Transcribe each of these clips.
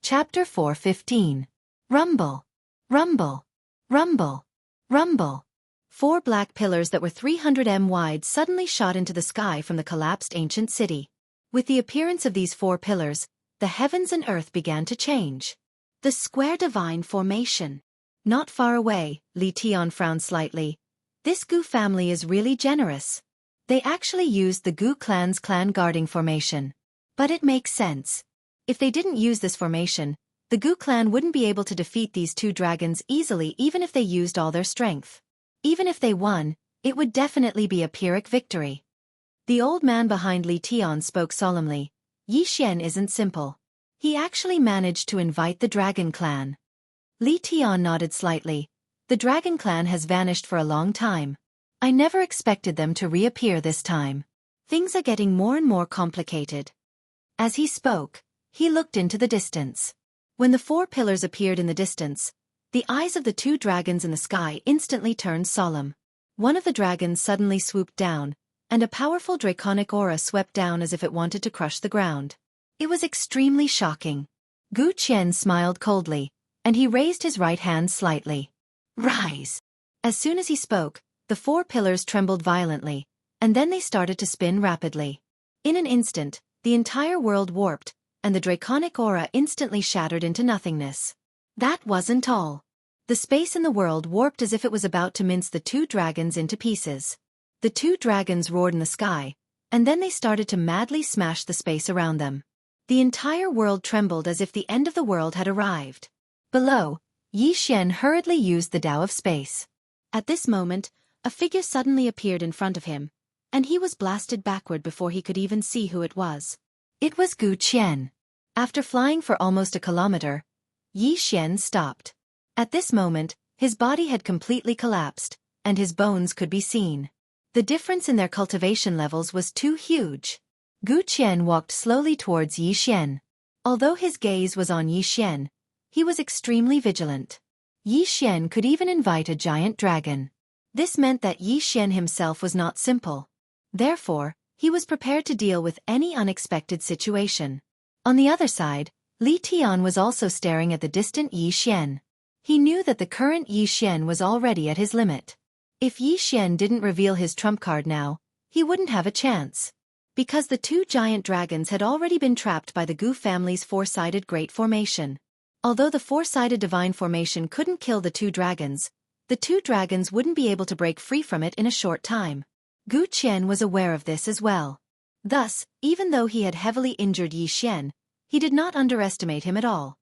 Chapter 4:15. Rumble. Rumble. Rumble. Rumble. 4 black pillars that were 300 m wide suddenly shot into the sky from the collapsed ancient city. With the appearance of these 4 pillars, the heavens and earth began to change. The square divine formation. Not far away, Li Tian frowned slightly. This Gu family is really generous. They actually used the Gu clan's clan guarding formation. But it makes sense. If they didn't use this formation, the Gu clan wouldn't be able to defeat these 2 dragons easily even if they used all their strength. Even if they won, it would definitely be a Pyrrhic victory. The old man behind Li Tian spoke solemnly. Yi Xian isn't simple. He actually managed to invite the Dragon Clan. Li Tian nodded slightly. The Dragon Clan has vanished for a long time. I never expected them to reappear this time. Things are getting more and more complicated. As he spoke, he looked into the distance. When the 4 pillars appeared in the distance, the eyes of the 2 dragons in the sky instantly turned solemn. One of the dragons suddenly swooped down, and a powerful draconic aura swept down as if it wanted to crush the ground. It was extremely shocking. Gu Qian smiled coldly, and he raised his right hand slightly. Rise! As soon as he spoke, the 4 pillars trembled violently, and then they started to spin rapidly. In an instant, the entire world warped, and the draconic aura instantly shattered into nothingness. That wasn't all. The space in the world warped as if it was about to mince the 2 dragons into pieces. The 2 dragons roared in the sky, and then they started to madly smash the space around them. The entire world trembled as if the end of the world had arrived. Below, Yi Xian hurriedly used the Tao of space. At this moment, a figure suddenly appeared in front of him, and he was blasted backward before he could even see who it was. It was Gu Qian. After flying for almost a kilometer, Yi Xian stopped. At this moment, his body had completely collapsed, and his bones could be seen. The difference in their cultivation levels was too huge. Gu Qian walked slowly towards Yi Xian. Although his gaze was on Yi Xian, he was extremely vigilant. Yi Xian could even invite a giant dragon. This meant that Yi Xian himself was not simple. Therefore, he was prepared to deal with any unexpected situation. On the other side, Li Tian was also staring at the distant Yi Xian. He knew that the current Yi Xian was already at his limit. If Yi Xian didn't reveal his trump card now, he wouldn't have a chance. Because the 2 giant dragons had already been trapped by the Gu family's 4-sided Great Formation. Although the 4-sided Divine Formation couldn't kill the 2 dragons, the 2 dragons wouldn't be able to break free from it in a short time. Gu Qian was aware of this as well. Thus, even though he had heavily injured Yi Xian, he did not underestimate him at all.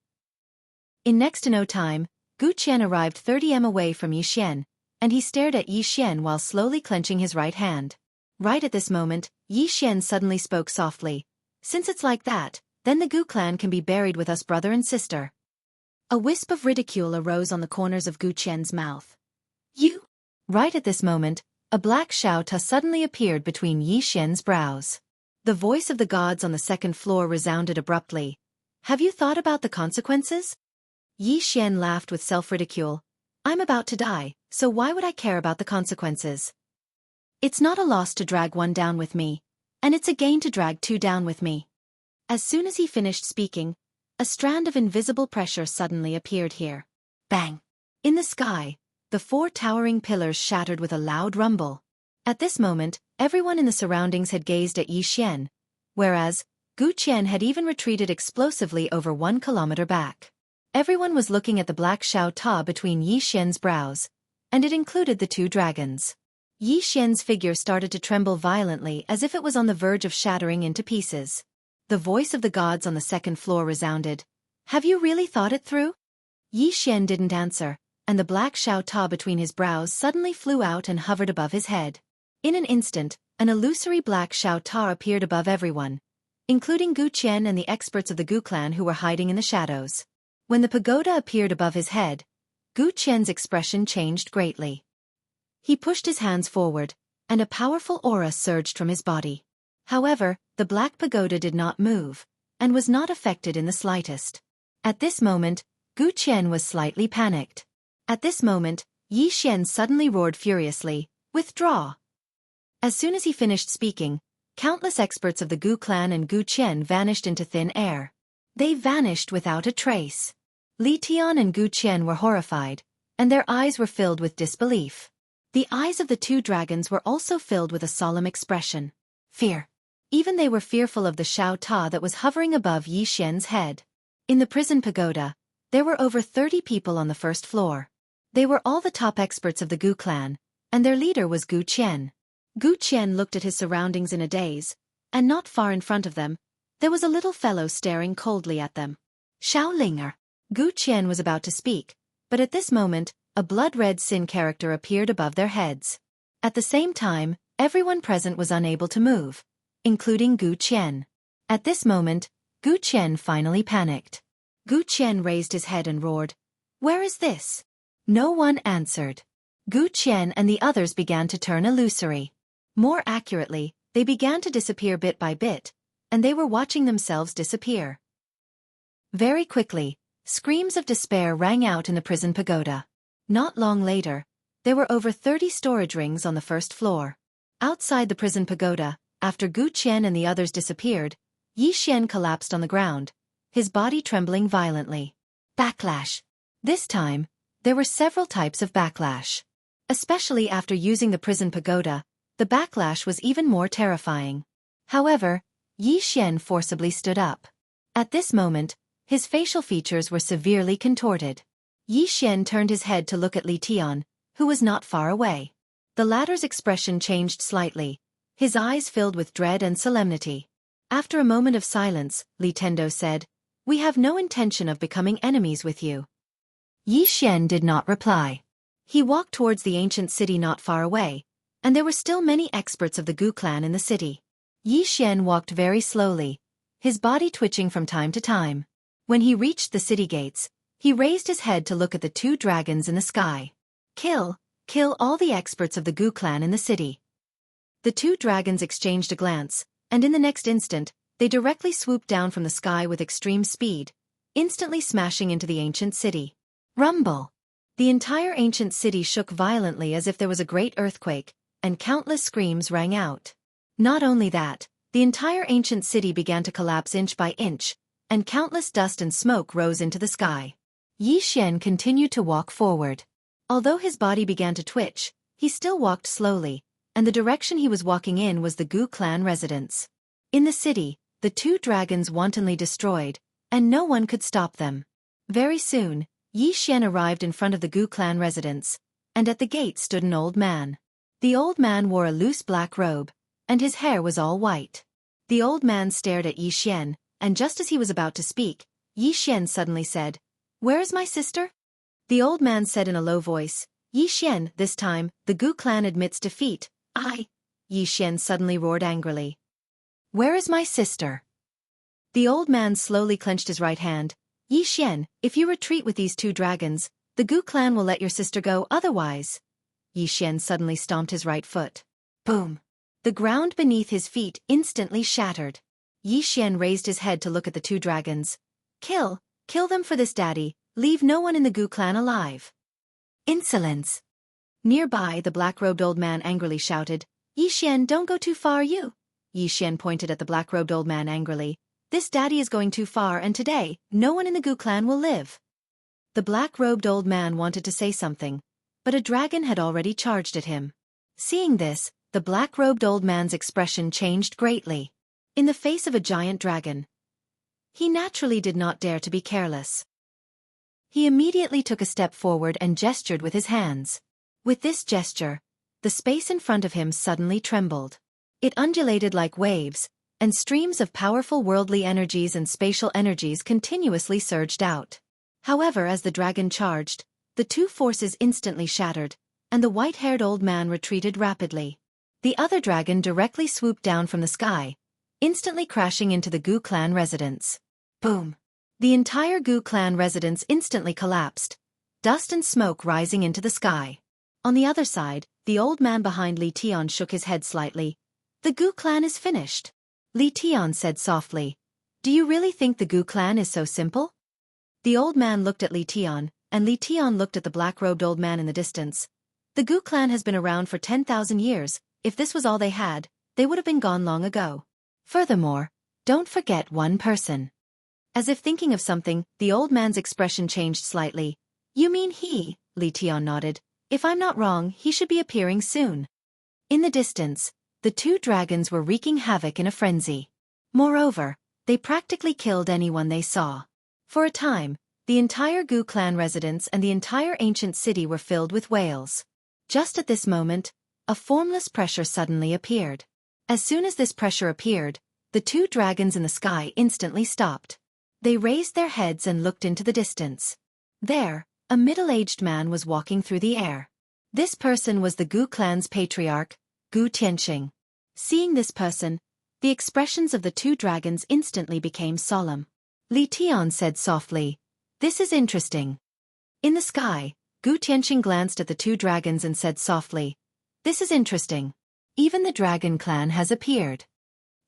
In next to no time, Gu Qian arrived 30 m away from Yi Xian, and he stared at Yi Xian while slowly clenching his right hand. Right at this moment, Yi Xian suddenly spoke softly. Since it's like that, then the Gu clan can be buried with us brother and sister. A wisp of ridicule arose on the corners of Gu Qian's mouth. You? Right at this moment, a black shout suddenly appeared between Yi Xian's brows. The voice of the gods on the 2nd floor resounded abruptly. Have you thought about the consequences? Yi Xian laughed with self-ridicule. I'm about to die, so why would I care about the consequences? It's not a loss to drag 1 down with me, and it's a gain to drag 2 down with me. As soon as he finished speaking, a strand of invisible pressure suddenly appeared here. Bang! In the sky, the 4 towering pillars shattered with a loud rumble. At this moment, everyone in the surroundings had gazed at Yi Xian, whereas Gu Qian had even retreated explosively over 1 kilometer back. Everyone was looking at the black Shao Ta between Yi Xian's brows, and it included the 2 dragons. Yi Xian's figure started to tremble violently as if it was on the verge of shattering into pieces. The voice of the gods on the 2nd floor resounded. Have you really thought it through? Yi Xian didn't answer, and the black Shao Ta between his brows suddenly flew out and hovered above his head. In an instant, an illusory black Shao Ta appeared above everyone, including Gu Qian and the experts of the Gu clan who were hiding in the shadows. When the pagoda appeared above his head, Gu Qian's expression changed greatly. He pushed his hands forward, and a powerful aura surged from his body. However, the black pagoda did not move, and was not affected in the slightest. At this moment, Gu Qian was slightly panicked. At this moment, Yi Xian suddenly roared furiously, "Withdraw!" As soon as he finished speaking, countless experts of the Gu clan and Gu Qian vanished into thin air. They vanished without a trace. Li Tian and Gu Qian were horrified, and their eyes were filled with disbelief. The eyes of the two dragons were also filled with a solemn expression. Fear. Even they were fearful of the Xiao Ta that was hovering above Yi Xian's head. In the prison pagoda, there were over 30 people on the first floor. They were all the top experts of the Gu clan, and their leader was Gu Qian. Gu Qian looked at his surroundings in a daze, and not far in front of them, there was a little fellow staring coldly at them. Shaolinger. Gu Qian was about to speak, but at this moment, a blood-red sin character appeared above their heads. At the same time, everyone present was unable to move, including Gu Qian. At this moment, Gu Qian finally panicked. Gu Qian raised his head and roared, "Where is this?" No one answered. Gu Qian and the others began to turn illusory. More accurately, they began to disappear bit by bit, and they were watching themselves disappear. Very quickly, screams of despair rang out in the prison pagoda. Not long later, there were over 30 storage rings on the first floor. Outside the prison pagoda, after Gu Qian and the others disappeared, Yi Xian collapsed on the ground, his body trembling violently. Backlash. This time, there were several types of backlash. Especially after using the prison pagoda, the backlash was even more terrifying. However, Yi Xian forcibly stood up. At this moment, his facial features were severely contorted. Yi Xian turned his head to look at Li Tian, who was not far away. The latter's expression changed slightly, his eyes filled with dread and solemnity. After a moment of silence, Li Tendo said, "We have no intention of becoming enemies with you." Yi Xian did not reply. He walked towards the ancient city not far away, and there were still many experts of the Gu clan in the city. Yi Xian walked very slowly, his body twitching from time to time. When he reached the city gates, he raised his head to look at the two dragons in the sky. Kill all the experts of the Gu clan in the city. The two dragons exchanged a glance, and in the next instant, they directly swooped down from the sky with extreme speed, instantly smashing into the ancient city. Rumble. The entire ancient city shook violently as if there was a great earthquake, and countless screams rang out. Not only that, the entire ancient city began to collapse inch by inch, and countless dust and smoke rose into the sky. Yi Xian continued to walk forward. Although his body began to twitch, he still walked slowly, and the direction he was walking in was the Gu clan residence. In the city, the two dragons wantonly destroyed, and no one could stop them. Very soon, Yi Xian arrived in front of the Gu clan residence, and at the gate stood an old man. The old man wore a loose black robe, and his hair was all white. The old man stared at Yi Xian, and just as he was about to speak, Yi Xian suddenly said, "Where is my sister?" The old man said in a low voice, "Yi Xian, this time, the Gu clan admits defeat." Yi Xian suddenly roared angrily. "Where is my sister?" The old man slowly clenched his right hand. "Yi Xian, if you retreat with these two dragons, the Gu clan will let your sister go otherwise." Yi Xian suddenly stomped his right foot. Boom! The ground beneath his feet instantly shattered. Yi Xian raised his head to look at the two dragons. Kill them for this, daddy, leave no one in the Gu clan alive." Insolence! Nearby, the black-robed old man angrily shouted, "Yi Xian, don't go too far, you." Yi Xian pointed at the black-robed old man angrily. "This daddy is going too far, and today, no one in the Gu clan will live." The black-robed old man wanted to say something, but a dragon had already charged at him. Seeing this, the black-robed old man's expression changed greatly. In the face of a giant dragon, he naturally did not dare to be careless. He immediately took a step forward and gestured with his hands. With this gesture, the space in front of him suddenly trembled. It undulated like waves, and streams of powerful worldly energies and spatial energies continuously surged out. However, as the dragon charged, the two forces instantly shattered, and the white-haired old man retreated rapidly. The other dragon directly swooped down from the sky, instantly crashing into the Gu clan residence. Boom! The entire Gu clan residence instantly collapsed, dust and smoke rising into the sky. On the other side, the old man behind Li Tian shook his head slightly. "The Gu clan is finished." Li Tian said softly, "Do you really think the Gu clan is so simple?" The old man looked at Li Tian, and Li Tian looked at the black-robed old man in the distance. The Gu clan has been around for 10,000 years. If this was all they had, they would have been gone long ago. Furthermore, don't forget one person. As if thinking of something, the old man's expression changed slightly. You mean he? Li Tian nodded. If I'm not wrong, he should be appearing soon. In the distance, the two dragons were wreaking havoc in a frenzy. Moreover, they practically killed anyone they saw. For a time, the entire Gu clan residence and the entire ancient city were filled with wails. Just at this moment, a formless pressure suddenly appeared. As soon as this pressure appeared, the two dragons in the sky instantly stopped. They raised their heads and looked into the distance. There, a middle-aged man was walking through the air. This person was the Gu clan's patriarch, Gu Tianqing. Seeing this person, the expressions of the two dragons instantly became solemn. Li Tian said softly, "This is interesting." In the sky, Gu Tianqing glanced at the two dragons and said softly, "This is interesting. Even the dragon clan has appeared."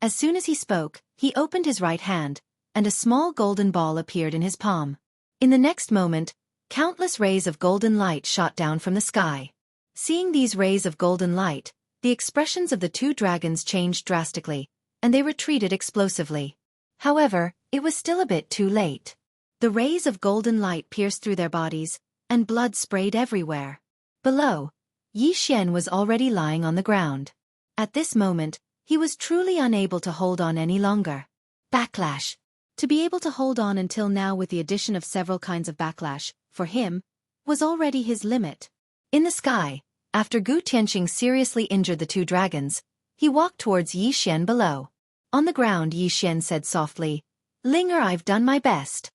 As soon as he spoke, he opened his right hand, and a small golden ball appeared in his palm. In the next moment, countless rays of golden light shot down from the sky. Seeing these rays of golden light, the expressions of the two dragons changed drastically, and they retreated explosively. However, it was still a bit too late. The rays of golden light pierced through their bodies, and blood sprayed everywhere. Below, Yi Xian was already lying on the ground. At this moment, he was truly unable to hold on any longer. Backlash. To be able to hold on until now with the addition of several kinds of backlash, for him, was already his limit. In the sky, after Gu Tianqing seriously injured the two dragons, he walked towards Yi Xian below. On the ground, Yi Xian said softly, "Linger, I've done my best."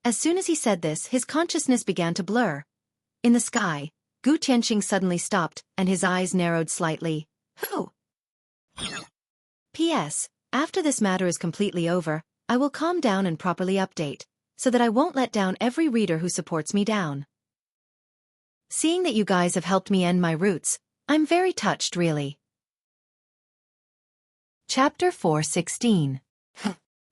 As soon as he said this, his consciousness began to blur. In the sky, Gu Tianqing suddenly stopped, and his eyes narrowed slightly. Who? P.S. After this matter is completely over, I will calm down and properly update, so that I won't let down every reader who supports me down. Seeing that you guys have helped me end my roots, I'm very touched really. Chapter 4:16.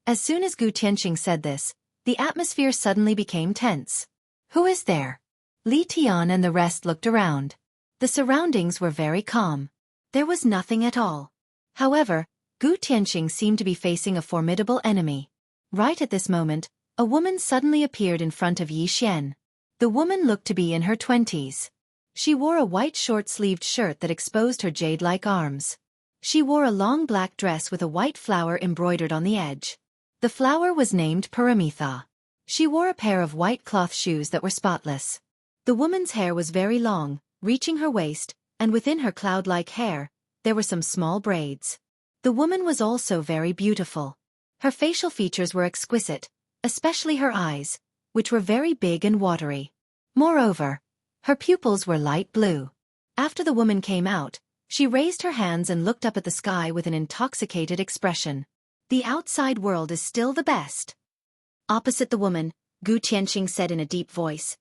As soon as Gu Tianqing said this, the atmosphere suddenly became tense. Who is there? Li Tian and the rest looked around. The surroundings were very calm. There was nothing at all. However, Gu Tianqing seemed to be facing a formidable enemy. Right at this moment, a woman suddenly appeared in front of Yi Xian. The woman looked to be in her 20s. She wore a white short-sleeved shirt that exposed her jade-like arms. She wore a long black dress with a white flower embroidered on the edge. The flower was named Paramitha. She wore a pair of white cloth shoes that were spotless. The woman's hair was very long, reaching her waist, and within her cloud-like hair, there were some small braids. The woman was also very beautiful. Her facial features were exquisite, especially her eyes, which were very big and watery. Moreover, her pupils were light blue. After the woman came out, she raised her hands and looked up at the sky with an intoxicated expression. The outside world is still the best. Opposite the woman, Gu Tianqing said in a deep voice,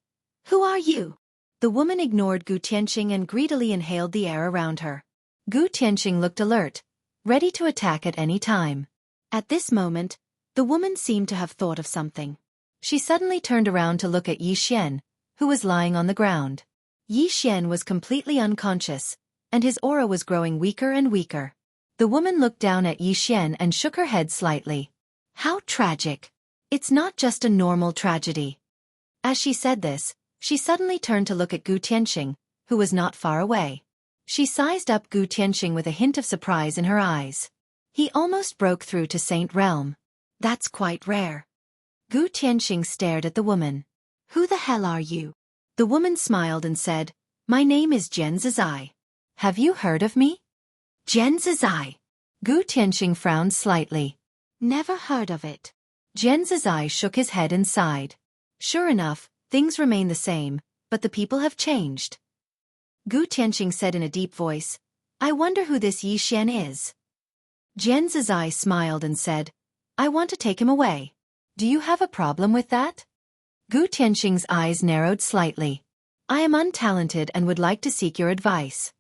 "Who are you?" The woman ignored Gu Tianqing and greedily inhaled the air around her. Gu Tianqing looked alert, ready to attack at any time. At this moment, the woman seemed to have thought of something. She suddenly turned around to look at Yi Xian, who was lying on the ground. Yi Xian was completely unconscious, and his aura was growing weaker and weaker. The woman looked down at Yi Xian and shook her head slightly. How tragic. It's not just a normal tragedy. As she said this, she suddenly turned to look at Gu Tianqing, who was not far away. She sized up Gu Tianqing with a hint of surprise in her eyes. He almost broke through to Saint Realm. That's quite rare. Gu Tianqing stared at the woman. Who the hell are you? The woman smiled and said, My name is Jian Zizai. Have you heard of me? Jian Zizai. Gu Tianqing frowned slightly. Never heard of it. Jian Zizai shook his head and sighed. Sure enough, things remain the same, but the people have changed. Gu Tianqing said in a deep voice, I wonder who this Yi Xian is. Jian Zizai smiled and said, I want to take him away. Do you have a problem with that? Gu Tianqing's eyes narrowed slightly. I am untalented and would like to seek your advice.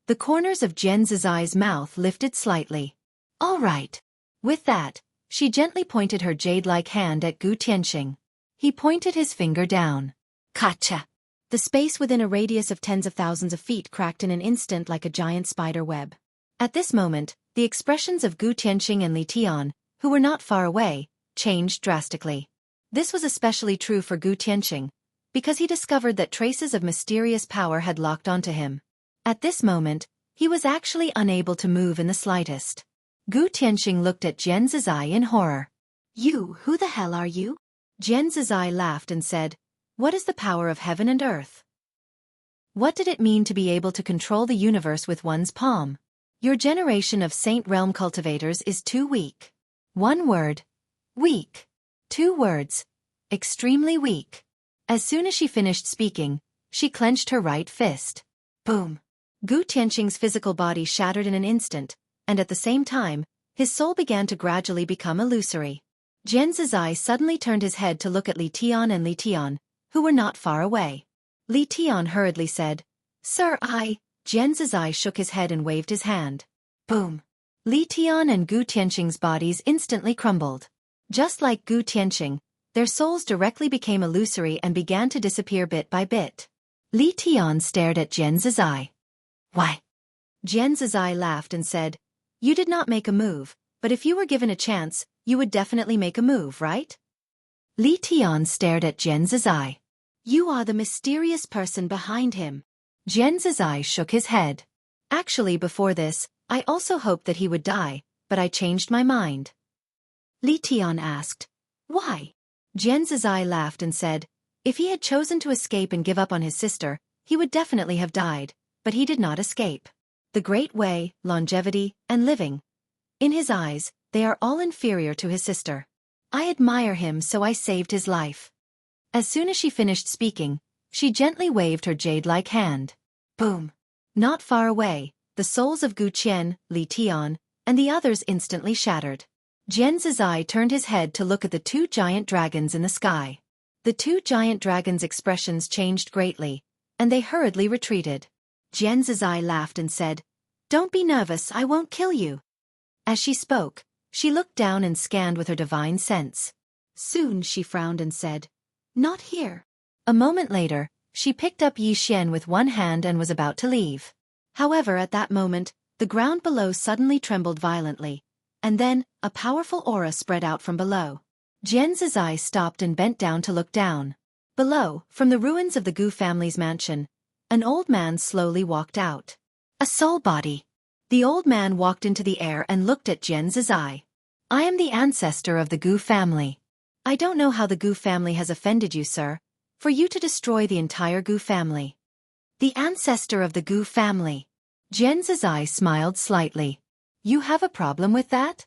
The corners of Jian Zizai's mouth lifted slightly. All right. With that, she gently pointed her jade-like hand at Gu Tianqing. He pointed his finger down. Kacha! The space within a radius of tens of thousands of feet cracked in an instant like a giant spider web. At this moment, the expressions of Gu Tianqing and Li Tian, who were not far away, changed drastically. This was especially true for Gu Tianqing, because he discovered that traces of mysterious power had locked onto him. At this moment, he was actually unable to move in the slightest. Gu Tianqing looked at Jian Zizai in horror. "You, who the hell are you?" Jian Zizai laughed and said, "What is the power of heaven and earth? What did it mean to be able to control the universe with one's palm? Your generation of Saint Realm cultivators is too weak." One word. Weak. 2 words. Extremely weak. As soon as she finished speaking, she clenched her right fist. Boom. Gu Tianqing's physical body shattered in an instant, and at the same time, his soul began to gradually become illusory. Jian Zizai suddenly turned his head to look at Li Tian and Li Tian, who were not far away. Li Tian hurriedly said, "Sir, Jian Zizai shook his head and waved his hand. Boom. Li Tian and Gu Tianqing's bodies instantly crumbled. Just like Gu Tianqing, their souls directly became illusory and began to disappear bit by bit. Li Tian stared at Jian Zizai. "Why?" Jian Zizai laughed and said, "You did not make a move, but if you were given a chance, you would definitely make a move, right?" Li Tian stared at Jian Zizai. "You are the mysterious person behind him." Jian Zizai shook his head. "Actually, before this, I also hoped that he would die, but I changed my mind." Li Tian asked, "Why?" Jian Zizai laughed and said, "If he had chosen to escape and give up on his sister, he would definitely have died, but he did not escape. The great way, longevity, and living. In his eyes, they are all inferior to his sister. I admire him, so I saved his life." As soon as she finished speaking, she gently waved her jade-like hand. Boom. Not far away, the souls of Gu Qian, Li Tian, and the others instantly shattered. Jian Zizai turned his head to look at the 2 giant dragons in the sky. The 2 giant dragons' expressions changed greatly, and they hurriedly retreated. Jian Zizai laughed and said, "Don't be nervous, I won't kill you." As she spoke, she looked down and scanned with her divine sense. Soon she frowned and said, "Not here." A moment later, she picked up Yi Xian with one hand and was about to leave. However, at that moment, the ground below suddenly trembled violently, and then, a powerful aura spread out from below. Jian Zizai stopped and bent down to look down. Below, from the ruins of the Gu family's mansion, an old man slowly walked out. A soul body. The old man walked into the air and looked at Jian Zizai. "I am the ancestor of the Gu family. I don't know how the Gu family has offended you, sir, for you to destroy the entire Gu family." "The ancestor of the Gu family." Jian Zizai smiled slightly. "You have a problem with that?"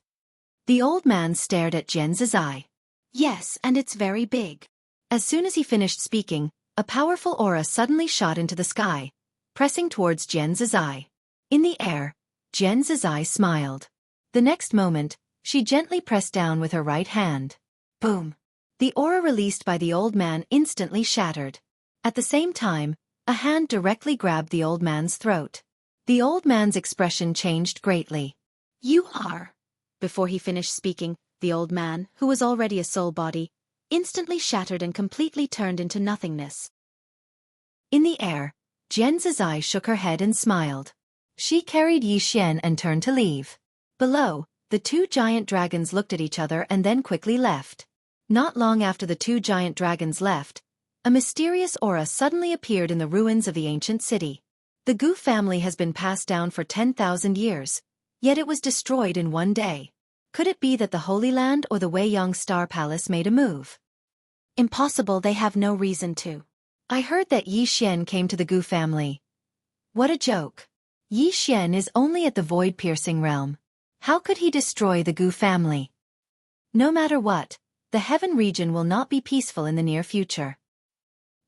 The old man stared at Jian Zizai. "Yes, and it's very big." As soon as he finished speaking, a powerful aura suddenly shot into the sky, pressing towards Jian Zizai. In the air, Jian Zizai smiled. The next moment, she gently pressed down with her right hand. Boom. The aura released by the old man instantly shattered. At the same time, a hand directly grabbed the old man's throat. The old man's expression changed greatly. "You are..." Before he finished speaking, the old man, who was already a soul body, instantly shattered and completely turned into nothingness. In the air, Jian Zizai shook her head and smiled. She carried Yi Xian and turned to leave. Below, the 2 giant dragons looked at each other and then quickly left. Not long after the 2 giant dragons left, a mysterious aura suddenly appeared in the ruins of the ancient city. The Gu family has been passed down for 10,000 years, yet it was destroyed in one day. Could it be that the Holy Land or the Weiyang Star Palace made a move? Impossible, they have no reason to. I heard that Yi Xian came to the Gu family. What a joke. Yi Xian is only at the void-piercing realm. How could he destroy the Gu family? No matter what, the heaven region will not be peaceful in the near future.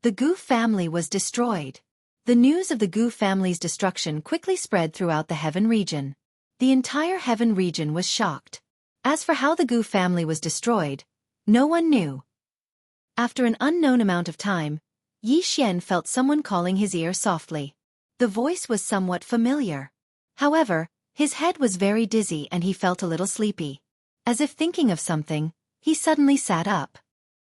The Gu family was destroyed. The news of the Gu family's destruction quickly spread throughout the heaven region. The entire heaven region was shocked. As for how the Gu family was destroyed, no one knew. After an unknown amount of time, Yi Xian felt someone calling his ear softly. The voice was somewhat familiar. However, his head was very dizzy and he felt a little sleepy. As if thinking of something, he suddenly sat up.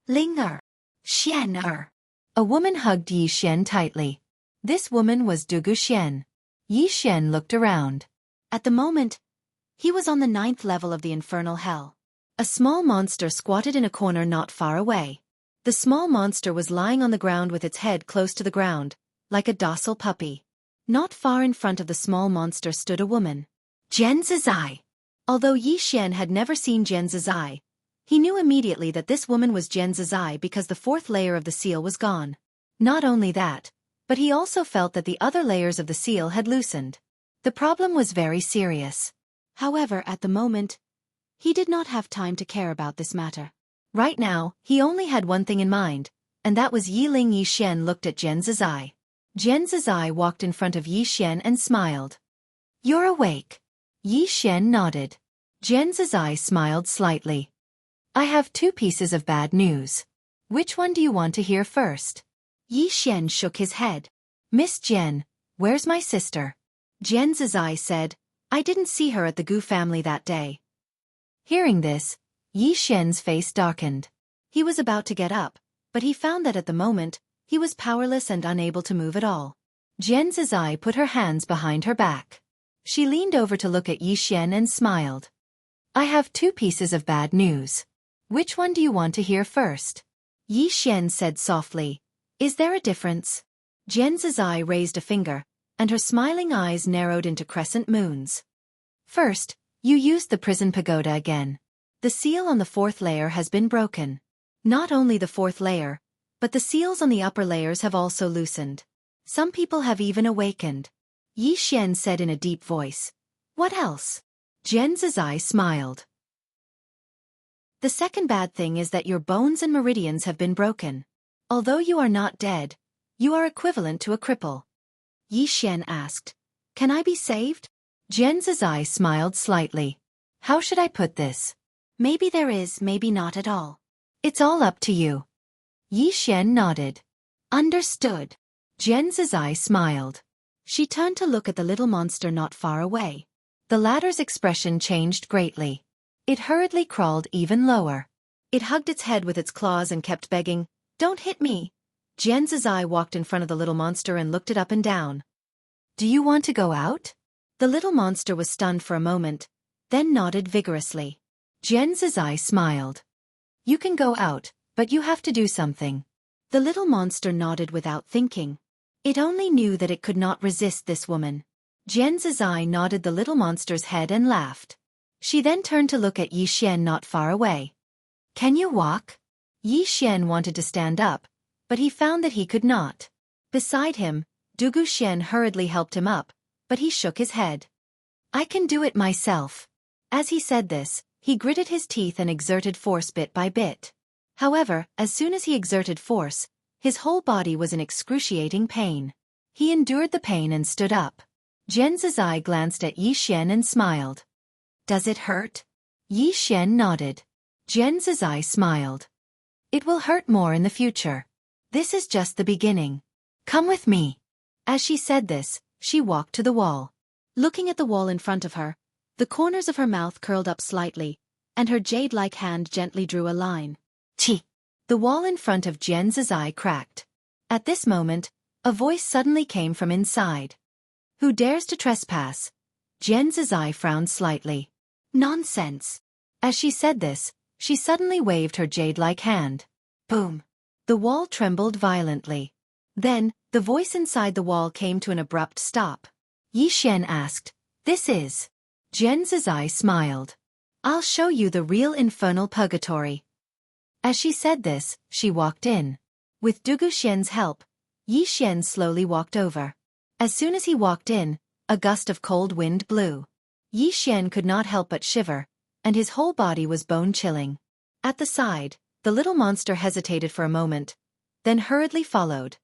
"Ling-er. Xian-er." A woman hugged Yi Xian tightly. This woman was Du Xian. Yi Xian looked around. At the moment, he was on the 9th level of the infernal hell. A small monster squatted in a corner not far away. The small monster was lying on the ground with its head close to the ground, like a docile puppy. Not far in front of the small monster stood a woman. Jian Zizai. Although Yi Xian had never seen Jian Zizai, he knew immediately that this woman was Jian Zizai because the fourth layer of the seal was gone. Not only that, but he also felt that the other layers of the seal had loosened. The problem was very serious. However, at the moment, he did not have time to care about this matter. Right now, he only had one thing in mind, and that was Yi Ling. Yi Xian looked at Jian Zizai. Jian Zizai walked in front of Yi Xian and smiled. You're awake. Yi Xian nodded. Jian Zizai smiled slightly. I have 2 pieces of bad news. Which one do you want to hear first? Yi Xian shook his head. Miss Jian, where's my sister? Jian Zizai said, I didn't see her at the Gu family that day. Hearing this, Yi Xian's face darkened. He was about to get up, but he found that at the moment, he was powerless and unable to move at all. Jian Zizai put her hands behind her back. She leaned over to look at Yi Xian and smiled. I have 2 pieces of bad news. Which one do you want to hear first? Yi Xian said softly. Is there a difference? Jian Zizai raised a finger, and her smiling eyes narrowed into crescent moons. First, you used the prison pagoda again. The seal on the 4th layer has been broken. Not only the 4th layer, but the seals on the upper layers have also loosened. Some people have even awakened. Yi Xian said in a deep voice. What else? Jian Zizai smiled. The second bad thing is that your bones and meridians have been broken. Although you are not dead, you are equivalent to a cripple. Yi Xian asked. Can I be saved? Jian Zizai smiled slightly. How should I put this? Maybe there is, maybe not at all. It's all up to you. Yi Xian nodded. Understood. Jian Zizai smiled. She turned to look at the little monster not far away. The latter's expression changed greatly. It hurriedly crawled even lower. It hugged its head with its claws and kept begging, Don't hit me. Jian Zizai walked in front of the little monster and looked it up and down. Do you want to go out? The little monster was stunned for a moment, then nodded vigorously. Jian Zizai smiled. You can go out, but you have to do something. The little monster nodded without thinking. It only knew that it could not resist this woman. Jian Zizai nodded the little monster's head and laughed. She then turned to look at Yi Xian not far away. Can you walk? Yi Xian wanted to stand up, but he found that he could not. Beside him, Dugu Xian hurriedly helped him up, but he shook his head. I can do it myself. As he said this, he gritted his teeth and exerted force bit by bit. However, as soon as he exerted force, his whole body was in excruciating pain. He endured the pain and stood up. Jian Zizai glanced at Yi Xian and smiled. Does it hurt? Yi Xian nodded. Jian Zizai smiled. It will hurt more in the future. This is just the beginning. Come with me. As she said this, she walked to the wall. Looking at the wall in front of her, the corners of her mouth curled up slightly, and her jade-like hand gently drew a line. Chi! The wall in front of Jian Zizai cracked. At this moment, a voice suddenly came from inside. Who dares to trespass? Jian Zizai frowned slightly. Nonsense. As she said this, she suddenly waved her jade-like hand. Boom! The wall trembled violently. Then, the voice inside the wall came to an abrupt stop. Yi Xian asked, This is? Jian Zizai smiled. I'll show you the real infernal purgatory. As she said this, she walked in. With Dugu Xian's help, Yi Xian slowly walked over. As soon as he walked in, a gust of cold wind blew. Yi Xian could not help but shiver, and his whole body was bone-chilling. At the side, the little monster hesitated for a moment, then hurriedly followed.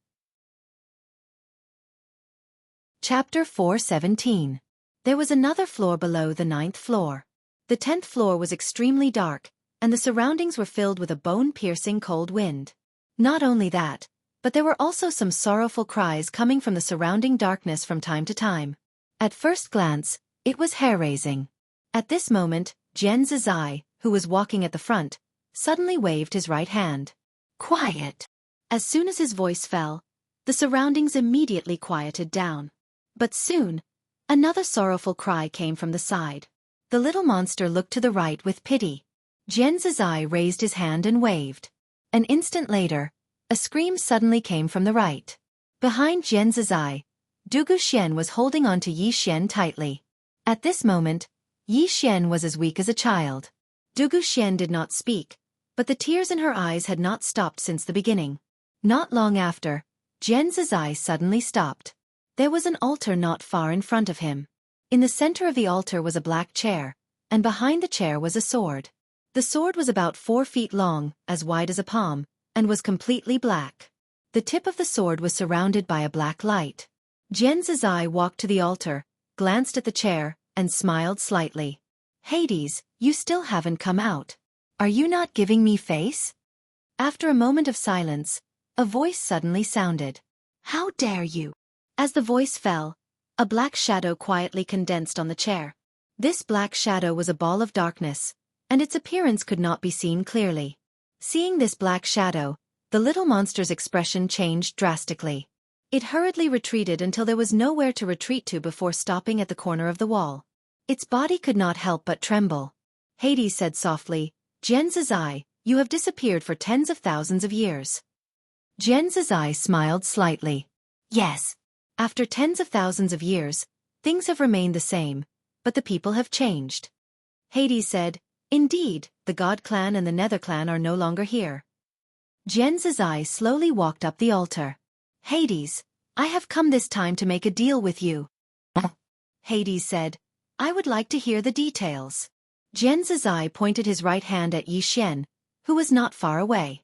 Chapter 4:17. There was another floor below the 9th floor. The 10th floor was extremely dark, and the surroundings were filled with a bone-piercing cold wind. Not only that, but there were also some sorrowful cries coming from the surrounding darkness from time to time. At first glance, it was hair-raising. At this moment, Jian Zizai, who was walking at the front, suddenly waved his right hand. Quiet! As soon as his voice fell, the surroundings immediately quieted down. But soon, another sorrowful cry came from the side. The little monster looked to the right with pity. Jian Zizai raised his hand and waved. An instant later, a scream suddenly came from the right. Behind Jian Zizai, Du Guxian was holding on to Yi Xian tightly. At this moment, Yi Xian was as weak as a child. Du Guxian did not speak, but the tears in her eyes had not stopped since the beginning. Not long after, Jian Zizai suddenly stopped. There was an altar not far in front of him. In the center of the altar was a black chair, and behind the chair was a sword. The sword was about 4 feet long, as wide as a palm, and was completely black. The tip of the sword was surrounded by a black light. Jian Zizai walked to the altar, glanced at the chair, and smiled slightly. Hades, you still haven't come out. Are you not giving me face? After a moment of silence, a voice suddenly sounded. How dare you? As the voice fell, a black shadow quietly condensed on the chair. This black shadow was a ball of darkness, and its appearance could not be seen clearly. Seeing this black shadow, the little monster's expression changed drastically. It hurriedly retreated until there was nowhere to retreat to before stopping at the corner of the wall. Its body could not help but tremble. Hades said softly, Jian Zizai, you have disappeared for tens of thousands of years. Jian Zizai smiled slightly. Yes. After tens of thousands of years, things have remained the same, but the people have changed. Hades said, Indeed, the God clan and the Nether clan are no longer here. Jian Zizai slowly walked up the altar. Hades, I have come this time to make a deal with you. Hades said, I would like to hear the details. Jian Zizai pointed his right hand at Yi Xian, who was not far away.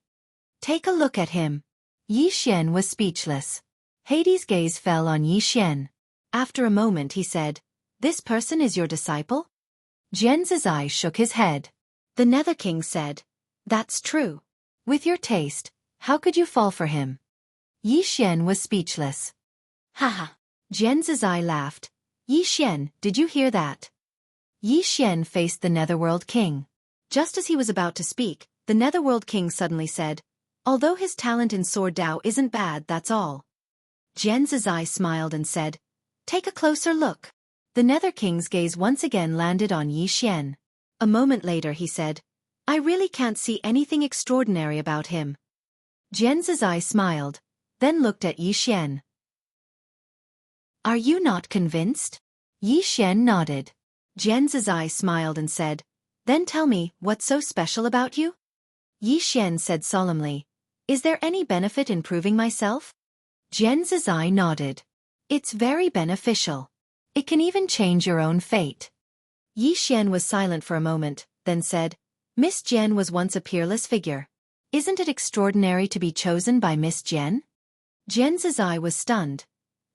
Take a look at him. Yi Xian was speechless. Hades' gaze fell on Yi Xian. After a moment he said, This person is your disciple? Jian Zizai shook his head. The Nether King said, That's true. With your taste, how could you fall for him? Yi Xian was speechless. Haha. Jian Zizai laughed. Yi Xian, did you hear that? Yi Xian faced the Netherworld King. Just as he was about to speak, the Netherworld King suddenly said, Although his talent in sword Dao isn't bad, that's all. Jian Zizai smiled and said, Take a closer look. The Nether King's gaze once again landed on Yi Xian. A moment later he said, I really can't see anything extraordinary about him. Jian Zizai smiled, then looked at Yi Xian. Are you not convinced? Yi Xian nodded. Jian Zizai smiled and said, Then tell me, what's so special about you? Yi Xian said solemnly, Is there any benefit in proving myself? Jian Zizai nodded. It's very beneficial. It can even change your own fate. Yi Xian was silent for a moment, then said, Miss Jian was once a peerless figure. Isn't it extraordinary to be chosen by Miss Jian? Jian Zizai was stunned,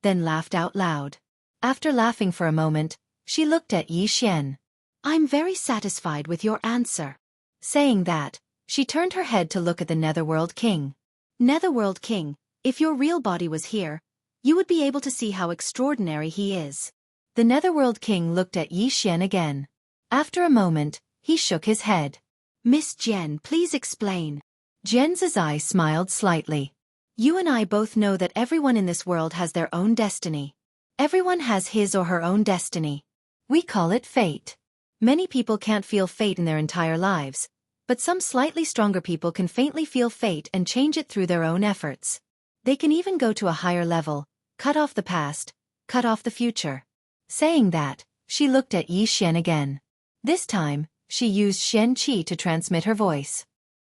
then laughed out loud. After laughing for a moment, she looked at Yi Xian. I'm very satisfied with your answer. Saying that, she turned her head to look at the Netherworld King. Netherworld King, if your real body was here, you would be able to see how extraordinary he is. The Netherworld King looked at Yi Xian again. After a moment, he shook his head. Miss Jian, please explain. Jian Zizai smiled slightly. You and I both know that everyone in this world has their own destiny. Everyone has his or her own destiny. We call it fate. Many people can't feel fate in their entire lives, but some slightly stronger people can faintly feel fate and change it through their own efforts. They can even go to a higher level, cut off the past, cut off the future. Saying that, she looked at Yi Xian again. This time, she used Shen Qi to transmit her voice.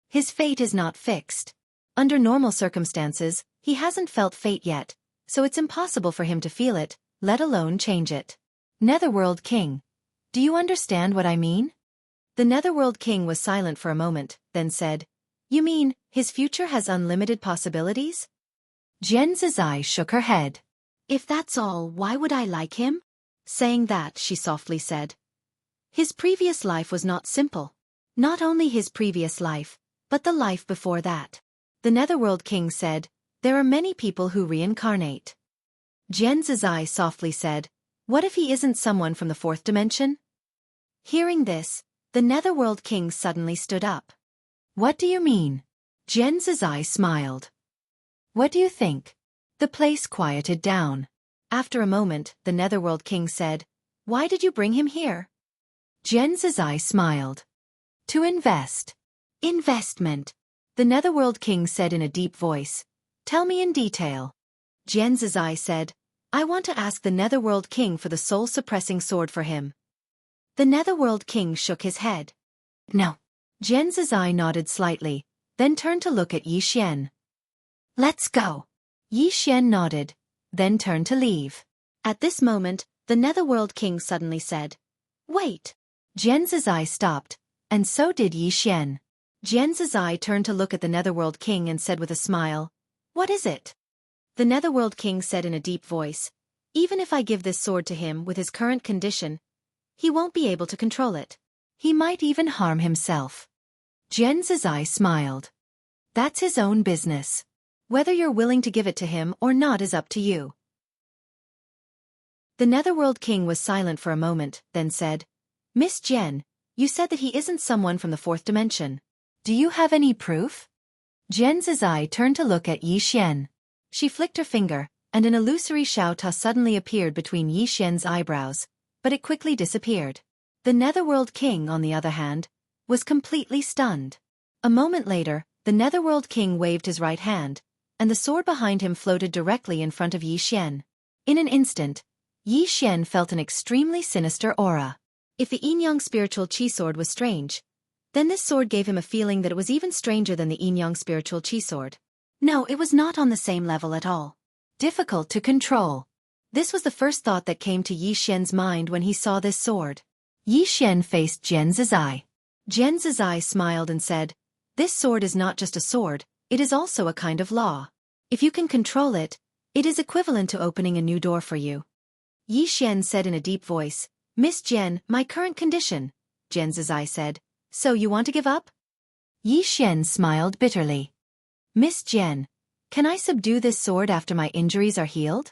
His fate is not fixed. Under normal circumstances, he hasn't felt fate yet, so it's impossible for him to feel it, let alone change it. Netherworld King. Do you understand what I mean? The Netherworld King was silent for a moment, then said, You mean, his future has unlimited possibilities? Jian Zizai shook her head. If that's all, why would I like him? Saying that, she softly said, His previous life was not simple. Not only his previous life, but the life before that. The Netherworld King said, There are many people who reincarnate. Jian Zizai softly said, What if he isn't someone from the fourth dimension? Hearing this, the Netherworld King suddenly stood up. What do you mean? Jian Zizai smiled. What do you think? The place quieted down. After a moment, the Netherworld King said, Why did you bring him here? Jian Zizai smiled. To invest. Investment. The Netherworld King said in a deep voice. Tell me in detail. Jian Zizai said, I want to ask the Netherworld King for the soul-suppressing sword for him. The Netherworld King shook his head. No. Jian Zizai nodded slightly, then turned to look at Yi Xian. Let's go. Yi Xian nodded, then turned to leave. At this moment, the Netherworld King suddenly said, Wait. Jian Zizai stopped, and so did Yi Xian. Jian Zizai turned to look at the Netherworld King and said with a smile, What is it? The Netherworld King said in a deep voice, Even if I give this sword to him with his current condition, he won't be able to control it. He might even harm himself. Jian Zizai smiled. That's his own business. Whether you're willing to give it to him or not is up to you. The Netherworld King was silent for a moment, then said, Miss Jian, you said that he isn't someone from the fourth dimension. Do you have any proof? Jian Zizai turned to look at Yi Xian. She flicked her finger, and an illusory Xiaota suddenly appeared between Yi Xian's eyebrows, but it quickly disappeared. The Netherworld King, on the other hand, was completely stunned. A moment later, the Netherworld King waved his right hand, and the sword behind him floated directly in front of Yi Xian. In an instant, Yi Xian felt an extremely sinister aura. If the Yin-Yang spiritual Qi sword was strange, then this sword gave him a feeling that it was even stranger than the Yin-Yang spiritual Qi sword. No, it was not on the same level at all. Difficult to control. This was the first thought that came to Yi Xian's mind when he saw this sword. Yi Xian faced Jian Zizai. Jian Zizai smiled and said, This sword is not just a sword, it is also a kind of law. If you can control it, it is equivalent to opening a new door for you. Yi Xian said in a deep voice, Miss Jian, my current condition. Jian Zizai said, So you want to give up? Yi Xian smiled bitterly. Miss Jian, can I subdue this sword after my injuries are healed?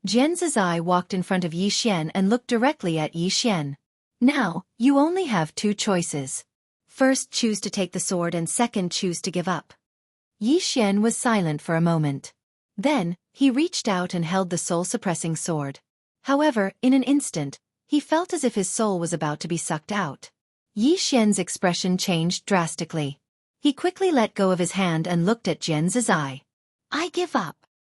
Jian Zizai walked in front of Yi Xian and looked directly at Yi Xian. Now, you only have two choices. First, choose to take the sword, and second, choose to give up. Yi Xian was silent for a moment. Then, he reached out and held the soul-suppressing sword. However, in an instant, he felt as if his soul was about to be sucked out. Yi Xian's expression changed drastically. He quickly let go of his hand and looked at Jian Zizai. I give up.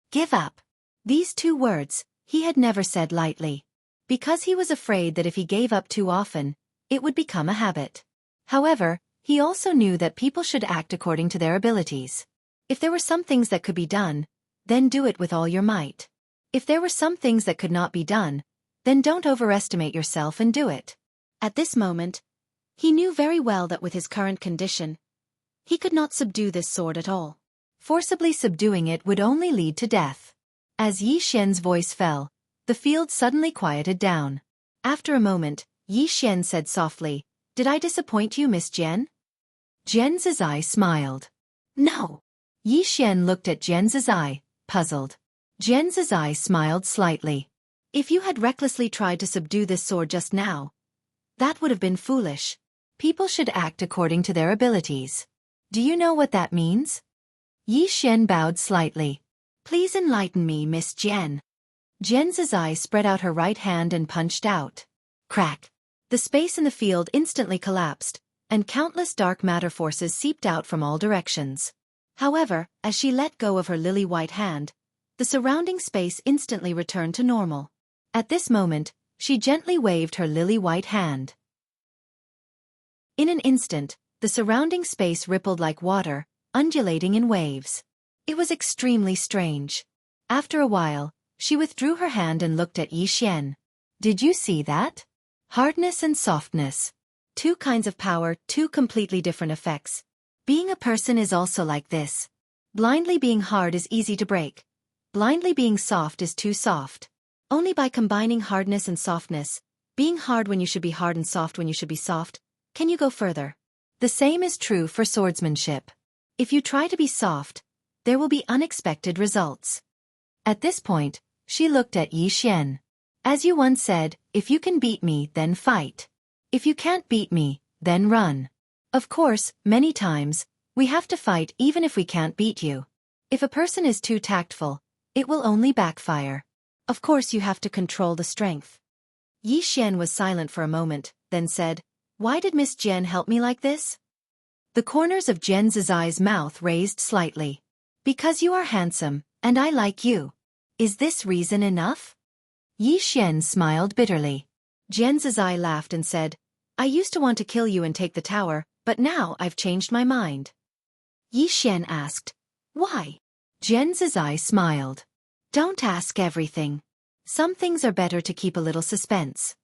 Give up. These two words, he had never said lightly. Because he was afraid that if he gave up too often, it would become a habit. However, he also knew that people should act according to their abilities. If there were some things that could be done, then do it with all your might. If there were some things that could not be done, then don't overestimate yourself and do it. At this moment, he knew very well that with his current condition, he could not subdue this sword at all. Forcibly subduing it would only lead to death. As Yi Xian's voice fell, the field suddenly quieted down. After a moment, Yi Xian said softly, Did I disappoint you, Miss Jian? Jian Zizai smiled. No. Yi Xian looked at Jian Zizai, puzzled. Jian Zizai smiled slightly. If you had recklessly tried to subdue this sword just now, that would have been foolish. People should act according to their abilities. Do you know what that means? Yi Xian bowed slightly. Please enlighten me, Miss Jian. Jian Zizai spread out her right hand and punched out. Crack. The space in the field instantly collapsed, and countless dark matter forces seeped out from all directions. However, as she let go of her lily-white hand, the surrounding space instantly returned to normal. At this moment, she gently waved her lily-white hand. In an instant, the surrounding space rippled like water, undulating in waves. It was extremely strange. After a while, she withdrew her hand and looked at Yi Xian. Did you see that? Hardness and softness. Two kinds of power, two completely different effects. Being a person is also like this. Blindly being hard is easy to break. Blindly being soft is too soft. Only by combining hardness and softness, being hard when you should be hard and soft when you should be soft, can you go further. The same is true for swordsmanship. If you try to be soft, there will be unexpected results. At this point, she looked at Yi Xian. As you once said, if you can beat me, then fight. If you can't beat me, then run. Of course, many times, we have to fight even if we can't beat you. If a person is too tactful, it will only backfire. Of course you have to control the strength. Yi Xian was silent for a moment, then said, Why did Miss Jen help me like this? The corners of Jen Zizai's mouth raised slightly. Because you are handsome, and I like you. Is this reason enough? Yi Xian smiled bitterly. Jen Zizai laughed and said, I used to want to kill you and take the tower, but now I've changed my mind. Yi Xian asked, Why? Jen Zizai smiled. Don't ask everything. Some things are better to keep a little suspense.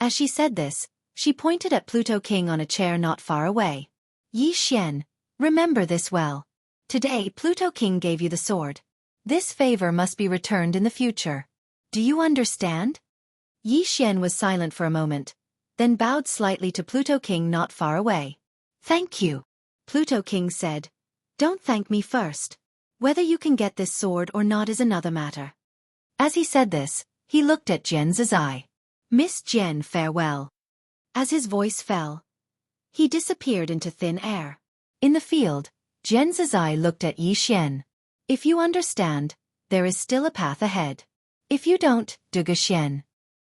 As she said this, she pointed at Pluto King on a chair not far away. Yi Xian, remember this well. Today Pluto King gave you the sword. This favor must be returned in the future. Do you understand? Yi Xian was silent for a moment, then bowed slightly to Pluto King not far away. Thank you. Pluto King said. Don't thank me first. Whether you can get this sword or not is another matter. As he said this, he looked at Jen Zizai. Miss Jen, farewell. As his voice fell, he disappeared into thin air. In the field, Jen Zizai looked at Yi Xian. If you understand, there is still a path ahead. If you don't, Dugu Xian.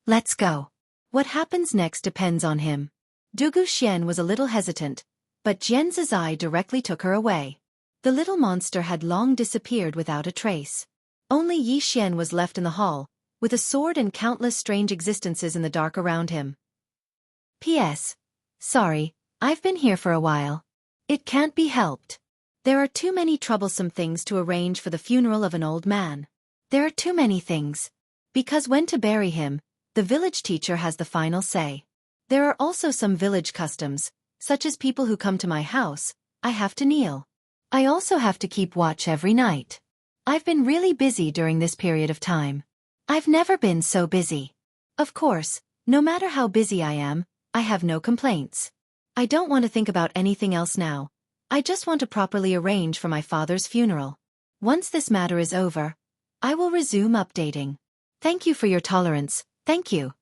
Let's go. What happens next depends on him. Dugu Xian was a little hesitant, but Jen Zizai directly took her away. The little monster had long disappeared without a trace. Only Yi Xian was left in the hall, with a sword and countless strange existences in the dark around him. P.S. Sorry, I've been here for a while. It can't be helped. There are too many troublesome things to arrange for the funeral of an old man. There are too many things. Because when to bury him, the village teacher has the final say. There are also some village customs, such as people who come to my house, I have to kneel. I also have to keep watch every night. I've been really busy during this period of time. I've never been so busy. Of course, no matter how busy I am, I have no complaints. I don't want to think about anything else now. I just want to properly arrange for my father's funeral. Once this matter is over, I will resume updating. Thank you for your tolerance, thank you.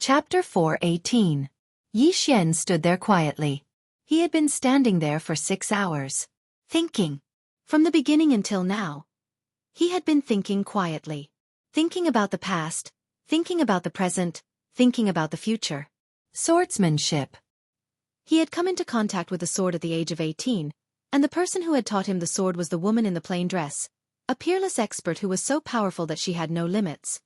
Chapter 4:18. Yi Xian stood there quietly. He had been standing there for 6 hours. Thinking. From the beginning until now. He had been thinking quietly. Thinking about the past, thinking about the present, thinking about the future. Swordsmanship. He had come into contact with the sword at the age of 18, and the person who had taught him the sword was the woman in the plain dress, a peerless expert who was so powerful that she had no limits.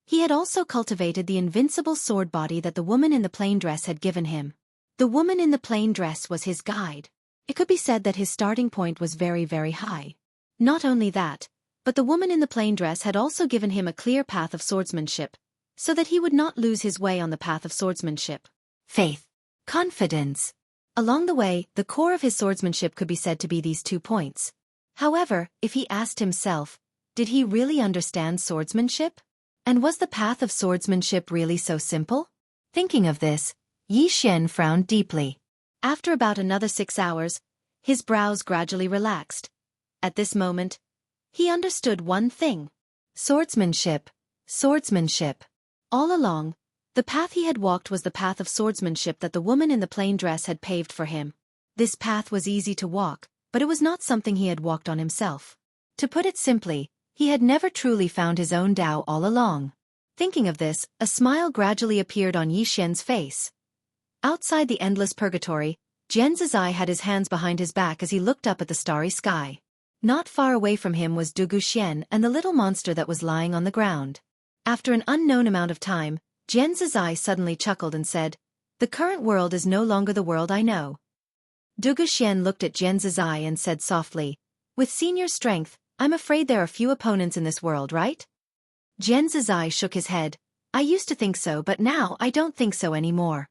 He had also cultivated the invincible sword body that the woman in the plain dress had given him. The woman in the plain dress was his guide. It could be said that his starting point was very, very high. Not only that, but the woman in the plain dress had also given him a clear path of swordsmanship, so that he would not lose his way on the path of swordsmanship. Faith. Confidence. Along the way, the core of his swordsmanship could be said to be these 2 points. However, if he asked himself, did he really understand swordsmanship? And was the path of swordsmanship really so simple? Thinking of this, Yi Xian frowned deeply. After about another 6 hours, his brows gradually relaxed. At this moment, he understood one thing. Swordsmanship. Swordsmanship. All along, the path he had walked was the path of swordsmanship that the woman in the plain dress had paved for him. This path was easy to walk, but it was not something he had walked on himself. To put it simply, he had never truly found his own Tao all along. Thinking of this, a smile gradually appeared on Yi Xian's face. Outside the endless purgatory, Jen Zizai had his hands behind his back as he looked up at the starry sky. Not far away from him was Dugu Xian and the little monster that was lying on the ground. After an unknown amount of time, Jen Zizai suddenly chuckled and said, "The current world is no longer the world I know." Dugu Xian looked at Jen Zizai and said softly, "With senior strength, I'm afraid there are few opponents in this world, right?" Jen Zizai shook his head. "I used to think so, but now I don't think so anymore."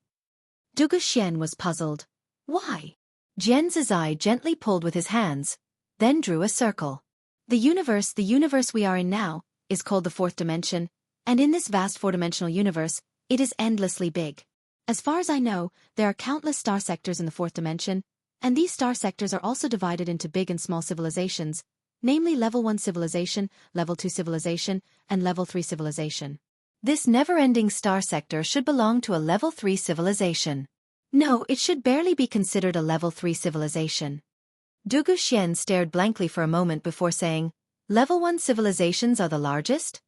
Dugu Xian was puzzled. Why? Jen Zizai gently pulled with his hands, then drew a circle. The universe we are in now, is called the fourth dimension, and in this vast four-dimensional universe, it is endlessly big. As far as I know, there are countless star sectors in the fourth dimension, and these star sectors are also divided into big and small civilizations, namely Level 1 civilization, Level 2 civilization, and Level 3 civilization. This never-ending star sector should belong to a Level 3 civilization. No, it should barely be considered a Level 3 civilization. Dugu Xian stared blankly for a moment before saying, "Level 1 civilizations are the largest?"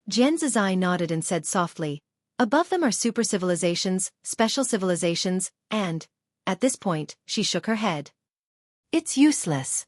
Jen Zizai nodded and said softly, Above them are super civilizations, special civilizations, and, at this point, she shook her head. It's useless.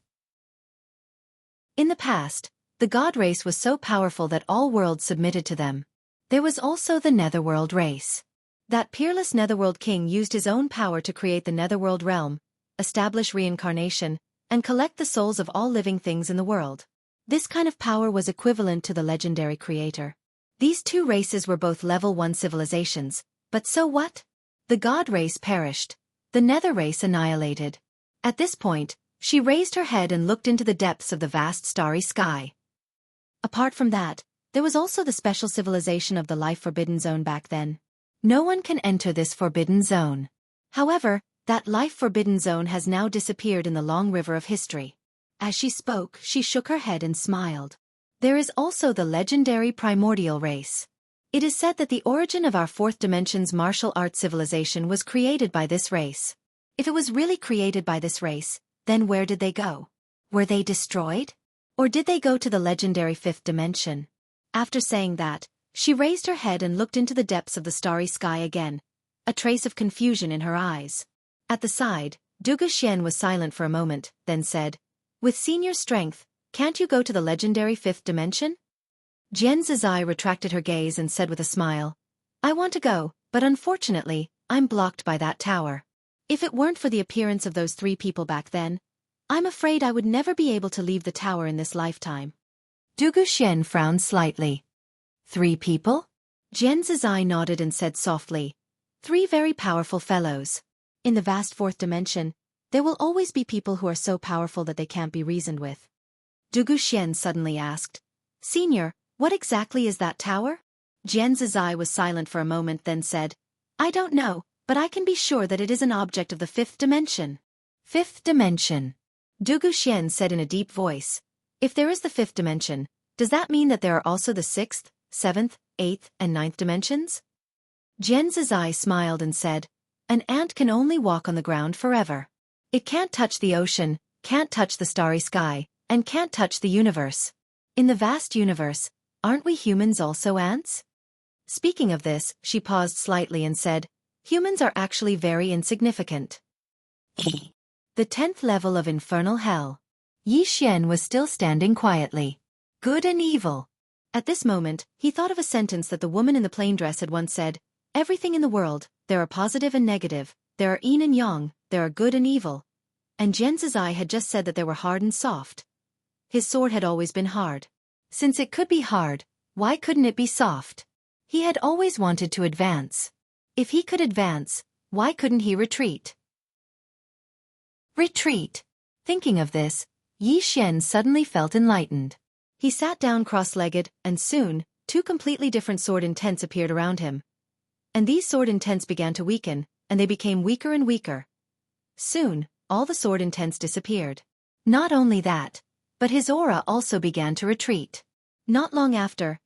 In the past, the god race was so powerful that all worlds submitted to them. There was also the Netherworld race. That peerless Netherworld king used his own power to create the Netherworld realm, establish reincarnation, and collect the souls of all living things in the world. This kind of power was equivalent to the legendary creator. These two races were both level 1 civilizations, but so what? The god race perished. The Nether race annihilated. At this point, she raised her head and looked into the depths of the vast starry sky. Apart from that, there was also the special civilization of the Life Forbidden Zone back then. No one can enter this forbidden zone. However, that Life Forbidden Zone has now disappeared in the long river of history. As she spoke, she shook her head and smiled. There is also the legendary primordial race. It is said that the origin of our fourth dimension's martial arts civilization was created by this race. If it was really created by this race, then where did they go? Were they destroyed? Or did they go to the legendary fifth dimension? After saying that, she raised her head and looked into the depths of the starry sky again, a trace of confusion in her eyes. At the side, Dugu Xian was silent for a moment, then said, "With senior strength, can't you go to the legendary fifth dimension?" Jian Zizai retracted her gaze and said with a smile, "I want to go, but unfortunately, I'm blocked by that tower. If it weren't for the appearance of those 3 people back then, I'm afraid I would never be able to leave the tower in this lifetime." Dugu Xian frowned slightly. 3 people? Jian Zizai nodded and said softly, 3 very powerful fellows. In the vast fourth dimension, there will always be people who are so powerful that they can't be reasoned with. Dugu Xian suddenly asked, "Senior, what exactly is that tower?" Jian Zizai was silent for a moment then said, "I don't know, but I can be sure that it is an object of the fifth dimension." Fifth dimension. Dugu Xian said in a deep voice, "If there is the fifth dimension, does that mean that there are also the sixth, seventh, eighth, and ninth dimensions?" Jian Zizai smiled and said, "An ant can only walk on the ground forever. It can't touch the ocean, can't touch the starry sky, and can't touch the universe. In the vast universe, aren't we humans also ants?" Speaking of this, she paused slightly and said, "Humans are actually very insignificant." The 10th level of Infernal Hell. Yi Xian was still standing quietly. Good and evil. At this moment, he thought of a sentence that the woman in the plain dress had once said, "Everything in the world, there are positive and negative, there are yin and yang, there are good and evil." And Jian Zizai had just said that there were hard and soft. His sword had always been hard. Since it could be hard, why couldn't it be soft? He had always wanted to advance. If he could advance, why couldn't he retreat? Retreat. Thinking of this, Yi Xian suddenly felt enlightened. He sat down cross-legged, and soon, 2 completely different sword intents appeared around him. And these sword intents began to weaken, and they became weaker and weaker. Soon, all the sword intents disappeared. Not only that, but his aura also began to retreat. Not long after,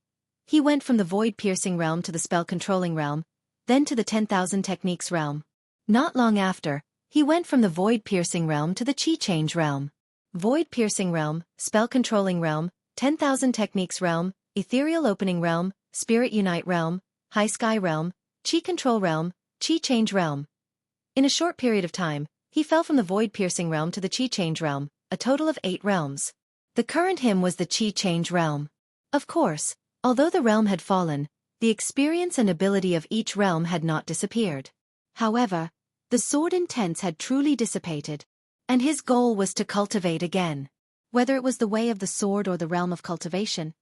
he went from the void-piercing realm to the spell-controlling realm, then to the 10,000 techniques realm. Not long after, he went from the void-piercing realm to the chi-change realm. Void-piercing realm, spell-controlling realm, 10,000 techniques realm, ethereal opening realm, spirit unite realm, high sky realm, chi-control realm, chi-change realm. In a short period of time, he fell from the void-piercing realm to the chi-change realm, a total of 8 realms. The current him was the chi-change realm. Of course, although the realm had fallen, the experience and ability of each realm had not disappeared. However, the sword intents had truly dissipated, and his goal was to cultivate again. Whether it was the way of the sword or the realm of cultivation,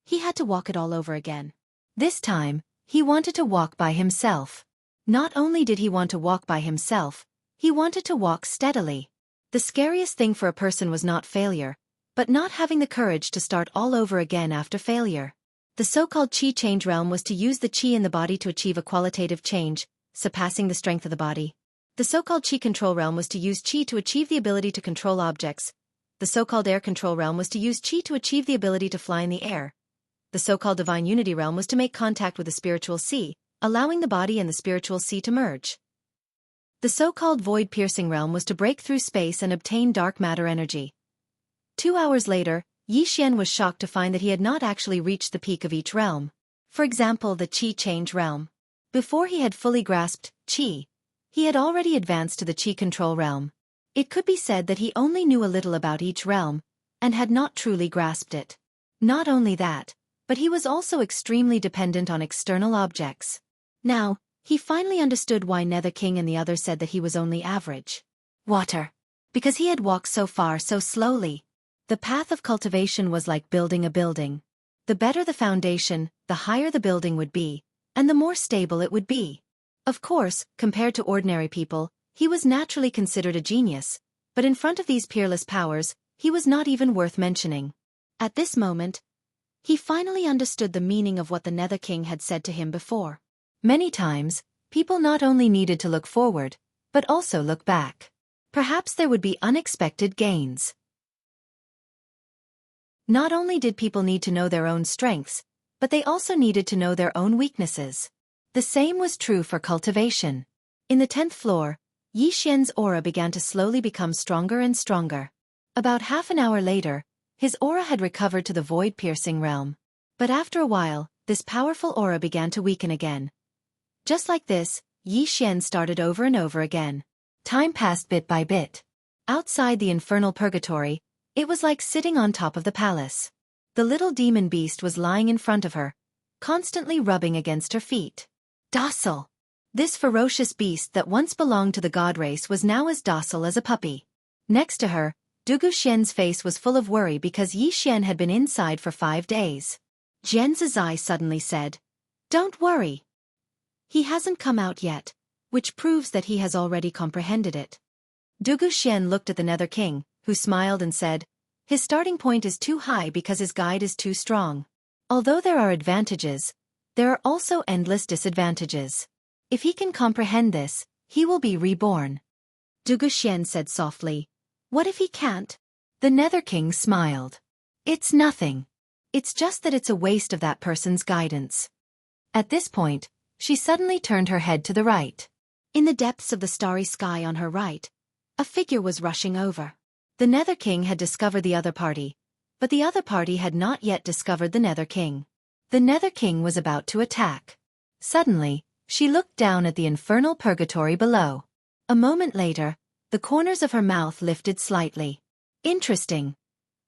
he had to walk it all over again. This time, he wanted to walk by himself. Not only did he want to walk by himself, he wanted to walk steadily. The scariest thing for a person was not failure, but not having the courage to start all over again after failure. The so-called chi-change realm was to use the chi in the body to achieve a qualitative change, surpassing the strength of the body. The so-called chi control realm was to use chi to achieve the ability to control objects. The so-called air control realm was to use chi to achieve the ability to fly in the air. The so-called divine unity realm was to make contact with the spiritual sea, allowing the body and the spiritual sea to merge. The so-called void-piercing realm was to break through space and obtain dark matter energy. 2 hours later, Yi Xian was shocked to find that he had not actually reached the peak of each realm. For example, the Qi Change Realm. Before he had fully grasped Qi, he had already advanced to the Qi Control Realm. It could be said that he only knew a little about each realm, and had not truly grasped it. Not only that, but he was also extremely dependent on external objects. Now, he finally understood why Nether King and the others said that he was only average. Water. Because he had walked so far so slowly. The path of cultivation was like building a building. The better the foundation, the higher the building would be, and the more stable it would be. Of course, compared to ordinary people, he was naturally considered a genius, but in front of these peerless powers, he was not even worth mentioning. At this moment, he finally understood the meaning of what the Nether King had said to him before. Many times, people not only needed to look forward, but also look back. Perhaps there would be unexpected gains. Not only did people need to know their own strengths, but they also needed to know their own weaknesses. The same was true for cultivation. In the 10th floor, Yi Xian's aura began to slowly become stronger and stronger. About half an hour later, his aura had recovered to the void-piercing realm. But after a while, this powerful aura began to weaken again. Just like this, Yi Xian started over and over again. Time passed bit by bit. Outside the infernal purgatory, it was like sitting on top of the palace. The little demon beast was lying in front of her, constantly rubbing against her feet. Docile. This ferocious beast that once belonged to the god race was now as docile as a puppy. Next to her, Dugu Xian's face was full of worry because Yi Xian had been inside for 5 days. Jian Zizai suddenly said, "Don't worry. He hasn't come out yet," which proves that he has already comprehended it. Dugu Xian looked at the Nether King, who smiled and said, "His starting point is too high because his guide is too strong. Although there are advantages, there are also endless disadvantages. If he can comprehend this, he will be reborn." Dugu Xian said softly, "What if he can't?" The Nether King smiled. "It's nothing. It's just that it's a waste of that person's guidance." At this point, she suddenly turned her head to the right. In the depths of the starry sky on her right, a figure was rushing over. The Nether King had discovered the other party, but the other party had not yet discovered the Nether King. The Nether King was about to attack. Suddenly, she looked down at the infernal purgatory below. A moment later, the corners of her mouth lifted slightly. Interesting.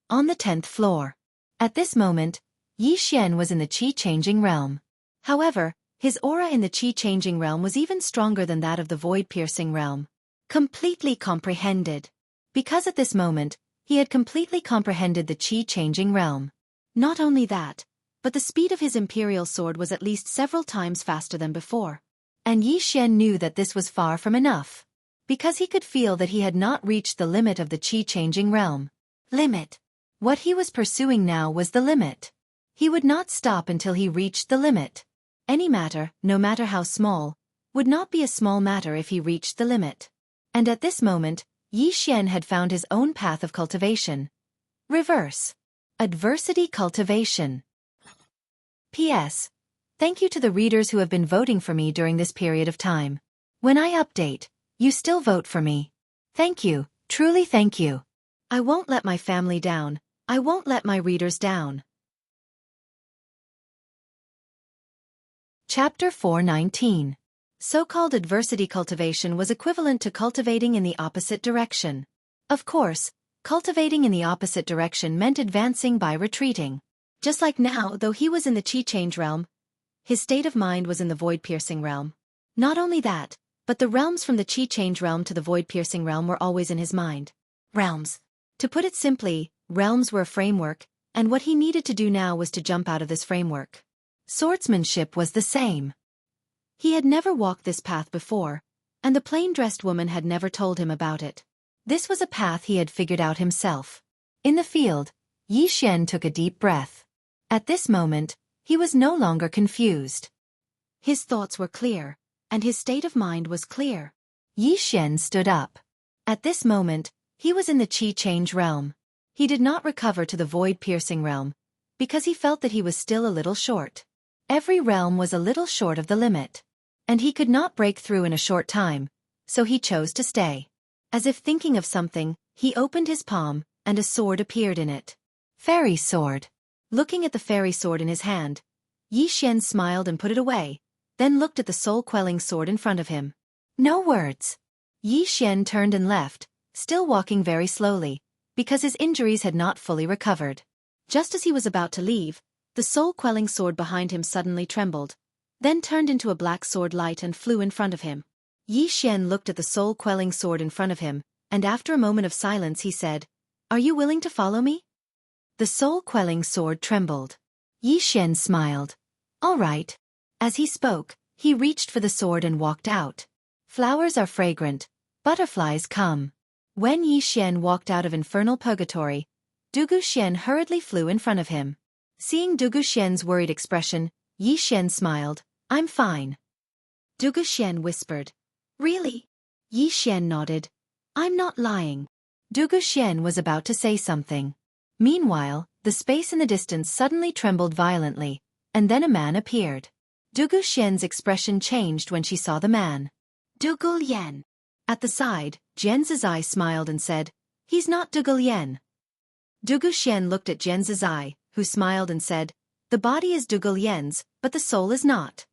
On the 10th floor. At this moment, Yi Xian was in the Qi-changing realm. However, his aura in the Qi-changing realm was even stronger than that of the void-piercing realm. Completely comprehended. Because at this moment, he had completely comprehended the Qi-changing realm. Not only that, but the speed of his imperial sword was at least several times faster than before. And Yi Xian knew that this was far from enough. Because he could feel that he had not reached the limit of the Qi-changing realm. Limit. What he was pursuing now was the limit. He would not stop until he reached the limit. Any matter, no matter how small, would not be a small matter if he reached the limit. And at this moment, Yi Xian had found his own path of cultivation. Reverse. Adversity cultivation. P.S. Thank you to the readers who have been voting for me during this period of time. When I update, you still vote for me. Thank you, truly thank you. I won't let my family down. I won't let my readers down. Chapter 419. So-called adversity cultivation was equivalent to cultivating in the opposite direction. Of course, cultivating in the opposite direction meant advancing by retreating. Just like now, though he was in the Qi-change realm, his state of mind was in the void-piercing realm. Not only that, but the realms from the Qi-change realm to the void-piercing realm were always in his mind. Realms. To put it simply, realms were a framework, and what he needed to do now was to jump out of this framework. Swordsmanship was the same. He had never walked this path before, and the plain-dressed woman had never told him about it. This was a path he had figured out himself. In the field, Yi Xian took a deep breath. At this moment, he was no longer confused. His thoughts were clear, and his state of mind was clear. Yi Xian stood up. At this moment, he was in the Qi-change realm. He did not recover to the void-piercing realm, because he felt that he was still a little short. Every realm was a little short of the limit. And he could not break through in a short time, so he chose to stay. As if thinking of something, he opened his palm, and a sword appeared in it. Fairy sword. Looking at the fairy sword in his hand, Yi Xian smiled and put it away, then looked at the soul-quelling sword in front of him. No words. Yi Xian turned and left, still walking very slowly, because his injuries had not fully recovered. Just as he was about to leave, the soul-quelling sword behind him suddenly trembled, then turned into a black sword light and flew in front of him. Yi Xian looked at the soul-quelling sword in front of him, and after a moment of silence he said, "Are you willing to follow me?" The soul-quelling sword trembled. Yi Xian smiled. All right. As he spoke, he reached for the sword and walked out. Flowers are fragrant, butterflies come. When Yi Xian walked out of infernal purgatory, Dugu Xian hurriedly flew in front of him. Seeing Dugu Xian's worried expression, Yi Xian smiled. I'm fine. Dugu Xian whispered. Really? Yi Xian nodded. I'm not lying. Dugu Xian was about to say something. Meanwhile, the space in the distance suddenly trembled violently, and then a man appeared. Dugu Xian's expression changed when she saw the man. Dugu Lian. At the side, Jian Zizai smiled and said, He's not Dugu Lian. Dugu Xian looked at Jian Zizai, who smiled and said, The body is Dugu Lian's, but the soul is not.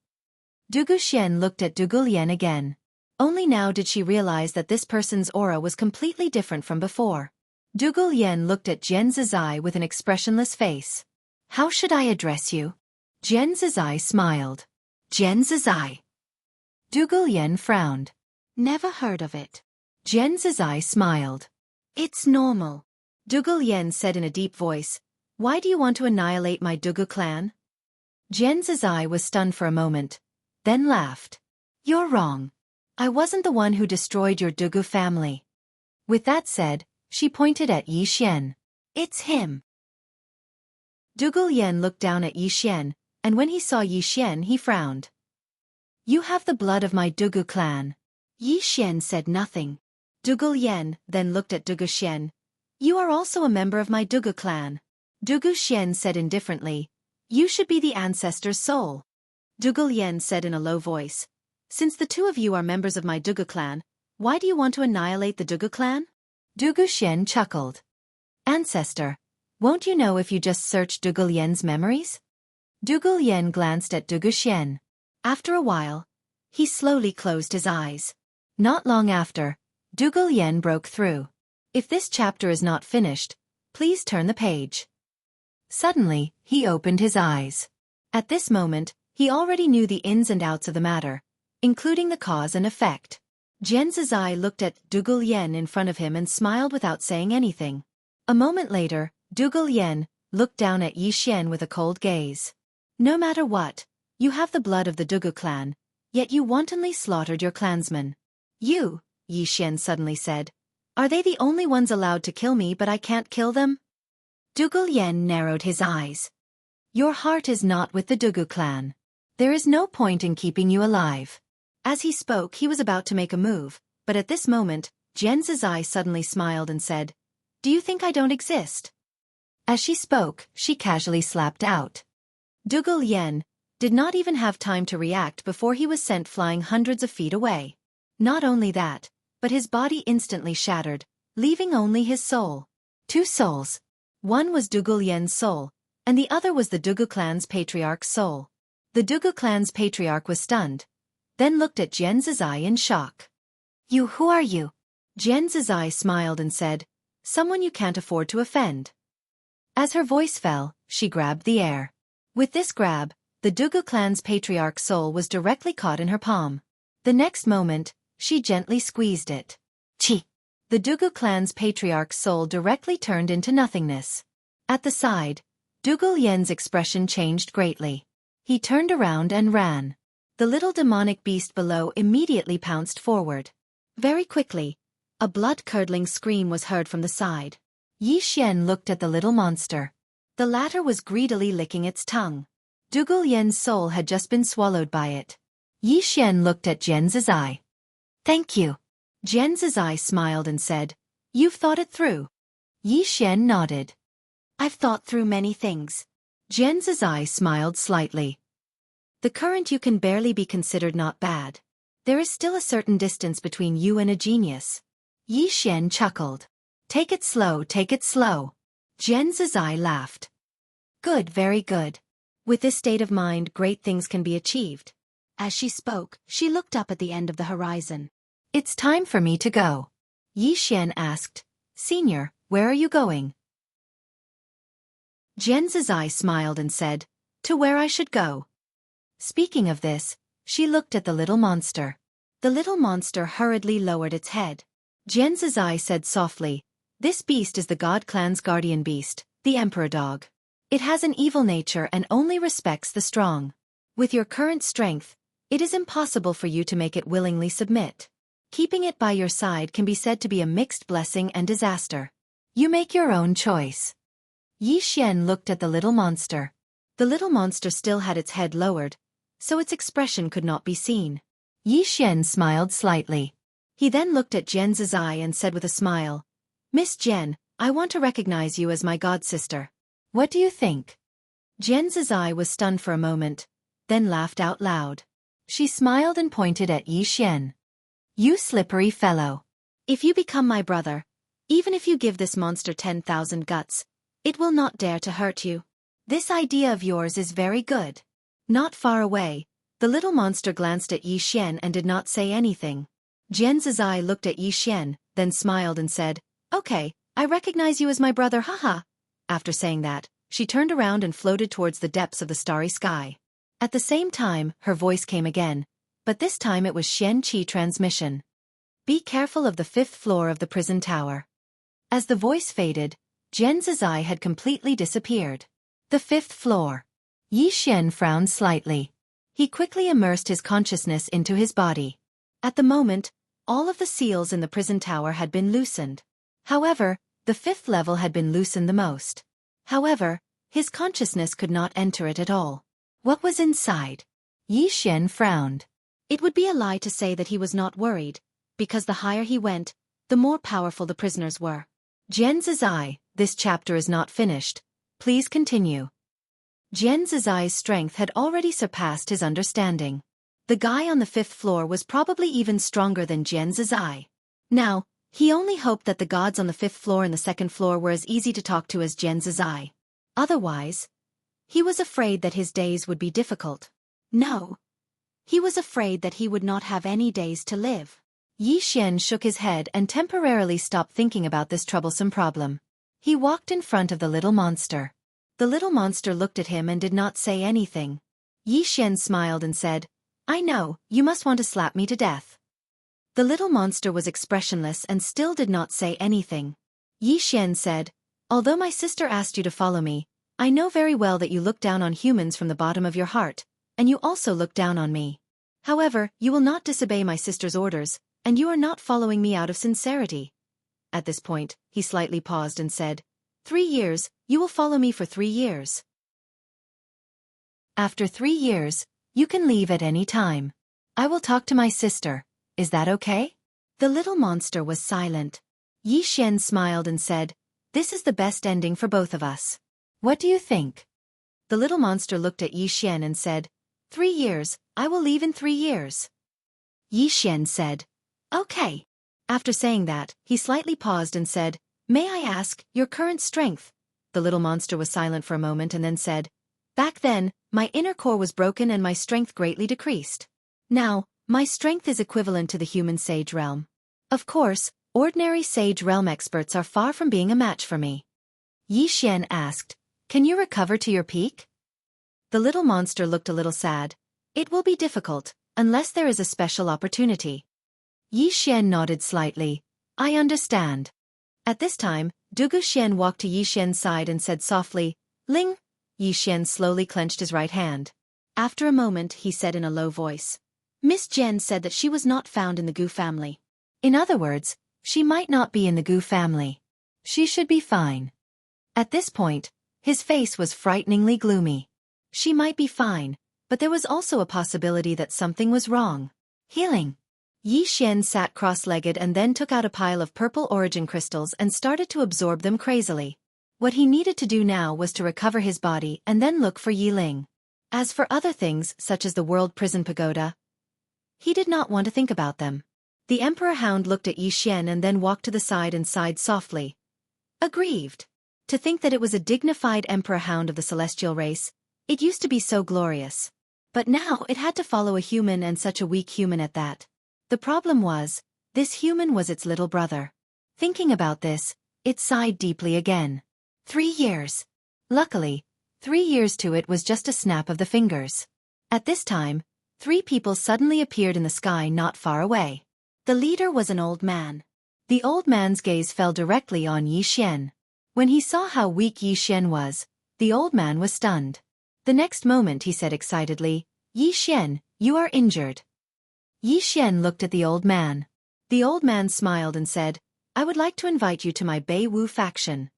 Dugu Xian looked at Dugu Lian again. Only now did she realize that this person's aura was completely different from before. Dugu Lian looked at Jian Zizai with an expressionless face. How should I address you? Jian Zizai smiled. Jian Zizai. Dugu Lian frowned. Never heard of it. Jian Zizai smiled. It's normal. Dugu Lian said in a deep voice, Why do you want to annihilate my Dugu clan? Jian Zizai was stunned for a moment, then laughed. You're wrong. I wasn't the one who destroyed your Dugu family. With that said, she pointed at Yi Xian. It's him. Dugu Lian looked down at Yi Xian, and when he saw Yi Xian he frowned. You have the blood of my Dugu clan. Yi Xian said nothing. Dugu Lian then looked at Dugu Xian. You are also a member of my Dugu clan. Dugu Xian said indifferently. You should be the ancestor's soul. Dugu Lian said in a low voice. Since the two of you are members of my Dugu clan, why do you want to annihilate the Dugu clan? Dugu Xian chuckled. Ancestor, won't you know if you just search Dugu Lian's memories? Dugu Lian glanced at Dugu Xian. After a while, he slowly closed his eyes. Not long after, Dugu Lian broke through. If this chapter is not finished, please turn the page. Suddenly, he opened his eyes. At this moment, he already knew the ins and outs of the matter, including the cause and effect. Jian Zizai looked at Dugu Lian in front of him and smiled without saying anything. A moment later, Dugu Lian looked down at Yi Xian with a cold gaze. No matter what, you have the blood of the Dugu clan, yet you wantonly slaughtered your clansmen. You, Yi Xian suddenly said. Are they the only ones allowed to kill me but I can't kill them? Dugu Lian narrowed his eyes. Your heart is not with the Dugu clan. There is no point in keeping you alive. As he spoke he was about to make a move, but at this moment, Jian Zizai suddenly smiled and said, Do you think I don't exist? As she spoke, she casually slapped out. Dugu Lian did not even have time to react before he was sent flying hundreds of feet away. Not only that, but his body instantly shattered, leaving only his soul. Two souls. One was Dugu Lian's soul, and the other was the Dugu clan's patriarch's soul. The Dugu clan's patriarch was stunned, then looked at Jian Zizai in shock. Who are you? Jian Zizai smiled and said, Someone you can't afford to offend. As her voice fell, she grabbed the air. With this grab, the Dugu clan's patriarch's soul was directly caught in her palm. The next moment, she gently squeezed it. Chi! The Dugu clan's patriarch's soul directly turned into nothingness. At the side, Dugu Lian's expression changed greatly. He turned around and ran. The little demonic beast below immediately pounced forward. Very quickly, a blood-curdling scream was heard from the side. Yi Xian looked at the little monster. The latter was greedily licking its tongue. Dugu Lian's soul had just been swallowed by it. Yi Xian looked at Jian Zizai. Thank you. Jian Zizai smiled and said, You've thought it through. Yi Xian nodded. I've thought through many things. Jian Zizai smiled slightly. The current you can barely be considered not bad. There is still a certain distance between you and a genius. Yi Xian chuckled. Take it slow, take it slow. Jian Zizai laughed. Good, very good. With this state of mind, great things can be achieved. As she spoke, she looked up at the end of the horizon. It's time for me to go. Yi Xian asked, Senior, where are you going? Jian Zizai smiled and said, to where I should go. Speaking of this, she looked at the little monster. The little monster hurriedly lowered its head. Jian Zizai said softly, this beast is the God clan's guardian beast, the emperor dog. It has an evil nature and only respects the strong. With your current strength, it is impossible for you to make it willingly submit. Keeping it by your side can be said to be a mixed blessing and disaster. You make your own choice. Yi Xian looked at the little monster. The little monster still had its head lowered, so its expression could not be seen. Yi Xian smiled slightly. He then looked at Jian Zizai and said with a smile, Miss Jian, I want to recognize you as my god-sister. What do you think? Jian Zizai was stunned for a moment, then laughed out loud. She smiled and pointed at Yi Xian. You slippery fellow. If you become my brother, even if you give this monster 10,000 guts, it will not dare to hurt you. This idea of yours is very good. Not far away, the little monster glanced at Yi Xian and did not say anything. Jian Zizai looked at Yi Xian, then smiled and said, Okay, I recognize you as my brother, haha. After saying that, she turned around and floated towards the depths of the starry sky. At the same time, her voice came again, but this time it was Xueqi transmission. Be careful of the 5th floor of the prison tower. As the voice faded, Jian Zizai had completely disappeared. The 5th floor. Yi Xian frowned slightly. He quickly immersed his consciousness into his body. At the moment, all of the seals in the prison tower had been loosened. However, the 5th level had been loosened the most. However, his consciousness could not enter it at all. What was inside? Yi Xian frowned. It would be a lie to say that he was not worried, because the higher he went, the more powerful the prisoners were. Jian Zizai, this chapter is not finished. Please continue. Jian Zizai's strength had already surpassed his understanding. The guy on the 5th floor was probably even stronger than Jian Zizai. Now, he only hoped that the gods on the 5th floor and the 2nd floor were as easy to talk to as Jian Zizai. Otherwise, he was afraid that his days would be difficult. No. He was afraid that he would not have any days to live. Yi Xian shook his head and temporarily stopped thinking about this troublesome problem. He walked in front of the little monster. The little monster looked at him and did not say anything. Yi Xian smiled and said, I know, you must want to slap me to death. The little monster was expressionless and still did not say anything. Yi Xian said, Although my sister asked you to follow me, I know very well that you look down on humans from the bottom of your heart, and you also look down on me. However, you will not disobey my sister's orders, and you are not following me out of sincerity. At this point, he slightly paused and said, 3 years, you will follow me for 3 years. After 3 years, you can leave at any time. I will talk to my sister, is that okay? The little monster was silent. Yi Xian smiled and said, This is the best ending for both of us. What do you think? The little monster looked at Yi Xian and said, 3 years, I will leave in 3 years. Yi Xian said, Okay. After saying that, he slightly paused and said, May I ask, your current strength? The little monster was silent for a moment and then said, Back then, my inner core was broken and my strength greatly decreased. Now, my strength is equivalent to the human sage realm. Of course, ordinary sage realm experts are far from being a match for me. Yi Xian asked, Can you recover to your peak? The little monster looked a little sad. It will be difficult, unless there is a special opportunity. Yi Xian nodded slightly. I understand. At this time, Dugu Xian walked to Yi Xian's side and said softly, Ling. Yi Xian slowly clenched his right hand. After a moment, he said in a low voice, Miss Jian said that she was not found in the Gu family. In other words, she might not be in the Gu family. She should be fine. At this point, his face was frighteningly gloomy. She might be fine, but there was also a possibility that something was wrong. Healing. Yi Xian sat cross-legged and then took out a pile of purple origin crystals and started to absorb them crazily. What he needed to do now was to recover his body and then look for Yi Ling. As for other things such as the World Prison Pagoda, he did not want to think about them. The Emperor Hound looked at Yi Xian and then walked to the side and sighed softly. Aggrieved. To think that it was a dignified Emperor Hound of the celestial race, It used to be so glorious. But now it had to follow a human, and such a weak human at that. The problem was, this human was its little brother. Thinking about this, it sighed deeply again. 3 years. Luckily, 3 years to it was just a snap of the fingers. At this time, 3 people suddenly appeared in the sky not far away. The leader was an old man. The old man's gaze fell directly on Yi Xian. When he saw how weak Yi Xian was, the old man was stunned. The next moment he said excitedly, "Yi Xian, you are injured." Yi Xian looked at the old man. The old man smiled and said, "I would like to invite you to my Bei Wu faction."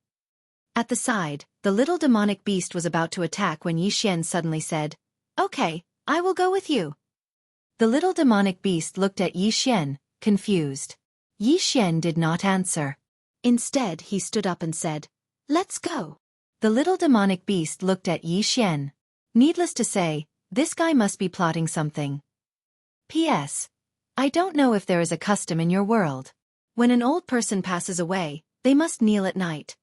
At the side, the little demonic beast was about to attack when Yi Xian suddenly said, "Okay, I will go with you." The little demonic beast looked at Yi Xian, confused. Yi Xian did not answer. Instead, he stood up and said, "Let's go." The little demonic beast looked at Yi Xian. Needless to say, this guy must be plotting something. P.S. I don't know if there is a custom in your world. When an old person passes away, they must kneel at night.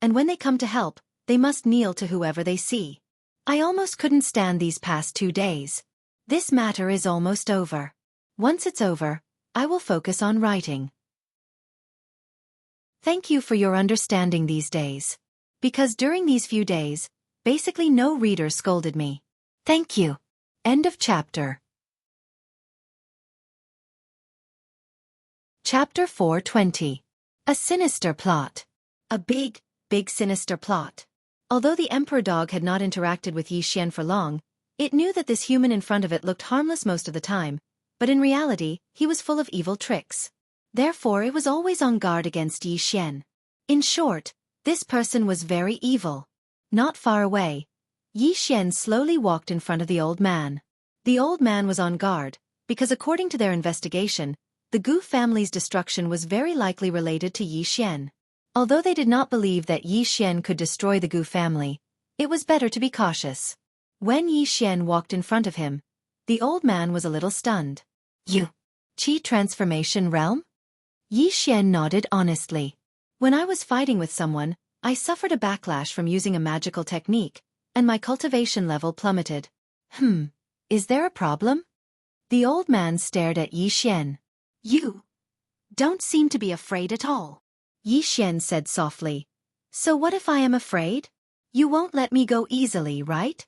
And when they come to help, they must kneel to whoever they see. I almost couldn't stand these past 2 days. This matter is almost over. Once it's over, I will focus on writing. Thank you for your understanding these days. Because during these few days, basically no reader scolded me. Thank you. End of chapter. Chapter 420. A sinister plot. A big sinister plot. Although the emperor dog had not interacted with Yi Xian for long, it knew that this human in front of it looked harmless most of the time, but in reality, he was full of evil tricks. Therefore it was always on guard against Yi Xian. In short, this person was very evil. Not far away, Yi Xian slowly walked in front of the old man. The old man was on guard, because according to their investigation, the Gu family's destruction was very likely related to Yi Xian. Although they did not believe that Yi Xian could destroy the Gu family, it was better to be cautious. When Yi Xian walked in front of him, the old man was a little stunned. "You? Qi transformation realm?" Yi Xian nodded honestly. "When I was fighting with someone, I suffered a backlash from using a magical technique, and my cultivation level plummeted." Is there a problem?" The old man stared at Yi Xian. "You don't seem to be afraid at all," Yi Xian said softly. "So what if I am afraid? You won't let me go easily, right?"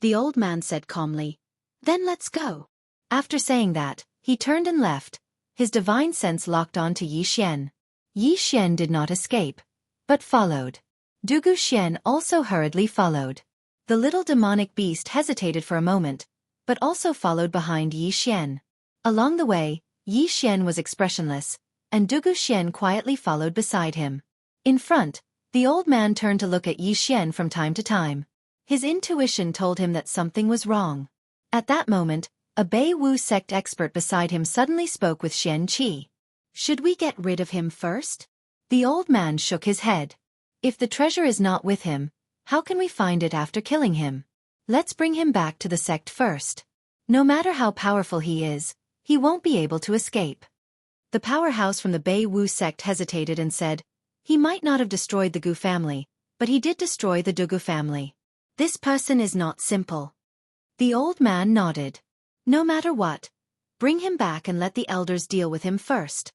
The old man said calmly. "Then let's go." After saying that, he turned and left, his divine sense locked on to Yi Xian. Yi Xian did not escape, but followed. Dugu Xian also hurriedly followed. The little demonic beast hesitated for a moment, but also followed behind Yi Xian. Along the way, Yi Xian was expressionless, and Dugu Xian quietly followed beside him. In front, the old man turned to look at Yi Xian from time to time. His intuition told him that something was wrong. At that moment, a Bei Wu sect expert beside him suddenly spoke with Xian Qi. "Should we get rid of him first?" The old man shook his head. "If the treasure is not with him, how can we find it after killing him? Let's bring him back to the sect first. No matter how powerful he is, he won't be able to escape." The powerhouse from the Bei Wu sect hesitated and said, "He might not have destroyed the Gu family, but he did destroy the Dugu family. This person is not simple." The old man nodded. "No matter what, bring him back and let the elders deal with him first."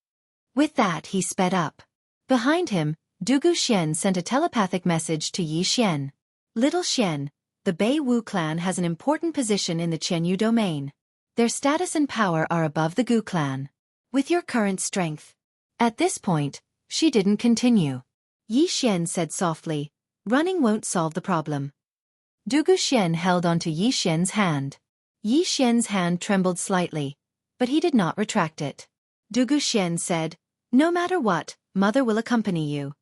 With that he sped up. Behind him, Dugu Xian sent a telepathic message to Yi Xian. "Little Xian, the Bei Wu clan has an important position in the Qianyu domain. Their status and power are above the Gu clan. With your current strength." At this point, she didn't continue. Yi Xian said softly, "Running won't solve the problem." Dugu Xian held onto Yi Xian's hand. Yi Xian's hand trembled slightly, but he did not retract it. Dugu Xian said, "No matter what, mother will accompany you."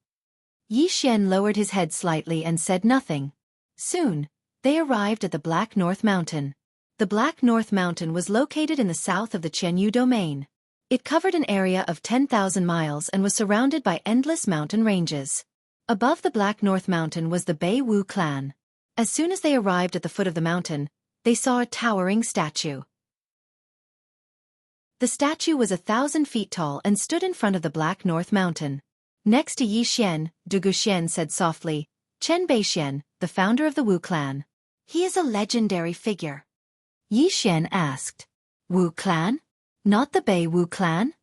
Yi Xian lowered his head slightly and said nothing. Soon, they arrived at the Black North Mountain. The Black North Mountain was located in the south of the Qianyu domain. It covered an area of 10,000 miles and was surrounded by endless mountain ranges. Above the Black North Mountain was the Bei Wu clan. As soon as they arrived at the foot of the mountain, they saw a towering statue. The statue was 1,000 feet tall and stood in front of the Black North Mountain. Next to Yi Xian, Dugu Xian said softly, "Chen Beixian, the founder of the Wu clan." He is a legendary figure. Yi Xian asked. Wu clan? Not the Bei Wu clan?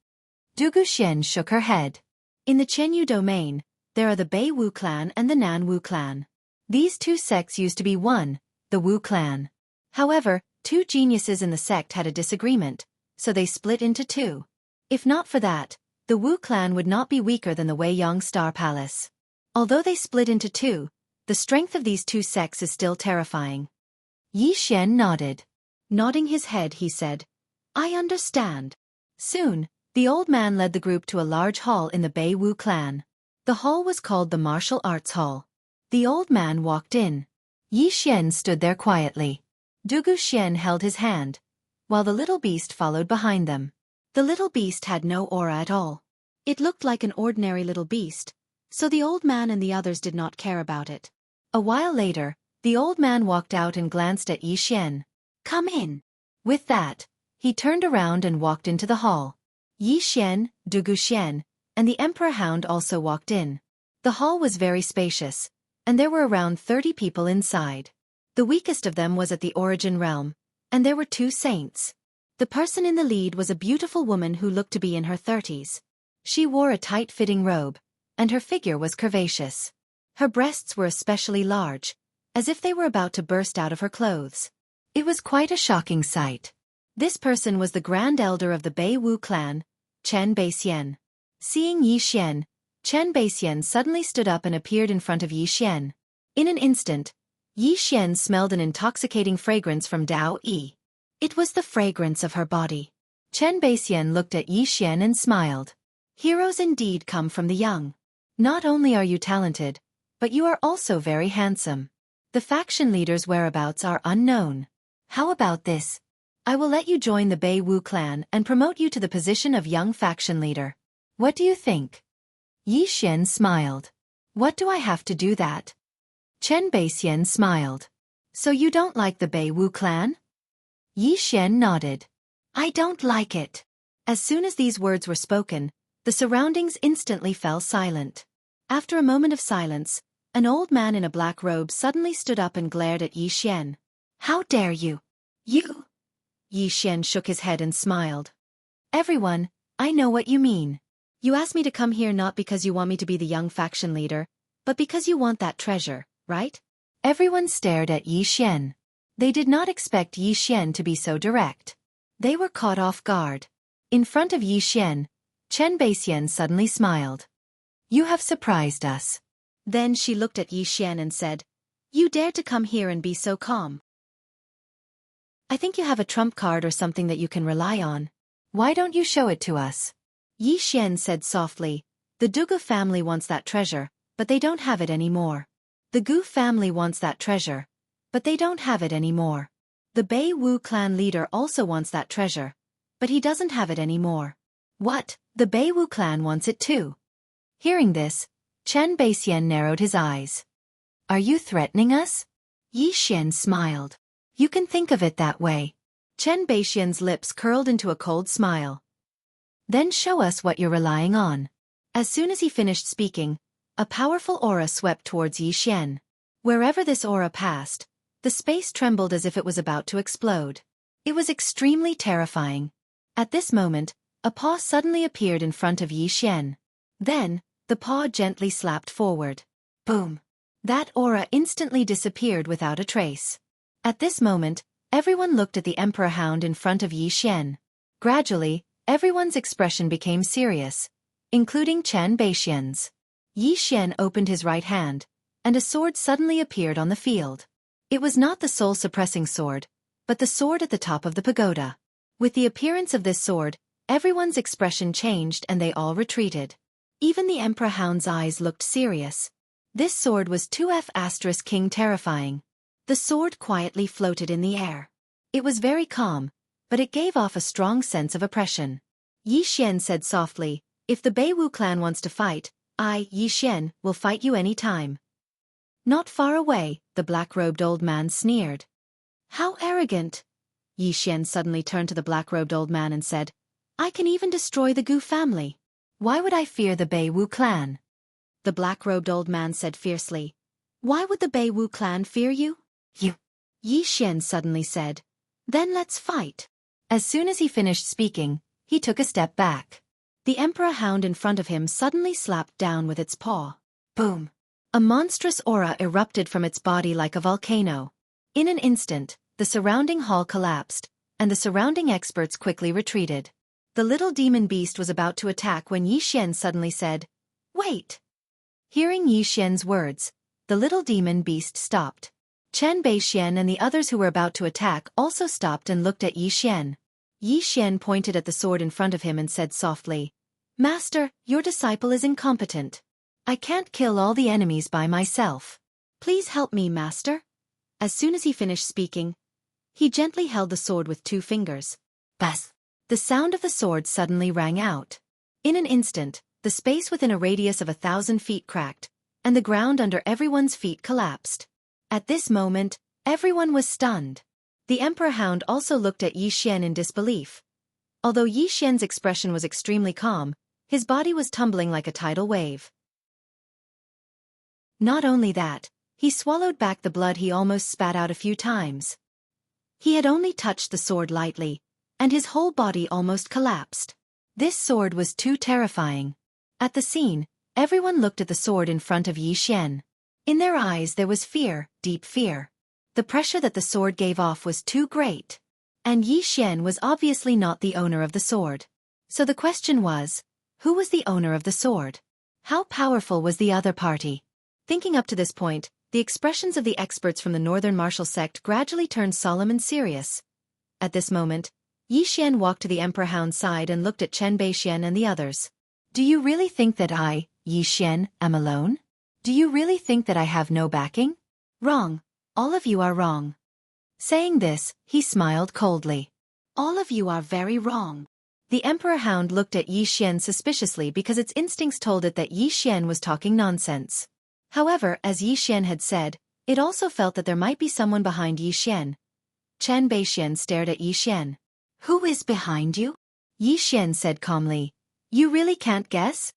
Dugu Xian shook her head. In the Chenyu domain, there are the Bei Wu clan and the Nan Wu clan. These two sects used to be one, the Wu clan. However, two geniuses in the sect had a disagreement, so they split into two. If not for that, the Wu clan would not be weaker than the Weiyang Star Palace. Although they split into two, the strength of these two sects is still terrifying. Yi Xian nodded. Nodding his head, he said, I understand. Soon, the old man led the group to a large hall in the Bei Wu clan. The hall was called the Martial Arts Hall. The old man walked in. Yi Xian stood there quietly. Dugu Xian held his hand, while the little beast followed behind them. The little beast had no aura at all. It looked like an ordinary little beast, so the old man and the others did not care about it. A while later, the old man walked out and glanced at Yi Xian. Come in. With that, he turned around and walked into the hall. Yi Xian, Dugu Xian, and the Emperor Hound also walked in. The hall was very spacious, and there were around 30 people inside. The weakest of them was at the Origin Realm, and there were 2 saints. The person in the lead was a beautiful woman who looked to be in her 30s. She wore a tight-fitting robe, and her figure was curvaceous. Her breasts were especially large, as if they were about to burst out of her clothes. It was quite a shocking sight. This person was the Grand Elder of the Bei Wu clan, Chen Beixian. Seeing Yi Xian, Chen Beixian suddenly stood up and appeared in front of Yi Xian. In an instant, Yi Xian smelled an intoxicating fragrance from Dao Yi. It was the fragrance of her body. Chen Beixian looked at Yi Xian and smiled. Heroes indeed come from the young. Not only are you talented, but you are also very handsome. The faction leader's whereabouts are unknown. How about this? I will let you join the Bei Wu clan and promote you to the position of young faction leader. What do you think? Yi Xian smiled. What do I have to do that? Chen Beixian smiled. So you don't like the Bei Wu clan? Yi Xian nodded. I don't like it. As soon as these words were spoken, the surroundings instantly fell silent. After a moment of silence, an old man in a black robe suddenly stood up and glared at Yi Xian. How dare you? You? Yi Xian shook his head and smiled. Everyone, I know what you mean. You asked me to come here not because you want me to be the young faction leader, but because you want that treasure, right? Everyone stared at Yi Xian. They did not expect Yi Xian to be so direct. They were caught off guard. In front of Yi Xian, Chen Beixian suddenly smiled. You have surprised us. Then she looked at Yi Xian and said, You dared to come here and be so calm. I think you have a trump card or something that you can rely on. Why don't you show it to us? Yi Xian said softly, The Dugu family wants that treasure, but they don't have it anymore. The Gu family wants that treasure, but they don't have it anymore. The Bei Wu clan leader also wants that treasure, but he doesn't have it anymore. What? The Bei Wu clan wants it too. Hearing this, Chen Beixian narrowed his eyes. Are you threatening us? Yi Xian smiled. You can think of it that way. Chen Beixian's lips curled into a cold smile. Then show us what you're relying on. As soon as he finished speaking, a powerful aura swept towards Yi Xian. Wherever this aura passed, the space trembled as if it was about to explode. It was extremely terrifying. At this moment, a paw suddenly appeared in front of Yi Xian. Then, the paw gently slapped forward. Boom! That aura instantly disappeared without a trace. At this moment, everyone looked at the Emperor Hound in front of Yi Xian. Gradually, everyone's expression became serious, including Chen Beixian's. Yi Xian opened his right hand, and a sword suddenly appeared on the field. It was not the soul-suppressing sword, but the sword at the top of the pagoda. With the appearance of this sword, everyone's expression changed and they all retreated. Even the Emperor Hound's eyes looked serious. This sword was 2F** King terrifying. The sword quietly floated in the air. It was very calm, but it gave off a strong sense of oppression. Yi Xian said softly, If the Bei Wu clan wants to fight, I, Yi Xian, will fight you any time. Not far away, the black-robed old man sneered. How arrogant! Yi Xian suddenly turned to the black-robed old man and said, I can even destroy the Gu family. Why would I fear the Bei Wu clan? The black-robed old man said fiercely, Why would the Bei Wu clan fear you? Yi Xian suddenly said. Then let's fight. As soon as he finished speaking, he took a step back. The emperor hound in front of him suddenly slapped down with its paw. Boom! A monstrous aura erupted from its body like a volcano. In an instant, the surrounding hall collapsed, and the surrounding experts quickly retreated. The little demon beast was about to attack when Yi Xian suddenly said, Wait! Hearing Yi Xian's words, the little demon beast stopped. Chen Beixian and the others who were about to attack also stopped and looked at Yi Xian. Yi Xian pointed at the sword in front of him and said softly, Master, your disciple is incompetent. I can't kill all the enemies by myself. Please help me, Master. As soon as he finished speaking, he gently held the sword with 2 fingers. Buzz! The sound of the sword suddenly rang out. In an instant, the space within a radius of 1,000 feet cracked, and the ground under everyone's feet collapsed. At this moment, everyone was stunned. The Emperor Hound also looked at Yi Xian in disbelief. Although Yi Xian's expression was extremely calm, his body was tumbling like a tidal wave. Not only that, he swallowed back the blood he almost spat out a few times. He had only touched the sword lightly, and his whole body almost collapsed. This sword was too terrifying. At the scene, everyone looked at the sword in front of Yi Xian. In their eyes there was fear, deep fear. The pressure that the sword gave off was too great. And Yi Xian was obviously not the owner of the sword. So the question was, who was the owner of the sword? How powerful was the other party? Thinking up to this point, the expressions of the experts from the northern martial sect gradually turned solemn and serious. At this moment, Yi Xian walked to the Emperor Hound's side and looked at Chen Beixian and the others. Do you really think that I, Yi Xian, am alone? Do you really think that I have no backing? Wrong. All of you are wrong. Saying this, he smiled coldly. All of you are very wrong. The Emperor Hound looked at Yi Xian suspiciously because its instincts told it that Yi Xian was talking nonsense. However, as Yi Xian had said, it also felt that there might be someone behind Yi Xian. Chen Beixian stared at Yi Xian. Who is behind you? Yi Xian said calmly. You really can't guess?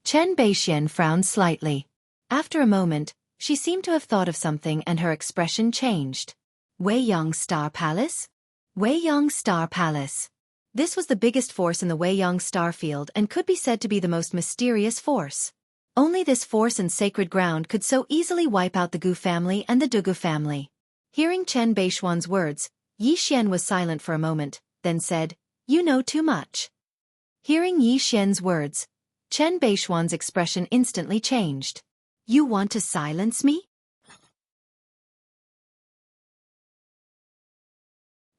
Chen Beixian frowned slightly. After a moment, she seemed to have thought of something and her expression changed. Weiyang Star Palace? Weiyang Star Palace. This was the biggest force in the Weiyang Star Field and could be said to be the most mysterious force. Only this force and sacred ground could so easily wipe out the Gu family and the Dugu family. Hearing Chen Beixian's words, Yi Xian was silent for a moment, then said, You know too much. Hearing Yi Xian's words, Chen Beixian's expression instantly changed. You want to silence me?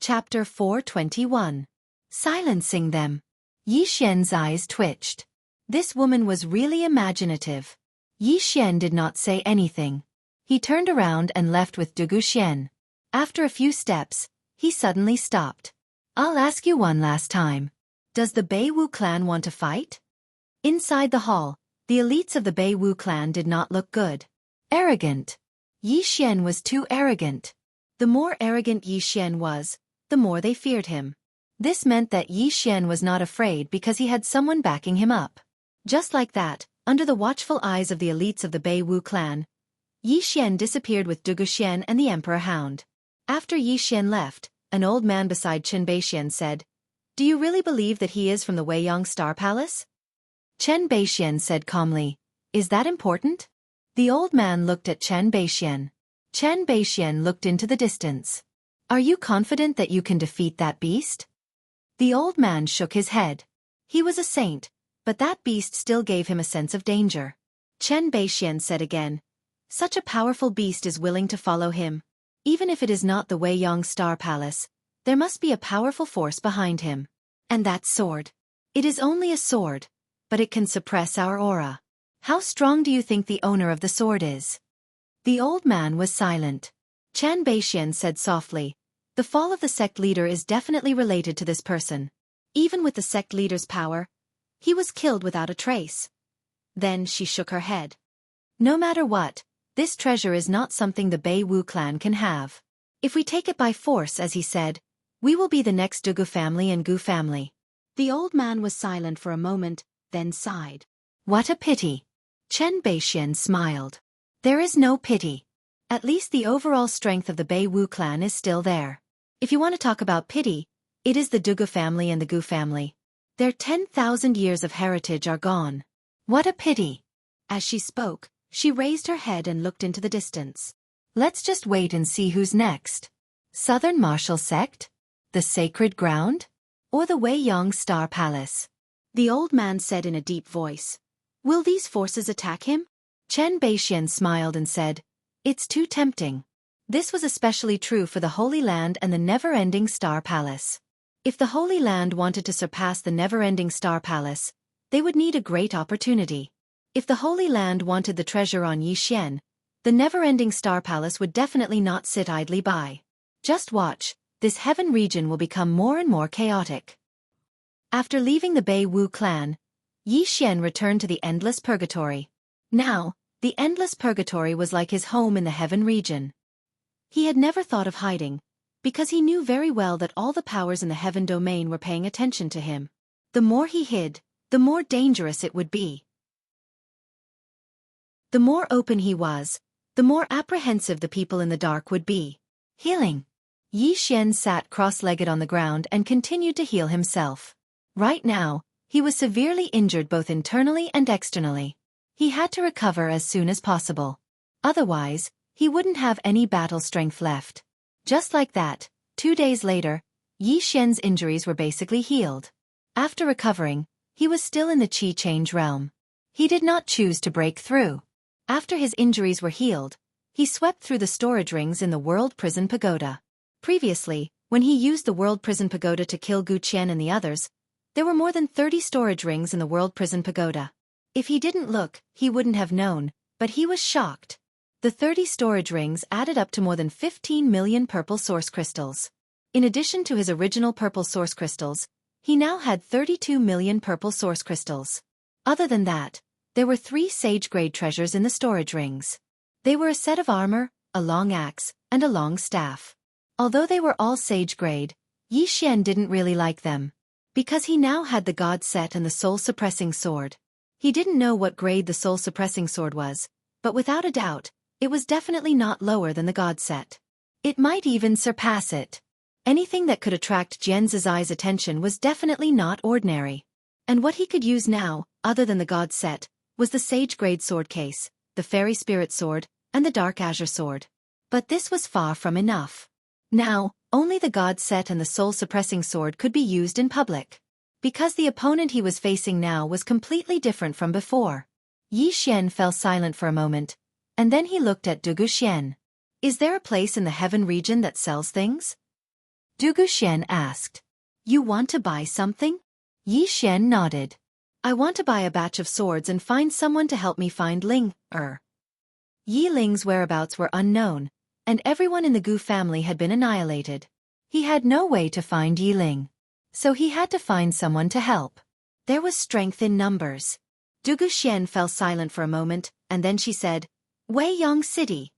Chapter 421. Silencing them. Yi Xian's eyes twitched. This woman was really imaginative. Yi Xian did not say anything. He turned around and left with Dugu Xian. After a few steps, he suddenly stopped. I'll ask you one last time. Does the Bei Wu clan want to fight? Inside the hall, the elites of the Bei Wu clan did not look good. Arrogant. Yi Xian was too arrogant. The more arrogant Yi Xian was, the more they feared him. This meant that Yi Xian was not afraid because he had someone backing him up. Just like that, under the watchful eyes of the elites of the Bei Wu clan, Yi Xian disappeared with Dugu Xian and the Emperor Hound. After Yi Xian left, an old man beside Chen Beixian said, Do you really believe that he is from the Weiyang Star Palace? Chen Beixian said calmly, Is that important? The old man looked at Chen Beixian. Chen Beixian looked into the distance. Are you confident that you can defeat that beast? The old man shook his head. He was a saint, but that beast still gave him a sense of danger. Chen Beixian said again, Such a powerful beast is willing to follow him. Even if it is not the Weiyang Star Palace, there must be a powerful force behind him. And that sword. It is only a sword, but it can suppress our aura. How strong do you think the owner of the sword is? The old man was silent. Chen Beixian said softly, The fall of the sect leader is definitely related to this person. Even with the sect leader's power, he was killed without a trace. Then she shook her head. No matter what, this treasure is not something the Bei Wu clan can have. If we take it by force, as he said, we will be the next Dugu family and Gu family. The old man was silent for a moment, then sighed. What a pity. Chen Beixian smiled. There is no pity. At least the overall strength of the Bei Wu clan is still there. If you want to talk about pity, it is the Dugu family and the Gu family. Their 10,000 years of heritage are gone. What a pity. As she spoke, she raised her head and looked into the distance. Let's just wait and see who's next. Southern Martial Sect? The Sacred Ground? Or the Weiyang Star Palace? The old man said in a deep voice. Will these forces attack him? Chen Beixian smiled and said, It's too tempting. This was especially true for the Holy Land and the never-ending Star Palace. If the Holy Land wanted to surpass the never-ending Star Palace, they would need a great opportunity. If the Holy Land wanted the treasure on Yixian, the never-ending Star Palace would definitely not sit idly by. Just watch, this heaven region will become more and more chaotic. After leaving the Bei Wu clan, Yixian returned to the Endless Purgatory. Now, the Endless Purgatory was like his home in the heaven region. He had never thought of hiding, because he knew very well that all the powers in the heaven domain were paying attention to him. The more he hid, the more dangerous it would be. The more open he was, the more apprehensive the people in the dark would be. Healing. Yixian sat cross-legged on the ground and continued to heal himself. Right now, he was severely injured both internally and externally. He had to recover as soon as possible. Otherwise, he wouldn't have any battle strength left. Just like that, 2 days later, Yixian's injuries were basically healed. After recovering, he was still in the Qi Change realm. He did not choose to break through. After his injuries were healed, he swept through the storage rings in the World Prison Pagoda. Previously, when he used the World Prison Pagoda to kill Gu Qian and the others, there were more than 30 storage rings in the World Prison Pagoda. If he didn't look, he wouldn't have known, but he was shocked. The 30 storage rings added up to more than 15 million purple source crystals. In addition to his original purple source crystals, he now had 32 million purple source crystals. Other than that, there were 3 sage-grade treasures in the storage rings. They were a set of armor, a long axe, and a long staff. Although they were all sage-grade, Yixian didn't really like them. Because he now had the God set and the soul-suppressing sword. He didn't know what grade the soul-suppressing sword was, but without a doubt, it was definitely not lower than the God set. It might even surpass it. Anything that could attract Jian Zizai's attention was definitely not ordinary. And what he could use now, other than the God set, was the sage-grade sword case, the fairy spirit sword, and the dark azure sword. But this was far from enough. Now, only the God set and the soul-suppressing sword could be used in public. Because the opponent he was facing now was completely different from before. Yixian fell silent for a moment, and then he looked at Dugu Xian. Is there a place in the heaven region that sells things? Dugu Xian asked. You want to buy something? Yixian nodded. I want to buy a batch of swords and find someone to help me find Ling. Yi Ling's whereabouts were unknown, and everyone in the Gu family had been annihilated. He had no way to find Yi Ling. So he had to find someone to help. There was strength in numbers. Dugu Xian fell silent for a moment, and then she said, Weiyang City.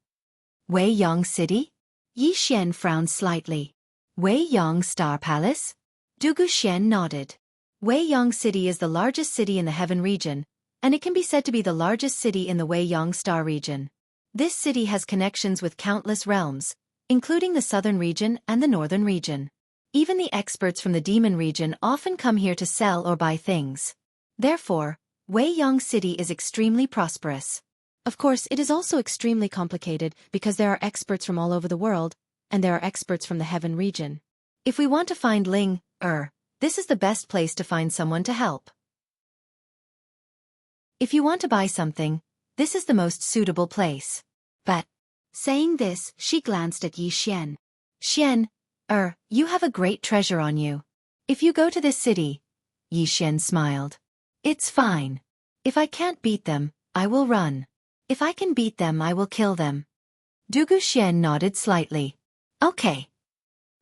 Weiyang City? Yixian frowned slightly. Weiyang Star Palace? Dugu Xian nodded. Weiyang City is the largest city in the heaven region, and it can be said to be the largest city in the Weiyang Star region. This city has connections with countless realms, including the southern region and the northern region. Even the experts from the demon region often come here to sell or buy things. Therefore, Weiyang City is extremely prosperous. Of course, it is also extremely complicated because there are experts from all over the world, and there are experts from the heaven region. If we want to find Ling, this is the best place to find someone to help. If you want to buy something, this is the most suitable place. But, saying this, she glanced at Yixian. Xian, you have a great treasure on you. If you go to this city, Yixian smiled. It's fine. If I can't beat them, I will run. If I can beat them, I will kill them. Dugu Xian nodded slightly. Okay.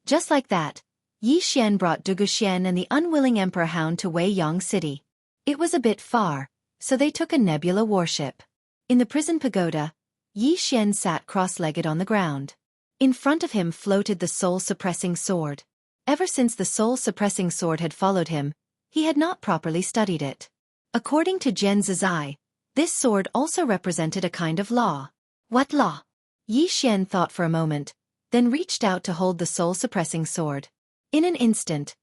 Just like that, Yixian brought Dugu Xian and the unwilling Emperor Hound to Weiyang City. It was a bit far, so they took a nebula warship. In the prison pagoda, Yixian sat cross-legged on the ground. In front of him floated the soul-suppressing sword. Ever since the soul-suppressing sword had followed him, he had not properly studied it. According to Jian Zizai, this sword also represented a kind of law. What law? Yi Xian thought for a moment, then reached out to hold the soul-suppressing sword. In an instant,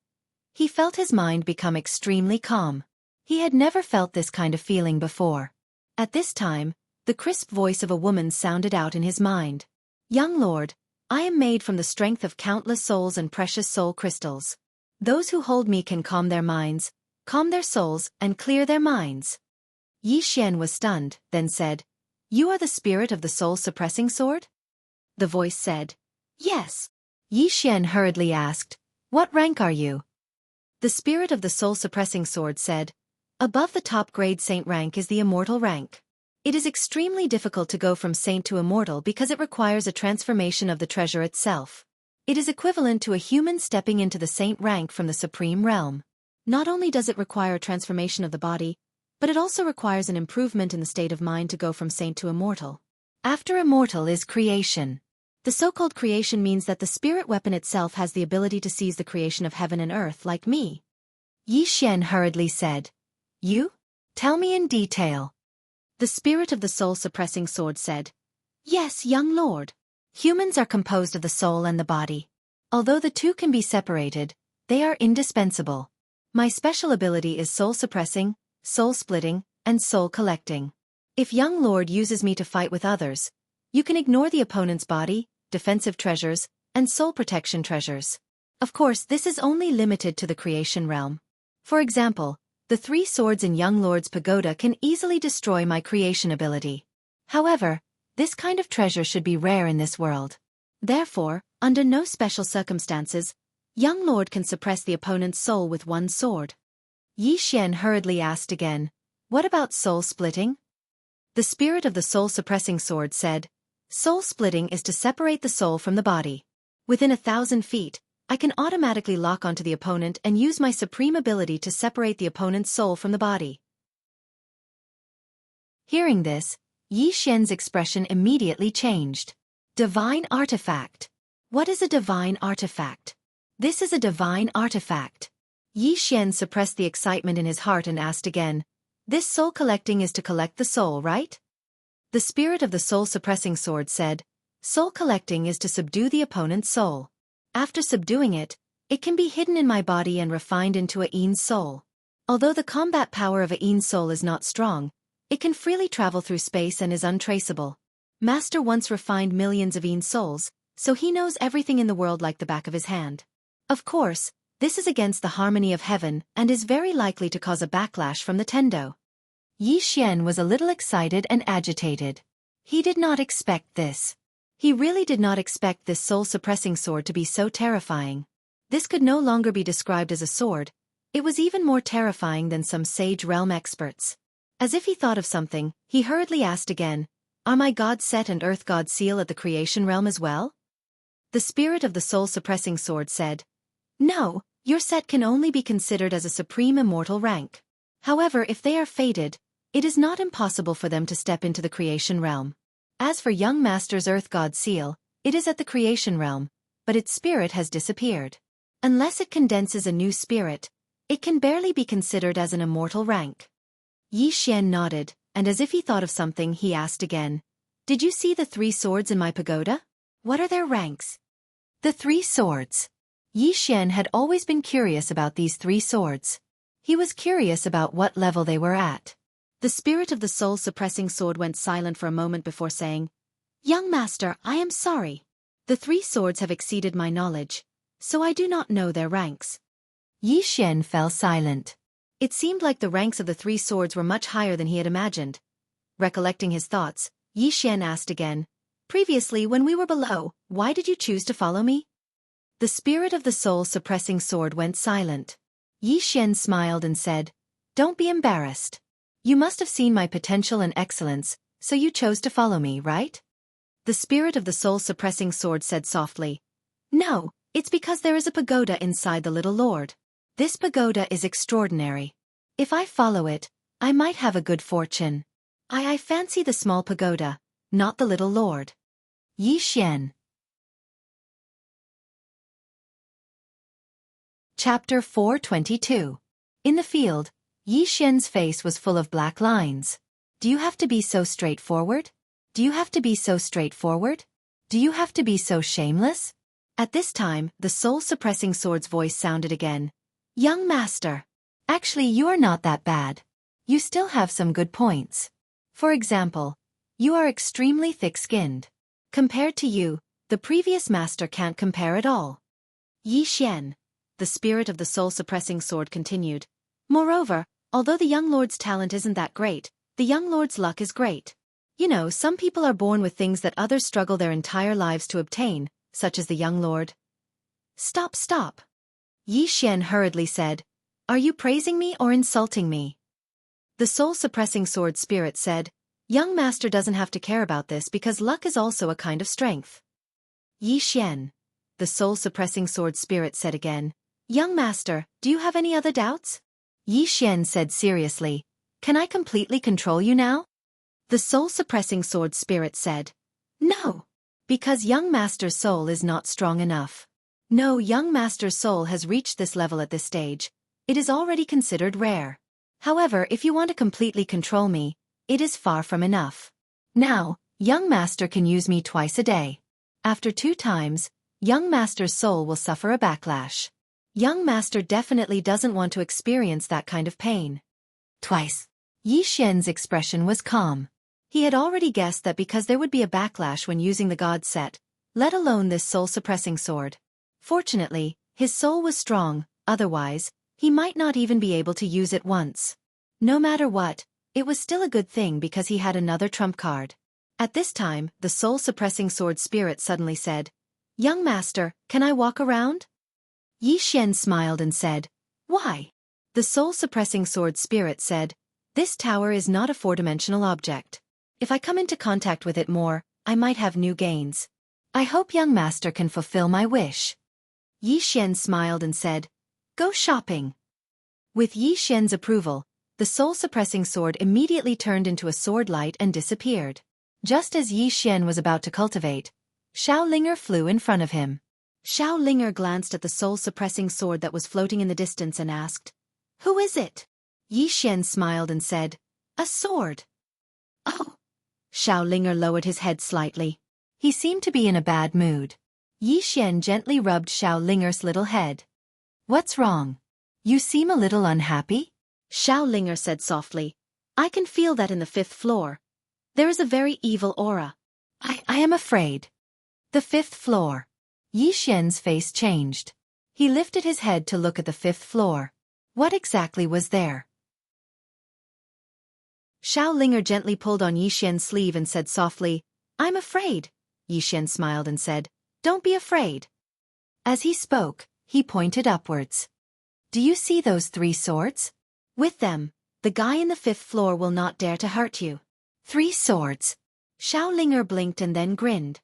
he felt his mind become extremely calm. He had never felt this kind of feeling before. At this time, the crisp voice of a woman sounded out in his mind. "Young lord, I am made from the strength of countless souls and precious soul crystals. Those who hold me can calm their minds, calm their souls, and clear their minds." Yi Xian was stunned, then said, "You are the spirit of the soul-suppressing sword?" The voice said, "Yes." Yi Xian hurriedly asked, "What rank are you?" The spirit of the soul-suppressing sword said, "Above the top-grade saint rank is the immortal rank. It is extremely difficult to go from saint to immortal because it requires a transformation of the treasure itself. It is equivalent to a human stepping into the saint rank from the supreme realm. Not only does it require a transformation of the body, but it also requires an improvement in the state of mind to go from saint to immortal. After immortal is creation. The so-called creation means that the spirit weapon itself has the ability to seize the creation of heaven and earth like me." Yi Xian hurriedly said, "You? Tell me in detail." The spirit of the soul-suppressing sword said, "Yes, young lord. Humans are composed of the soul and the body. Although the two can be separated, they are indispensable. My special ability is soul-suppressing, soul-splitting, and soul-collecting. If young lord uses me to fight with others, you can ignore the opponent's body, defensive treasures, and soul protection treasures. Of course, this is only limited to the creation realm. For example, the 3 swords in young lord's pagoda can easily destroy my creation ability. However, this kind of treasure should be rare in this world. Therefore, under no special circumstances, young lord can suppress the opponent's soul with 1 sword." Yi Xian hurriedly asked again, "What about soul-splitting?" The spirit of the soul-suppressing sword said, "Soul-splitting is to separate the soul from the body. Within 1,000 feet, I can automatically lock onto the opponent and use my supreme ability to separate the opponent's soul from the body." Hearing this, Yi Xian's expression immediately changed. Divine artifact. What is a divine artifact? This is a divine artifact. Yi Xian suppressed the excitement in his heart and asked again, "This soul collecting is to collect the soul, right?" The spirit of the soul-suppressing sword said, "Soul collecting is to subdue the opponent's soul. After subduing it, it can be hidden in my body and refined into a Yin's soul. Although the combat power of a Yin's soul is not strong, it can freely travel through space and is untraceable. Master once refined millions of Yin's souls, so he knows everything in the world like the back of his hand. Of course, this is against the harmony of heaven and is very likely to cause a backlash from the Tendo." Yi Xian was a little excited and agitated. He did not expect this. He really did not expect this soul-suppressing sword to be so terrifying. This could no longer be described as a sword, it was even more terrifying than some sage realm experts. As if he thought of something, he hurriedly asked again, "Are my god set and earth god seal at the creation realm as well?" The spirit of the soul-suppressing sword said, "No, your set can only be considered as a supreme immortal rank. However, if they are fated, it is not impossible for them to step into the creation realm. As for young master's earth god seal, it is at the creation realm, but its spirit has disappeared. Unless it condenses a new spirit, it can barely be considered as an immortal rank." Yi Xian nodded, and as if he thought of something, he asked again, "Did you see the 3 swords in my pagoda? What are their ranks?" The 3 swords. Yi Xian had always been curious about these 3 swords. He was curious about what level they were at. The spirit of the soul-suppressing sword went silent for a moment before saying, "Young master, I am sorry. The 3 swords have exceeded my knowledge, so I do not know their ranks." Yi Xian fell silent. It seemed like the ranks of the 3 swords were much higher than he had imagined. Recollecting his thoughts, Yi Xian asked again, "Previously when we were below, why did you choose to follow me?" The spirit of the soul-suppressing sword went silent. Yi Xian smiled and said, "Don't be embarrassed. You must have seen my potential and excellence, so you chose to follow me, right?" The spirit of the soul-suppressing sword said softly, "No, it's because there is a pagoda inside the little lord. This pagoda is extraordinary. If I follow it, I might have a good fortune. I fancy the small pagoda, not the little lord." Yi Xian. Chapter 422. In the field, Yi Xian's face was full of black lines. "Do you have to be so straightforward? Do you have to be so straightforward?" Do you have to be so shameless? At this time, the soul-suppressing sword's voice sounded again. Young master. Actually, you are not that bad. You still have some good points. For example, you are extremely thick-skinned. Compared to you, the previous master can't compare at all. Yi Xian, the spirit of the soul-suppressing sword continued. Moreover, although the young lord's talent isn't that great, the young lord's luck is great. You know, some people are born with things that others struggle their entire lives to obtain, such as the young lord. Stop, stop. Yi Xian hurriedly said. Are you praising me or insulting me? The soul-suppressing sword spirit said. Young master doesn't have to care about this because luck is also a kind of strength. Yi Xian, the soul-suppressing sword spirit said again. Young master, do you have any other doubts? Yi Xian said seriously. Can I completely control you now? The soul-suppressing sword spirit said. No. Because young master's soul is not strong enough. No, young master's soul has reached this level at this stage. It is already considered rare. However, if you want to completely control me, it is far from enough. Now, young master can use me twice a day. After 2 times, young master's soul will suffer a backlash. Young master definitely doesn't want to experience that kind of pain. Twice. Yi Xian's expression was calm. He had already guessed that because there would be a backlash when using the god set, let alone this soul-suppressing sword. Fortunately, his soul was strong, otherwise, he might not even be able to use it once. No matter what, it was still a good thing because he had another trump card. At this time, the soul-suppressing sword spirit suddenly said, Young master, can I walk around? Yi Xian smiled and said, Why? The soul-suppressing sword spirit said, This tower is not a 4-dimensional object. If I come into contact with it more, I might have new gains. I hope young master can fulfill my wish. Yi Xian smiled and said, Go shopping. With Yi Xian's approval, the soul-suppressing sword immediately turned into a sword light and disappeared. Just as Yi Xian was about to cultivate, Xiao Linger flew in front of him. Xiao Linger glanced at the soul-suppressing sword that was floating in the distance and asked, Who is it? Yi Xian smiled and said, A sword. Oh. Xiao Linger lowered his head slightly. He seemed to be in a bad mood. Yi Xian gently rubbed Xiao Linger's little head. What's wrong? You seem a little unhappy? Xiao Linger said softly. I can feel that in the 5th floor. There is a very evil aura. I am afraid. The 5th floor. Yi Xian's face changed. He lifted his head to look at the 5th floor. What exactly was there? Xiao Linger gently pulled on Yi Xian's sleeve and said softly, I'm afraid. Yi Xian smiled and said, Don't be afraid. As he spoke, he pointed upwards. Do you see those 3 swords? With them, the guy in the 5th floor will not dare to hurt you. 3 swords. Xiao Linger blinked and then grinned.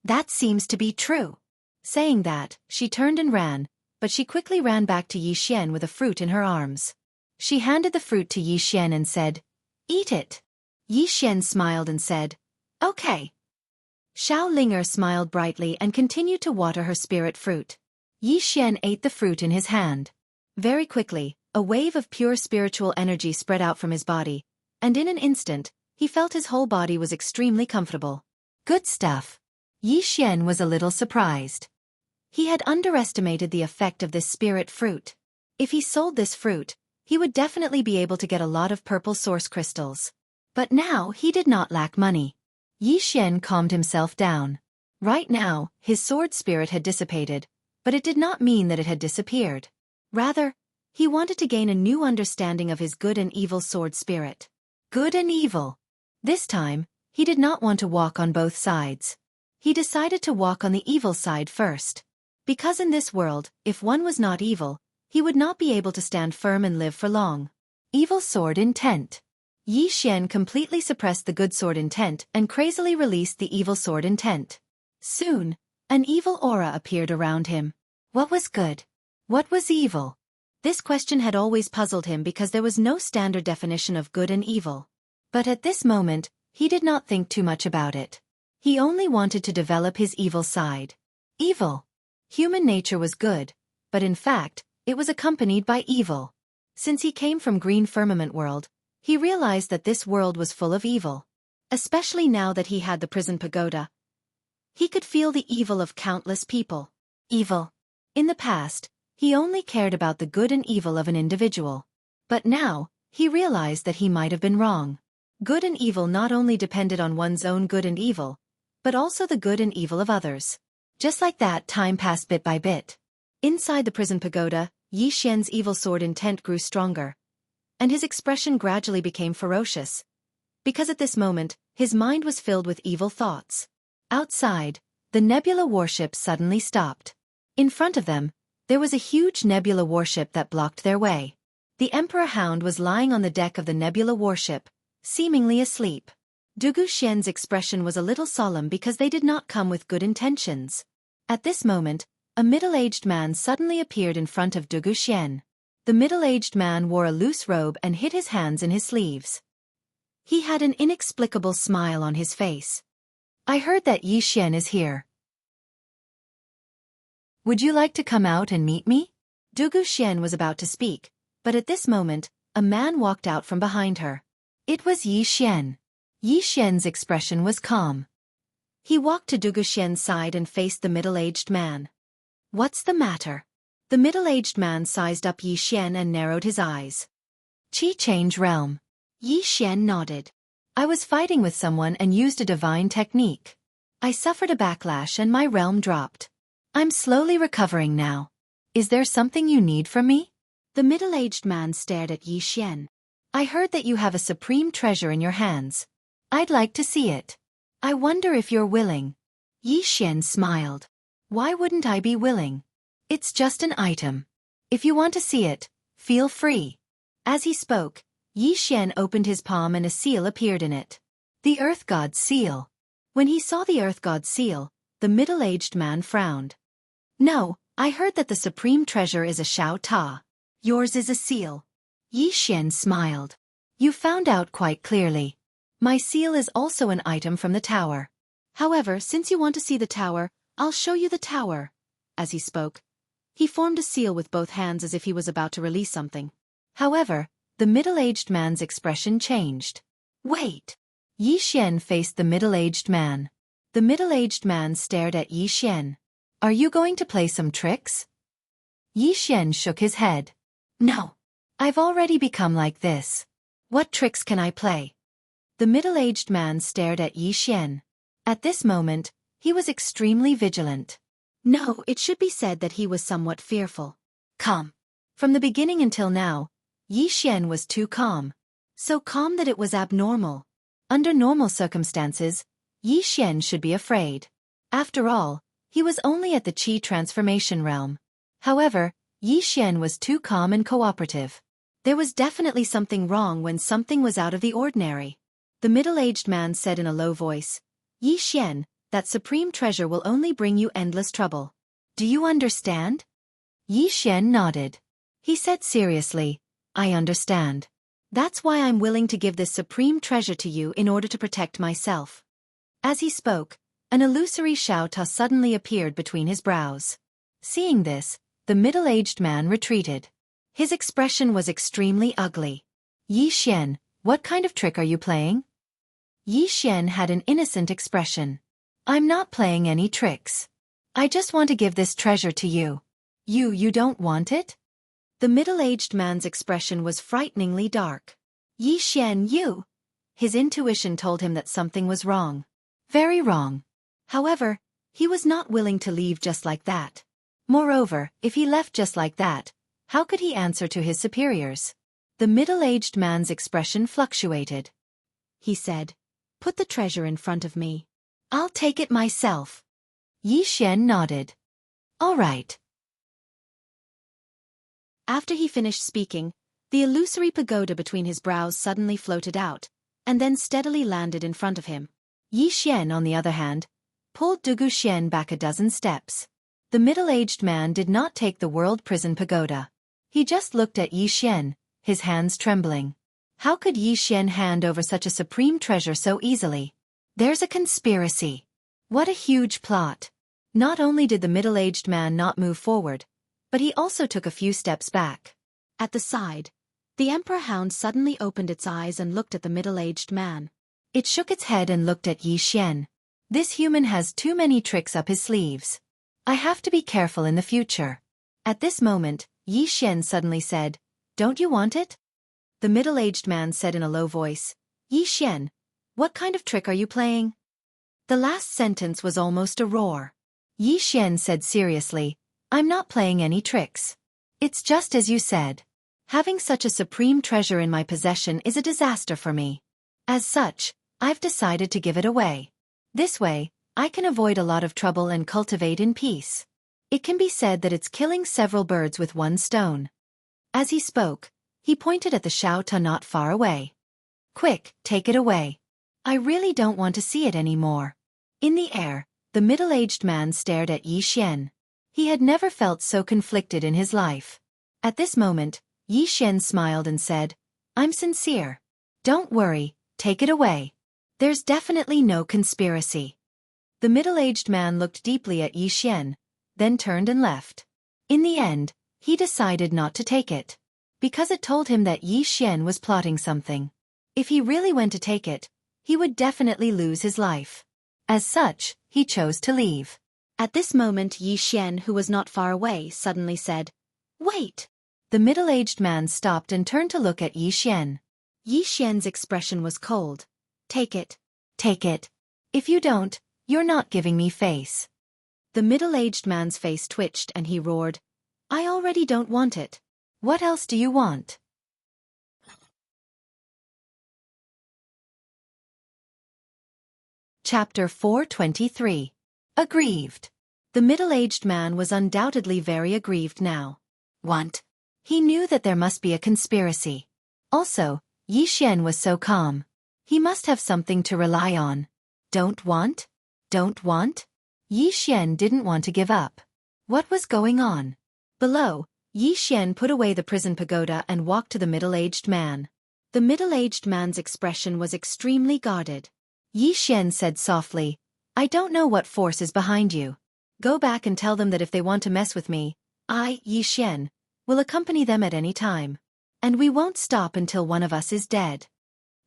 That seems to be true. Saying that, she turned and ran, but she quickly ran back to Yi Xian with a fruit in her arms. She handed the fruit to Yi Xian and said, Eat it. Yi Xian smiled and said, Okay. Xiao Linger smiled brightly and continued to water her spirit fruit. Yi Xian ate the fruit in his hand. Very quickly, a wave of pure spiritual energy spread out from his body, and in an instant, he felt his whole body was extremely comfortable. Good stuff. Yi Xian was a little surprised. He had underestimated the effect of this spirit fruit. If he sold this fruit, he would definitely be able to get a lot of purple source crystals. But now he did not lack money. Yi Xian calmed himself down. Right now, his sword spirit had dissipated, but it did not mean that it had disappeared. Rather, he wanted to gain a new understanding of his good and evil sword spirit. Good and evil. This time, he did not want to walk on both sides. He decided to walk on the evil side first. Because in this world, if one was not evil, he would not be able to stand firm and live for long. Evil sword intent. Yi Xian completely suppressed the good sword intent and crazily released the evil sword intent. Soon, an evil aura appeared around him. What was good? What was evil? This question had always puzzled him because there was no standard definition of good and evil. But at this moment, he did not think too much about it. He only wanted to develop his evil side. Evil. Human nature was good, but in fact, it was accompanied by evil. Since he came from Green Firmament World, he realized that this world was full of evil. Especially now that he had the prison pagoda. He could feel the evil of countless people. Evil. In the past, he only cared about the good and evil of an individual. But now, he realized that he might have been wrong. Good and evil not only depended on one's own good and evil, but also the good and evil of others. Just like that, time passed bit by bit. Inside the prison pagoda, Yi Xian's evil sword intent grew stronger, and his expression gradually became ferocious. Because at this moment, his mind was filled with evil thoughts. Outside, the nebula warship suddenly stopped. In front of them, there was a huge nebula warship that blocked their way. The Emperor Hound was lying on the deck of the nebula warship, seemingly asleep. Dugu Xian's expression was a little solemn because they did not come with good intentions. At this moment, a middle-aged man suddenly appeared in front of Dugu Xian. The middle-aged man wore a loose robe and hid his hands in his sleeves. He had an inexplicable smile on his face. I heard that Yi Xian is here. Would you like to come out and meet me? Dugu Xian was about to speak, but at this moment, a man walked out from behind her. It was Yi Xian. Yi Xian's expression was calm. He walked to Dugu Xian's side and faced the middle-aged man. What's the matter? The middle-aged man sized up Yi Xian and narrowed his eyes. Qi change realm. Yi Xian nodded. I was fighting with someone and used a divine technique. I suffered a backlash and my realm dropped. I'm slowly recovering now. Is there something you need from me? The middle-aged man stared at Yi Xian. I heard that you have a supreme treasure in your hands. I'd like to see it. I wonder if you're willing. Yi Xian smiled. Why wouldn't I be willing? It's just an item. If you want to see it, feel free. As he spoke, Yi Xian opened his palm and a seal appeared in it. The Earth God's seal. When he saw the Earth God's seal, the middle-aged man frowned. No, I heard that the supreme treasure is a Xiao Ta. Yours is a seal. Yi Xian smiled. You found out quite clearly. My seal is also an item from the tower. However, since you want to see the tower, I'll show you the tower. As he spoke, he formed a seal with both hands as if he was about to release something. However, the middle-aged man's expression changed. Wait! Yi Xian faced the middle-aged man. The middle-aged man stared at Yi Xian. Are you going to play some tricks? Yi Xian shook his head. No. I've already become like this. What tricks can I play? The middle-aged man stared at Yi Xian. At this moment, he was extremely vigilant. No, it should be said that he was somewhat fearful. Calm. From the beginning until now, Yi Xian was too calm. So calm that it was abnormal. Under normal circumstances, Yi Xian should be afraid. After all, he was only at the Qi transformation realm. However, Yi Xian was too calm and cooperative. There was definitely something wrong when something was out of the ordinary. The middle-aged man said in a low voice, Yi Xian, that supreme treasure will only bring you endless trouble. Do you understand? Yi Xian nodded. He said seriously, I understand. That's why I'm willing to give this supreme treasure to you in order to protect myself. As he spoke, an illusory Xiao Ta suddenly appeared between his brows. Seeing this, the middle-aged man retreated. His expression was extremely ugly. Yi Xian, what kind of trick are you playing? Yi Xian had an innocent expression. I'm not playing any tricks. I just want to give this treasure to you. You don't want it? The middle-aged man's expression was frighteningly dark. Yi Xian, you! His intuition told him that something was wrong. Very wrong. However, he was not willing to leave just like that. Moreover, if he left just like that, how could he answer to his superiors? The middle-aged man's expression fluctuated. He said, Put the treasure in front of me. I'll take it myself. Yi Xian nodded. All right. After he finished speaking, the illusory pagoda between his brows suddenly floated out, and then steadily landed in front of him. Yi Xian, on the other hand, pulled Dugu Xian back a dozen steps. The middle-aged man did not take the world prison pagoda. He just looked at Yi Xian, his hands trembling. How could Yi Xian hand over such a supreme treasure so easily? There's a conspiracy. What a huge plot. Not only did the middle-aged man not move forward, but he also took a few steps back. At the side, the Emperor Hound suddenly opened its eyes and looked at the middle-aged man. It shook its head and looked at Yi Xian. This human has too many tricks up his sleeves. I have to be careful in the future. At this moment, Yi Xian suddenly said, "Don't you want it?" The middle-aged man said in a low voice, "Yi Xian, what kind of trick are you playing?" The last sentence was almost a roar. Yi Xian said seriously, "I'm not playing any tricks. It's just as you said. Having such a supreme treasure in my possession is a disaster for me. As such, I've decided to give it away. This way, I can avoid a lot of trouble and cultivate in peace. It can be said that it's killing several birds with one stone." As he spoke, he pointed at the Xiaota not far away. "Quick, take it away. I really don't want to see it anymore." In the air, the middle-aged man stared at Yi Xian. He had never felt so conflicted in his life. At this moment, Yi Xian smiled and said, "I'm sincere. Don't worry, take it away. There's definitely no conspiracy." The middle-aged man looked deeply at Yi Xian, then turned and left. In the end, he decided not to take it, because it told him that Yi Xian was plotting something. If he really went to take it, he would definitely lose his life. As such, he chose to leave. At this moment, Yi Xian, who was not far away, suddenly said, "Wait!" The middle-aged man stopped and turned to look at Yi Xian. Yi Xian's expression was cold. "Take it. Take it. If you don't, you're not giving me face." The middle-aged man's face twitched and he roared, "I already don't want it. What else do you want?" Chapter 423. Aggrieved. The middle-aged man was undoubtedly very aggrieved now. Want? He knew that there must be a conspiracy. Also, Yi Xian was so calm. He must have something to rely on. Don't want? Don't want? Yi Xian didn't want to give up. What was going on? Below, Yi Xian put away the prison pagoda and walked to the middle-aged man. The middle-aged man's expression was extremely guarded. Yi Xian said softly, "I don't know what force is behind you. Go back and tell them that if they want to mess with me, I, Yi Xian, will accompany them at any time. And we won't stop until one of us is dead."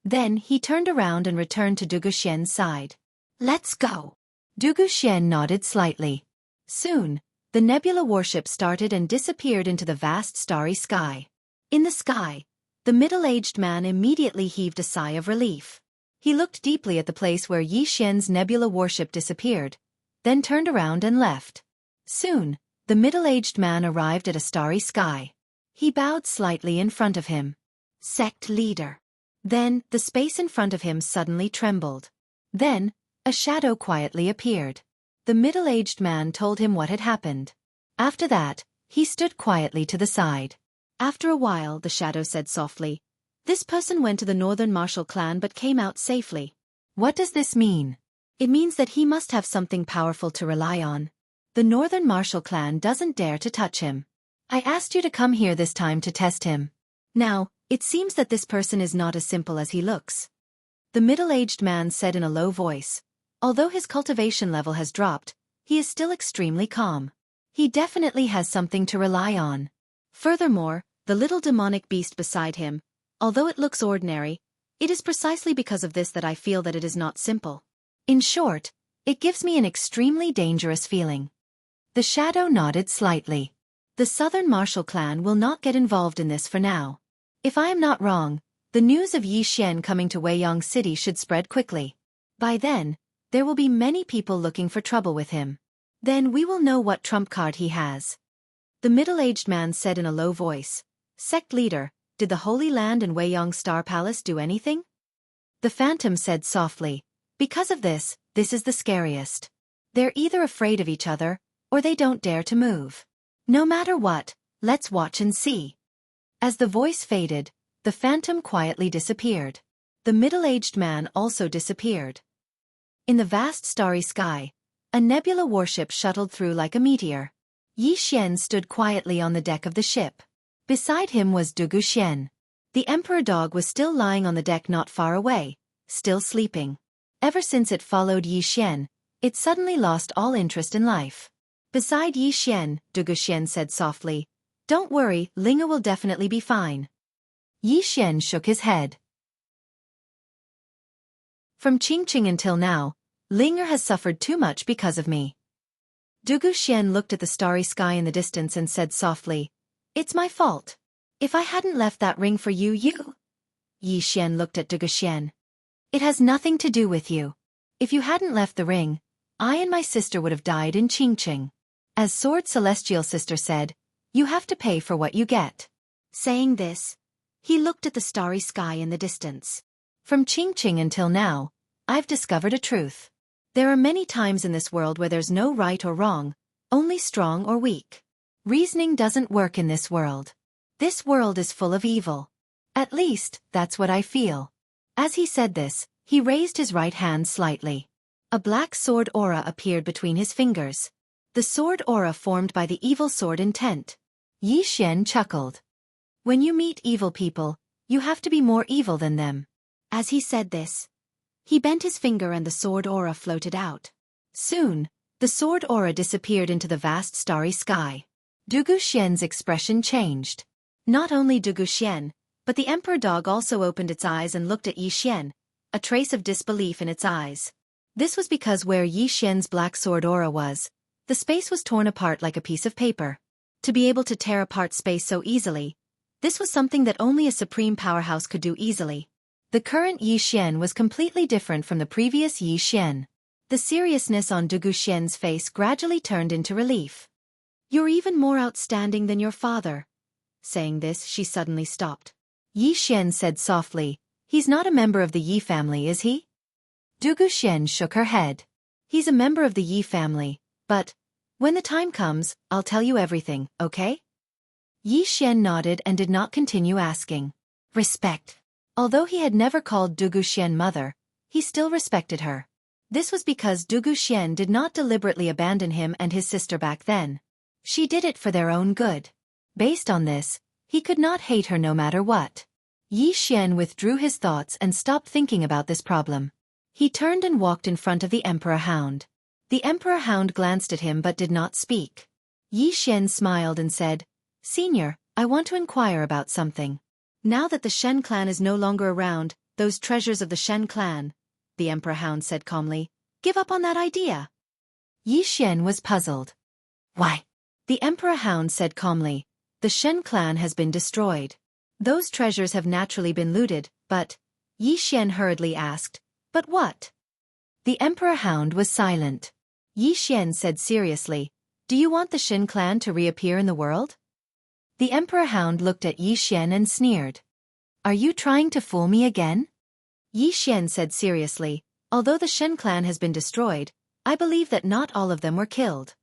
Then he turned around and returned to Dugu Xian's side. "Let's go." Dugu Xian nodded slightly. Soon, the nebula warship started and disappeared into the vast starry sky. In the sky, the middle-aged man immediately heaved a sigh of relief. He looked deeply at the place where Yi Xian's nebula warship disappeared, then turned around and left. Soon, the middle-aged man arrived at a starry sky. He bowed slightly in front of him. "Sect leader." Then, the space in front of him suddenly trembled. Then, a shadow quietly appeared. The middle-aged man told him what had happened. After that, he stood quietly to the side. After a while, the shadow said softly, "This person went to the Northern Martial Clan but came out safely." What does this mean? It means that he must have something powerful to rely on. The Northern Martial Clan doesn't dare to touch him. I asked you to come here this time to test him. Now, it seems that this person is not as simple as he looks. The middle-aged man said in a low voice. Although his cultivation level has dropped, he is still extremely calm. He definitely has something to rely on. Furthermore, the little demonic beast beside him, although it looks ordinary, it is precisely because of this that I feel that it is not simple. In short, it gives me an extremely dangerous feeling. The shadow nodded slightly. The Southern Martial Clan will not get involved in this for now. If I am not wrong, the news of Yi Xian coming to Weiyang City should spread quickly. By then, there will be many people looking for trouble with him. Then we will know what trump card he has. The middle-aged man said in a low voice, "Sect leader, did the Holy Land and Weiyang Star Palace do anything?" The phantom said softly, "Because of this is the scariest. They're either afraid of each other, or they don't dare to move. No matter what, let's watch and see." As the voice faded, the phantom quietly disappeared. The middle-aged man also disappeared. In the vast starry sky, a nebula warship shuttled through like a meteor. Yi Xian stood quietly on the deck of the ship. Beside him was Dugu Xian. The emperor dog was still lying on the deck not far away, still sleeping. Ever since it followed Yi Xian, it suddenly lost all interest in life. Beside Yi Xian, Dugu Xian said softly, "Don't worry, Linga will definitely be fine." Yi Xian shook his head. From Qingqing until now, Linger has suffered too much because of me. Dugu Xian looked at the starry sky in the distance and said softly, "It's my fault. If I hadn't left that ring for you, Yi Xian looked at Dugu Xian. "It has nothing to do with you. If you hadn't left the ring, I and my sister would have died in Qingqing. As Sword Celestial Sister said, you have to pay for what you get." Saying this, he looked at the starry sky in the distance. "From Qingqing until now, I've discovered a truth. There are many times in this world where there's no right or wrong, only strong or weak. Reasoning doesn't work in this world. This world is full of evil. At least, that's what I feel." As he said this, he raised his right hand slightly. A black sword aura appeared between his fingers. The sword aura formed by the evil sword intent. Yi Xian chuckled. "When you meet evil people, you have to be more evil than them." As he said this, he bent his finger and the sword aura floated out. Soon, the sword aura disappeared into the vast starry sky. Dugu Xian's expression changed. Not only Dugu Xian, but the emperor dog also opened its eyes and looked at Yi Xian, a trace of disbelief in its eyes. This was because where Yi Xian's black sword aura was, the space was torn apart like a piece of paper. To be able to tear apart space so easily, this was something that only a supreme powerhouse could do easily. The current Yi Xian was completely different from the previous Yi Xian. The seriousness on Dugu Xian's face gradually turned into relief. "You're even more outstanding than your father." Saying this, she suddenly stopped. Yi Xian said softly, "He's not a member of the Yi family, is he?" Dugu Xian shook her head. "He's a member of the Yi family, but when the time comes, I'll tell you everything, okay?" Yi Xian nodded and did not continue asking. Respect. Although he had never called Dugu Xian mother, he still respected her. This was because Dugu Xian did not deliberately abandon him and his sister back then. She did it for their own good. Based on this, he could not hate her no matter what. Yi Xian withdrew his thoughts and stopped thinking about this problem. He turned and walked in front of the Emperor Hound. The Emperor Hound glanced at him but did not speak. Yi Xian smiled and said, "Senior, I want to inquire about something. Now that the Shen clan is no longer around, those treasures of the Shen clan," the Emperor Hound said calmly, "give up on that idea." Yi Xian was puzzled. "Why?" The Emperor Hound said calmly, "The Shen clan has been destroyed. Those treasures have naturally been looted, but..." Yi Xian hurriedly asked, "But what?" The Emperor Hound was silent. Yi Xian said seriously, "Do you want the Shen clan to reappear in the world?" The Emperor Hound looked at Yi Xian and sneered. "Are you trying to fool me again?" Yi Xian said seriously, "Although the Shen clan has been destroyed, I believe that not all of them were killed.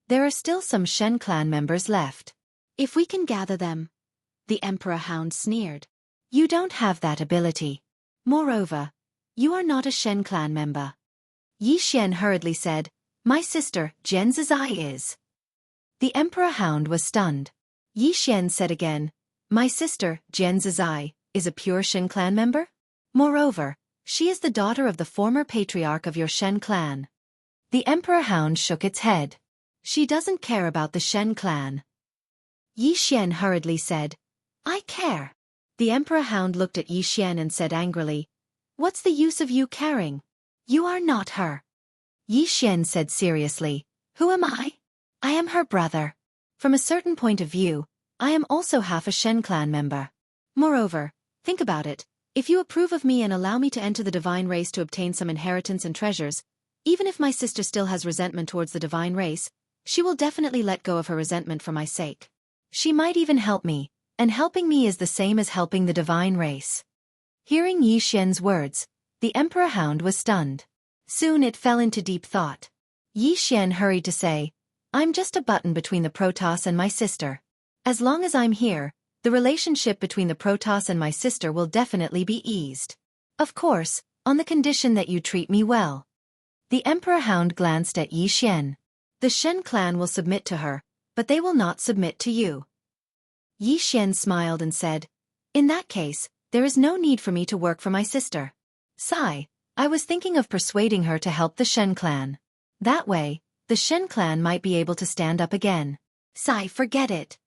There are still some Shen clan members left. If we can gather them..." The Emperor Hound sneered. "You don't have that ability. Moreover, you are not a Shen clan member." Yi Xian hurriedly said, "My sister, Jian Zizai is." The Emperor Hound was stunned. Yi Xian said again, "My sister, Jian Zizai, is a pure Shen clan member? Moreover, she is the daughter of the former patriarch of your Shen clan." The Emperor Hound shook its head. "She doesn't care about the Shen clan." Yi Xian hurriedly said, "I care." The Emperor Hound looked at Yi Xian and said angrily, "What's the use of you caring? You are not her." Yi Xian said seriously, "Who am I? I am her brother. From a certain point of view, I am also half a Shen clan member. Moreover, think about it, if you approve of me and allow me to enter the divine race to obtain some inheritance and treasures, even if my sister still has resentment towards the divine race, she will definitely let go of her resentment for my sake. She might even help me, and helping me is the same as helping the divine race." Hearing Yi Xian's words, the Emperor Hound was stunned. Soon it fell into deep thought. Yi Xian hurried to say, "I'm just a button between the Protoss and my sister. As long as I'm here, the relationship between the Protoss and my sister will definitely be eased. Of course, on the condition that you treat me well." The Emperor Hound glanced at Yi Xian. "The Shen clan will submit to her, but they will not submit to you." Yi Xian smiled and said, "In that case, there is no need for me to work for my sister. Sai, I was thinking of persuading her to help the Shen clan. That way, the Shen clan might be able to stand up again." "Sai, forget it."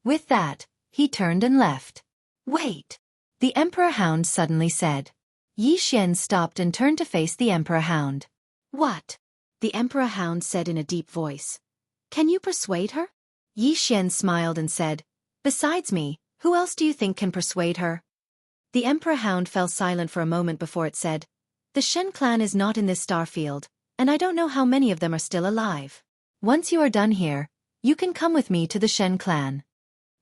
With that, he turned and left. "Wait," the Emperor Hound suddenly said. Yi Xian stopped and turned to face the Emperor Hound. What? The Emperor Hound said in a deep voice. Can you persuade her? Yi Xian smiled and said, Besides me, who else do you think can persuade her? The Emperor Hound fell silent for a moment before it said, The Shen clan is not in this star field, and I don't know how many of them are still alive. Once you are done here, you can come with me to the Shen clan.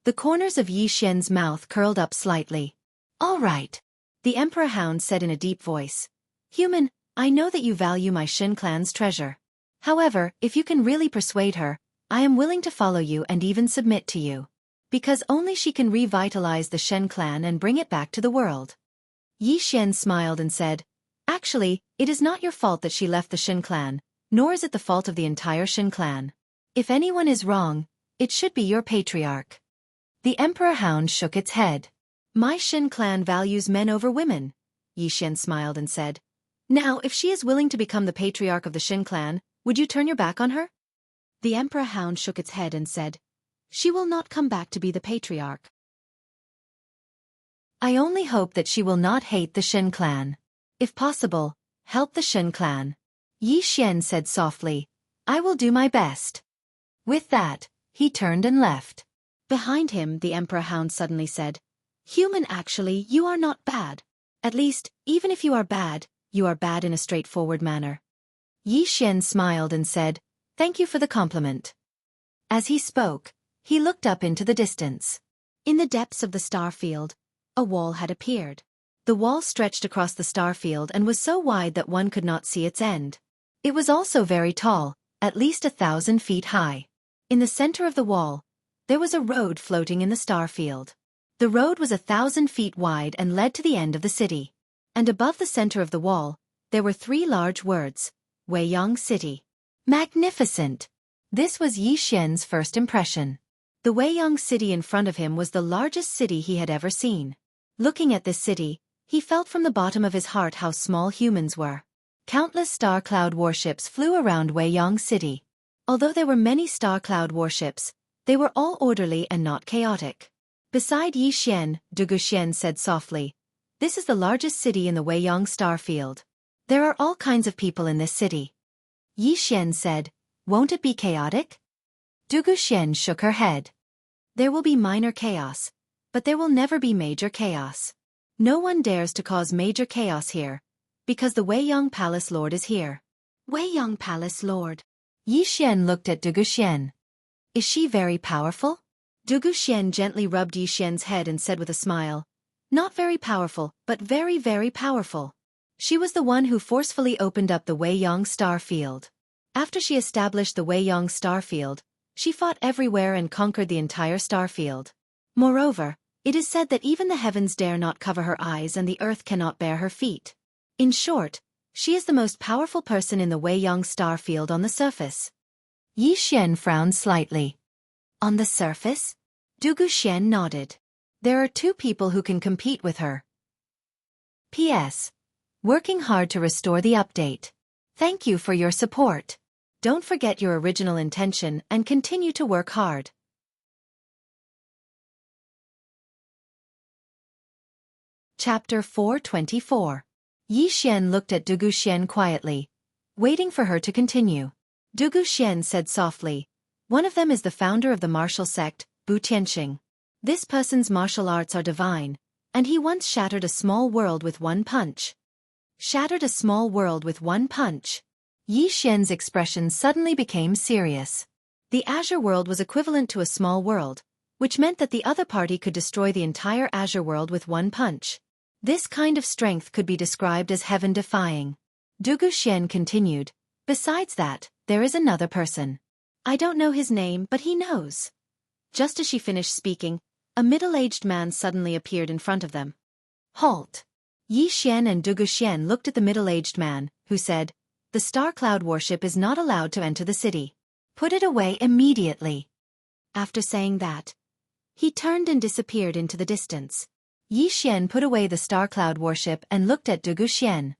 The corners of Yi Xian's mouth curled up slightly. All right. The Emperor Hound said in a deep voice. Human, I know that you value my Shen clan's treasure. However, if you can really persuade her, I am willing to follow you and even submit to you. Because only she can revitalize the Shen clan and bring it back to the world. Yi Xian smiled and said, Actually, it is not your fault that she left the Shen clan, nor is it the fault of the entire Shen clan. If anyone is wrong, it should be your patriarch. The Emperor Hound shook its head. My Shen clan values men over women. Yi Xian smiled and said, Now if she is willing to become the patriarch of the Shen clan, would you turn your back on her? The Emperor Hound shook its head and said, She will not come back to be the patriarch. I only hope that she will not hate the Shen clan. If possible, help the Shen clan. Yi Xian said softly, I will do my best. With that, he turned and left. Behind him, the Emperor Hound suddenly said, Human, actually, you are not bad. At least, even if you are bad in a straightforward manner. Yi Xian smiled and said, Thank you for the compliment. As he spoke, he looked up into the distance. In the depths of the star field, a wall had appeared. The wall stretched across the star field and was so wide that one could not see its end. It was also very tall, at least 1,000 feet high. In the center of the wall, there was a road floating in the star field. The road was 1,000 feet wide and led to the end of the city. And above the center of the wall, there were 3 large words, Weiyang City. Magnificent! This was Yi Xian's first impression. The Weiyang City in front of him was the largest city he had ever seen. Looking at this city, he felt from the bottom of his heart how small humans were. Countless star cloud warships flew around Weiyang City. Although there were many star cloud warships, they were all orderly and not chaotic. Beside Yi Xian, Du Guxian said softly, This is the largest city in the Weiyang star field. There are all kinds of people in this city. Yi Xian said, Won't it be chaotic? Du Guxian shook her head. There will be minor chaos, but there will never be major chaos. No one dares to cause major chaos here, because the Weiyang Palace Lord is here. Weiyang Palace Lord. Yi Xian looked at Du Guxian. Is she very powerful? Du Guxian gently rubbed Yi Xian's head and said with a smile, Not very powerful, but very, very powerful. She was the one who forcefully opened up the Weiyang star field. After she established the Weiyang star field, she fought everywhere and conquered the entire star field. Moreover, it is said that even the heavens dare not cover her eyes and the earth cannot bear her feet. In short, she is the most powerful person in the Weiyang star field on the surface. Yi Xian frowned slightly. On the surface? Du Guxian nodded. There are 2 people who can compete with her. P.S. Working hard to restore the update. Thank you for your support. Don't forget your original intention and continue to work hard. Chapter 424. Yi Xian looked at Du Guxian quietly, waiting for her to continue. Du Guxian said softly, One of them is the founder of the martial sect, Bu Tianxing. This person's martial arts are divine, and he once shattered a small world with one punch. Shattered a small world with one punch. Yi Xian's expression suddenly became serious. The Azure world was equivalent to a small world, which meant that the other party could destroy the entire Azure world with one punch. This kind of strength could be described as heaven-defying. Du Guxian continued, Besides that, there is another person. I don't know his name, but he knows. Just as she finished speaking, a middle-aged man suddenly appeared in front of them. Halt! Yi Xian and Du Guxian looked at the middle-aged man, who said, The Star Cloud warship is not allowed to enter the city. Put it away immediately. After saying that, he turned and disappeared into the distance. Yi Xian put away the Star Cloud warship and looked at Du Guxian.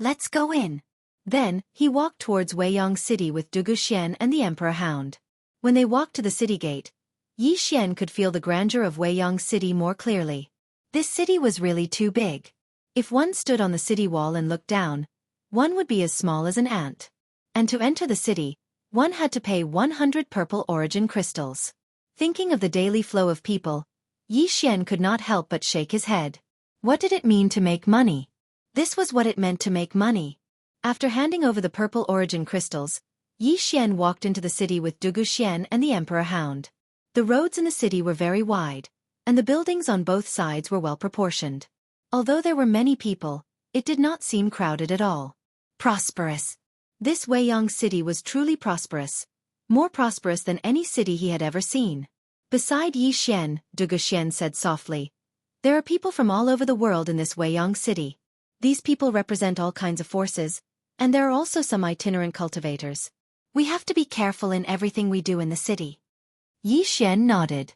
Let's go in. Then, he walked towards Weiyang City with Du Guxian and the Emperor Hound. When they walked to the city gate, Yi Xian could feel the grandeur of Weiyang City more clearly. This city was really too big. If one stood on the city wall and looked down, one would be as small as an ant. And to enter the city, one had to pay 100 purple origin crystals. Thinking of the daily flow of people, Yi Xian could not help but shake his head. What did it mean to make money? This was what it meant to make money. After handing over the purple origin crystals, Yi Xian walked into the city with Dugu Xian and the Emperor Hound. The roads in the city were very wide, and the buildings on both sides were well proportioned. Although there were many people, it did not seem crowded at all. Prosperous. This Weiyang city was truly prosperous, more prosperous than any city he had ever seen. Beside Yi Xian, Dugu Xian said softly, there are people from all over the world in this Weiyang city. These people represent all kinds of forces, and there are also some itinerant cultivators. We have to be careful in everything we do in the city. Yi Xian nodded.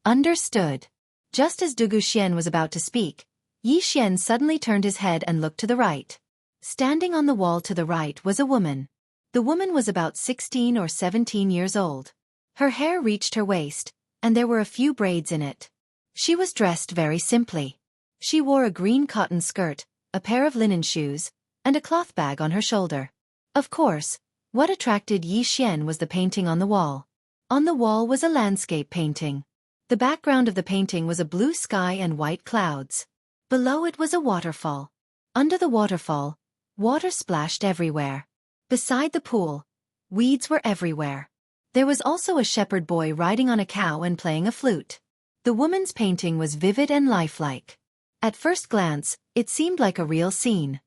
Understood. Just as Dugu Xian was about to speak, Yi Xian suddenly turned his head and looked to the right. Standing on the wall to the right was a woman. The woman was about 16 or 17 years old. Her hair reached her waist, and there were a few braids in it. She was dressed very simply. She wore a green cotton skirt, a pair of linen shoes, and a cloth bag on her shoulder. Of course, what attracted Yi Xian was the painting on the wall. On the wall was a landscape painting. The background of the painting was a blue sky and white clouds. Below it was a waterfall. Under the waterfall, water splashed everywhere. Beside the pool, weeds were everywhere. There was also a shepherd boy riding on a cow and playing a flute. The woman's painting was vivid and lifelike. At first glance, it seemed like a real scene.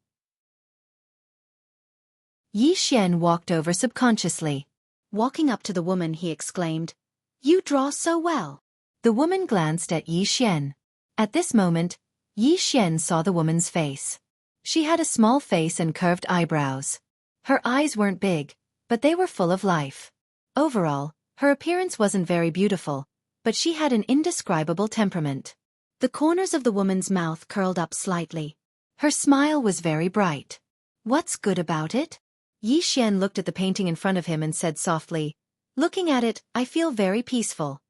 Yi Xian walked over subconsciously. Walking up to the woman, he exclaimed, "You draw so well." The woman glanced at Yi Xian. At this moment, Yi Xian saw the woman's face. She had a small face and curved eyebrows. Her eyes weren't big, but they were full of life. Overall, her appearance wasn't very beautiful, but she had an indescribable temperament. The corners of the woman's mouth curled up slightly. Her smile was very bright. What's good about it? Yi Xian looked at the painting in front of him and said softly, "Looking at it, I feel very peaceful."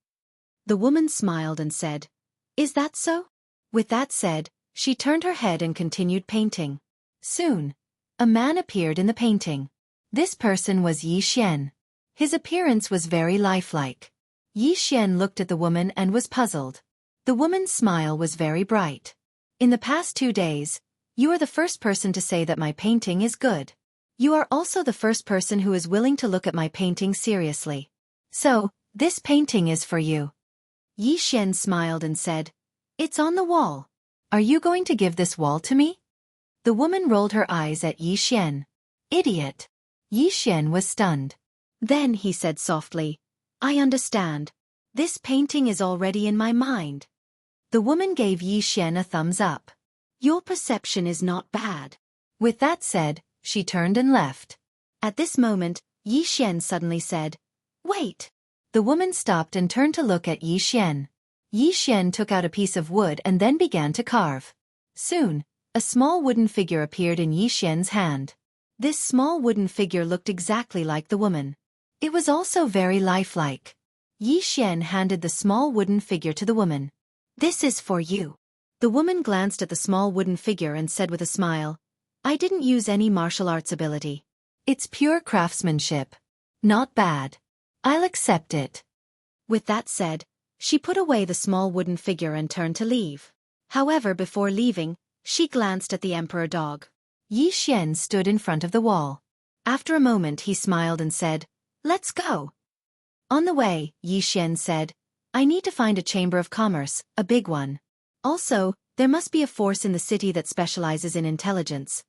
The woman smiled and said, "Is that so?" With that said, she turned her head and continued painting. Soon, a man appeared in the painting. This person was Yi Xian. His appearance was very lifelike. Yi Xian looked at the woman and was puzzled. The woman's smile was very bright. "In the past 2 days, you are the first person to say that my painting is good. You are also the first person who is willing to look at my painting seriously. So, this painting is for you." Yi Xian smiled and said, "It's on the wall. Are you going to give this wall to me?" The woman rolled her eyes at Yi Xian. "Idiot." Yi Xian was stunned. Then he said softly, "I understand. This painting is already in my mind." The woman gave Yi Xian a thumbs up. "Your perception is not bad." With that said, she turned and left. At this moment, Yi Xian suddenly said, "Wait." The woman stopped and turned to look at Yi Xian. Yi Xian took out a piece of wood and then began to carve. Soon, a small wooden figure appeared in Yi Xian's hand. This small wooden figure looked exactly like the woman. It was also very lifelike. Yi Xian handed the small wooden figure to the woman. "This is for you." The woman glanced at the small wooden figure and said with a smile, "I didn't use any martial arts ability. It's pure craftsmanship. Not bad. I'll accept it." With that said, she put away the small wooden figure and turned to leave. However, before leaving, she glanced at the emperor dog. Yi Xian stood in front of the wall. After a moment he smiled and said, "Let's go." On the way, Yi Xian said, "I need to find a chamber of commerce, a big one. Also, there must be a force in the city that specializes in intelligence."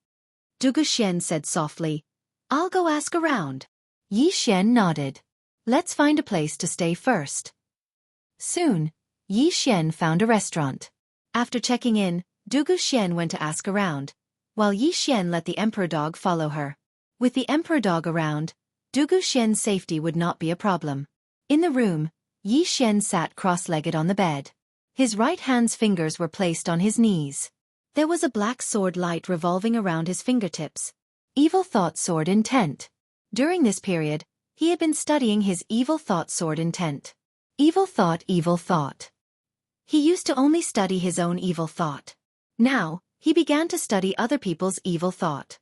Dugu Xian said softly, "I'll go ask around." Yi Xian nodded. "Let's find a place to stay first." Soon, Yi Xian found a restaurant. After checking in, Dugu Xian went to ask around, while Yi Xian let the emperor dog follow her. With the emperor dog around, Dugu Xian's safety would not be a problem. In the room, Yi Xian sat cross-legged on the bed. His right hand's fingers were placed on his knees. There was a black sword light revolving around his fingertips. Evil Thought Sword Intent. During this period, he had been studying his Evil Thought Sword Intent. Evil thought, evil thought. He used to only study his own evil thought. Now, he began to study other people's evil thought.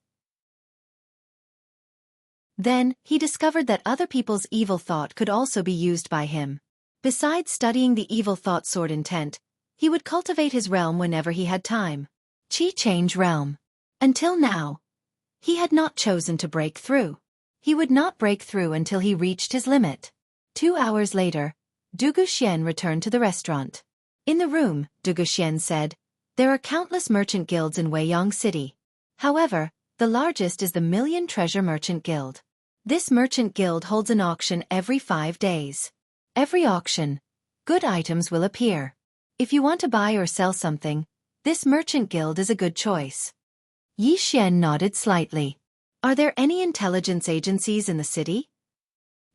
Then, he discovered that other people's evil thought could also be used by him. Besides studying the evil thought sword intent, he would cultivate his realm whenever he had time. Qi change realm. Until now, he had not chosen to break through. He would not break through until he reached his limit. 2 hours later, Du Guxian returned to the restaurant. In the room, Du Guxian said, "There are countless merchant guilds in Weiyang City. However, the largest is the Million Treasure Merchant Guild. This merchant guild holds an auction every 5 days. Every auction, good items will appear. If you want to buy or sell something, this merchant guild is a good choice." Yi Xian nodded slightly. "Are there any intelligence agencies in the city?"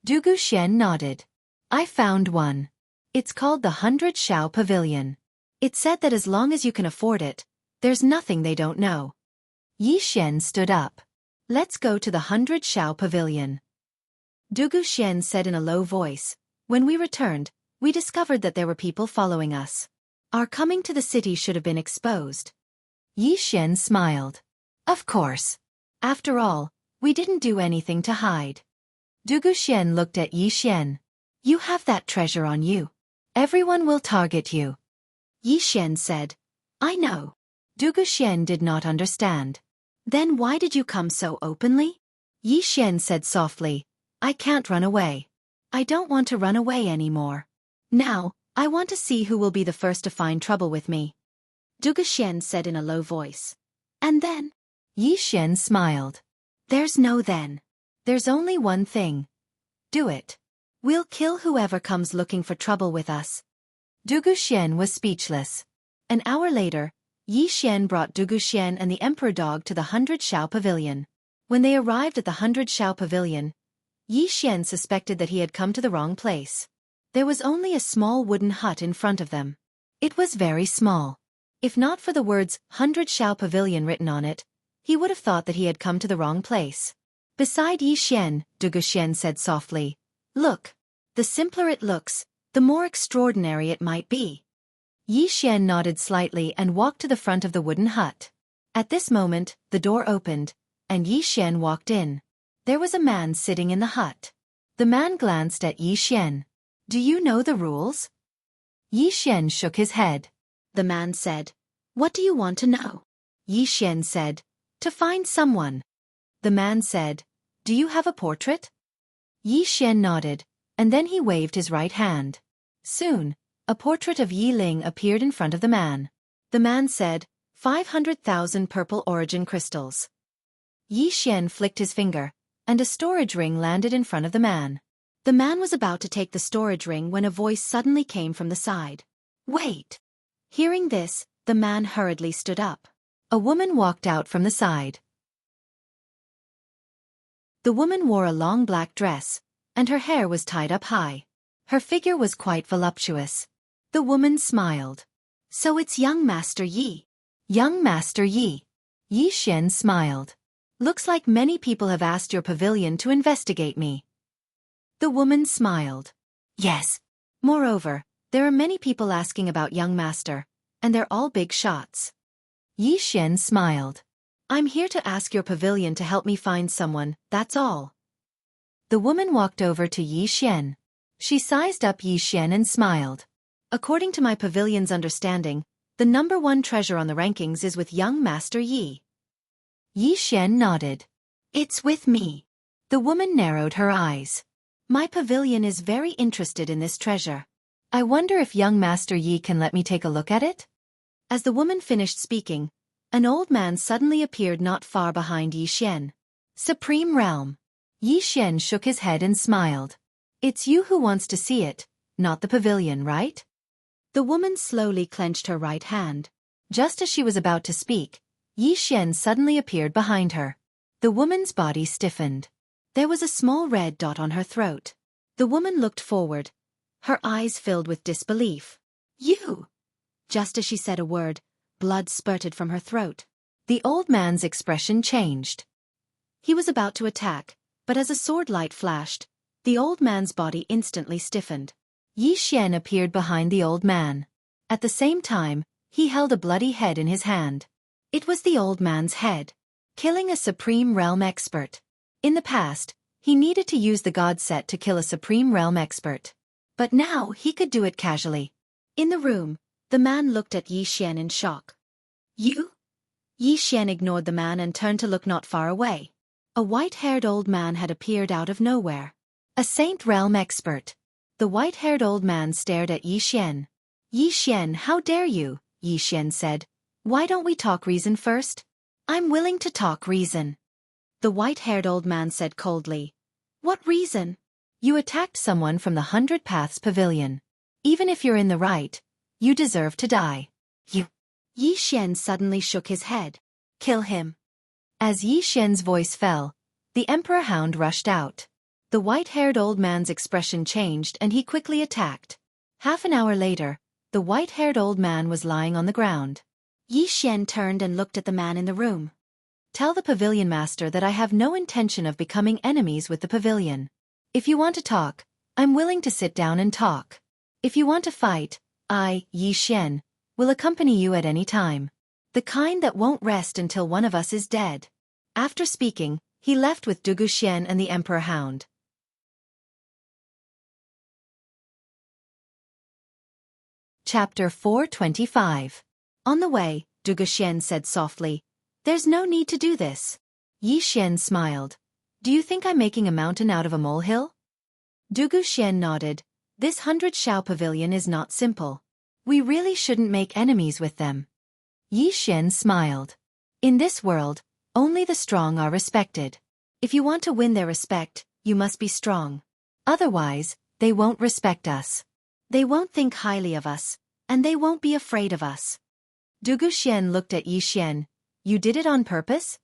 Du Guxian nodded. "I found one. It's called the 100 Shao Pavilion. It's said that as long as you can afford it, there's nothing they don't know." Yi Xian stood up. "Let's go to the 100 Shao Pavilion." Du Guxian said in a low voice. "When we returned, we discovered that there were people following us. Our coming to the city should have been exposed." Yi Xian smiled. "Of course. After all, we didn't do anything to hide." Du Guxian looked at Yi Xian. "You have that treasure on you. Everyone will target you." Yi Xian said, "I know." Du Guxian did not understand. "Then why did you come so openly?" Yi Xian said softly, "I can't run away. I don't want to run away anymore. Now, I want to see who will be the first to find trouble with me." Du Guxian said in a low voice. "And then?" Yi Xian smiled. "There's no then. There's only one thing. Do it. We'll kill whoever comes looking for trouble with us." Du Guxian was speechless. An hour later, Yi Xian brought Du Guxian and the emperor dog to the 100 Shao Pavilion. When they arrived at the 100 Shao Pavilion, Yi Xian suspected that he had come to the wrong place. There was only a small wooden hut in front of them. It was very small. If not for the words 100 Shao Pavilion written on it, he would have thought that he had come to the wrong place. Beside Yi Xian, Du Guxian said softly, "Look. The simpler it looks, the more extraordinary it might be." Yi Xian nodded slightly and walked to the front of the wooden hut. At this moment, the door opened, and Yi Xian walked in. There was a man sitting in the hut. The man glanced at Yi Xian. "Do you know the rules?" Yi Xian shook his head. The man said, "What do you want to know?" Yi Xian said, "To find someone." The man said, "Do you have a portrait?" Yi Xian nodded, and then he waved his right hand. Soon, a portrait of Yi Ling appeared in front of the man. The man said, 500,000 purple origin crystals. Yi Xian flicked his finger, and a storage ring landed in front of the man. The man was about to take the storage ring when a voice suddenly came from the side. "Wait!" Hearing this, the man hurriedly stood up. A woman walked out from the side. The woman wore a long black dress, and her hair was tied up high. Her figure was quite voluptuous. The woman smiled. "So it's young Master Yi." "Young Master Yi." Yi Xian smiled. "Looks like many people have asked your pavilion to investigate me." The woman smiled. "Yes. Moreover, there are many people asking about young Master, and they're all big shots." Yi Xian smiled. "I'm here to ask your pavilion to help me find someone, that's all." The woman walked over to Yi Xian. She sized up Yi Xian and smiled. "According to my pavilion's understanding, the #1 treasure on the rankings is with young Master Yi." Yi Xian nodded. "It's with me." The woman narrowed her eyes. "My pavilion is very interested in this treasure. I wonder if young Master Yi can let me take a look at it?" As the woman finished speaking, an old man suddenly appeared not far behind Yi Xian. "Supreme Realm." Yi Xian shook his head and smiled. "It's you who wants to see it, not the pavilion, right?" The woman slowly clenched her right hand. Just as she was about to speak, Yi Xian suddenly appeared behind her. The woman's body stiffened. There was a small red dot on her throat. The woman looked forward, her eyes filled with disbelief. "You!" Just as she said a word, blood spurted from her throat. The old man's expression changed. He was about to attack, but as a sword light flashed, the old man's body instantly stiffened. Yi Xian appeared behind the old man. At the same time, he held a bloody head in his hand. It was the old man's head. Killing a Supreme Realm expert. In the past, he needed to use the God set to kill a Supreme Realm expert. But now he could do it casually. In the room, the man looked at Yi Xian in shock. You? Yi Xian ignored the man and turned to look not far away. A white-haired old man had appeared out of nowhere. A Saint Realm expert. The white-haired old man stared at Yi Xian. Yi Xian, how dare you? Yi Xian said. Why don't we talk reason first? I'm willing to talk reason. The white-haired old man said coldly. What reason? You attacked someone from the 100 Paths Pavilion. Even if you're in the right, you deserve to die. You. Yi Xian suddenly shook his head. Kill him. As Yi Xian's voice fell, the Emperor Hound rushed out. The white-haired old man's expression changed and he quickly attacked. Half an hour later, the white-haired old man was lying on the ground. Yi Xian turned and looked at the man in the room. Tell the pavilion master that I have no intention of becoming enemies with the pavilion. If you want to talk, I'm willing to sit down and talk. If you want to fight, I, Yi Xian, will accompany you at any time. The kind that won't rest until one of us is dead. After speaking, he left with Du Guxian and the Emperor Hound. Chapter 425. On the way, Du Guxian said softly, There's no need to do this. Yi Xian smiled. Do you think I'm making a mountain out of a molehill? Du Guxian nodded. This 100 Shao Pavilion is not simple. We really shouldn't make enemies with them. Yi Xian smiled. In this world, only the strong are respected. If you want to win their respect, you must be strong. Otherwise, they won't respect us. They won't think highly of us, and they won't be afraid of us. Du Guxian looked at Yi Xian. You did it on purpose?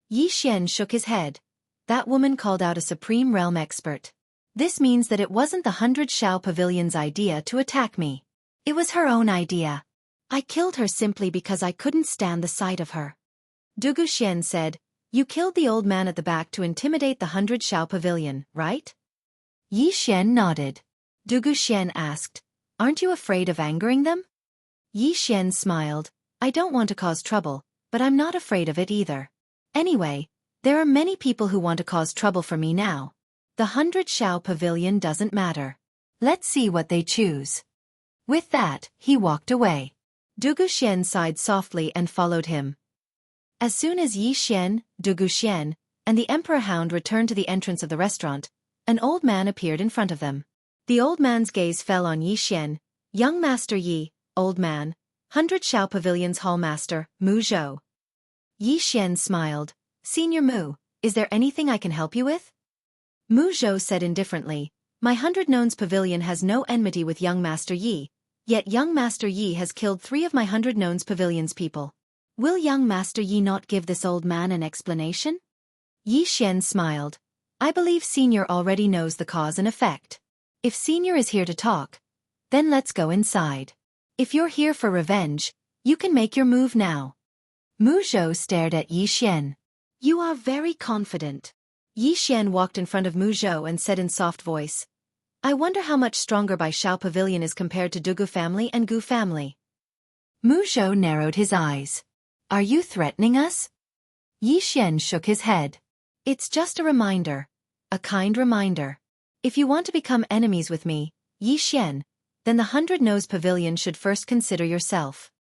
Yi Xian shook his head. That woman called out a Supreme Realm expert. This means that it wasn't the 100 Shao Pavilion's idea to attack me. It was her own idea. I killed her simply because I couldn't stand the sight of her. Du Guxian said, You killed the old man at the back to intimidate the 100 Shao Pavilion, right? Yi Xian nodded. Du Guxian asked, Aren't you afraid of angering them? Yi Xian smiled. I don't want to cause trouble, but I'm not afraid of it either. Anyway, there are many people who want to cause trouble for me now. The 100 Shao Pavilion doesn't matter. Let's see what they choose. With that, he walked away. Du Guxian sighed softly and followed him. As soon as Yi Xian, Du Guxian, and the Emperor Hound returned to the entrance of the restaurant, an old man appeared in front of them. The old man's gaze fell on Yi Xian. Young Master Yi, old man, 100 Shao Pavilion's hall master, Mu Zhou. Yi Xian smiled. Senior Mu, is there anything I can help you with? Mu Zhou said indifferently, My 100 Nones Pavilion has no enmity with young Master Yi, yet young Master Yi has killed 3 of my 100 Nones Pavilion's people. Will young Master Yi not give this old man an explanation? Yi Xian smiled. I believe Senior already knows the cause and effect. If Senior is here to talk, then let's go inside. If you're here for revenge, you can make your move now. Mu Zhou stared at Yi Xian. You are very confident. Yi Xian walked in front of Mu Zhou and said in soft voice, I wonder how much stronger Bai Shao Pavilion is compared to Dugu family and Gu family. Mu Zhou narrowed his eyes. Are you threatening us? Yi Xian shook his head. It's just a reminder. A kind reminder. If you want to become enemies with me, Yi Xian, then the 100 Nose Pavilion should first consider yourself.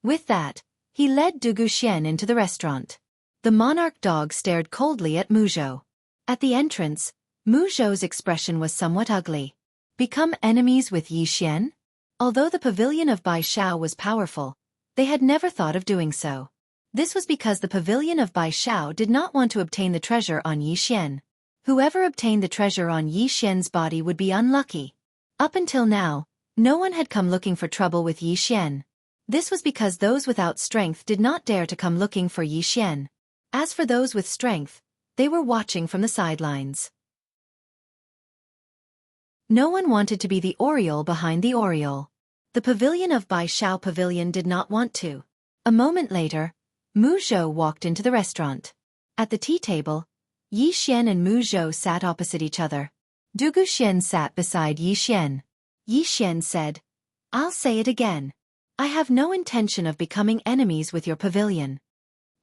With that, he led Du Guxian into the restaurant. The monarch dog stared coldly at Mu Zhou. At the entrance, Mu Zhou's expression was somewhat ugly. Become enemies with Yi Xian? Although the pavilion of Bai Shao was powerful, they had never thought of doing so. This was because the pavilion of Bai Shao did not want to obtain the treasure on Yi Xian. Whoever obtained the treasure on Yi Xian's body would be unlucky. Up until now, no one had come looking for trouble with Yi Xian. This was because those without strength did not dare to come looking for Yi Xian. As for those with strength, they were watching from the sidelines. No one wanted to be the Oriole behind the Oriole. The pavilion of Bai Shao Pavilion did not want to. A moment later, Mu Zhou walked into the restaurant. At the tea table, Yi Xian and Mu Zhou sat opposite each other. Du Guxian sat beside Yi Xian. Yi Xian said, I'll say it again. I have no intention of becoming enemies with your pavilion.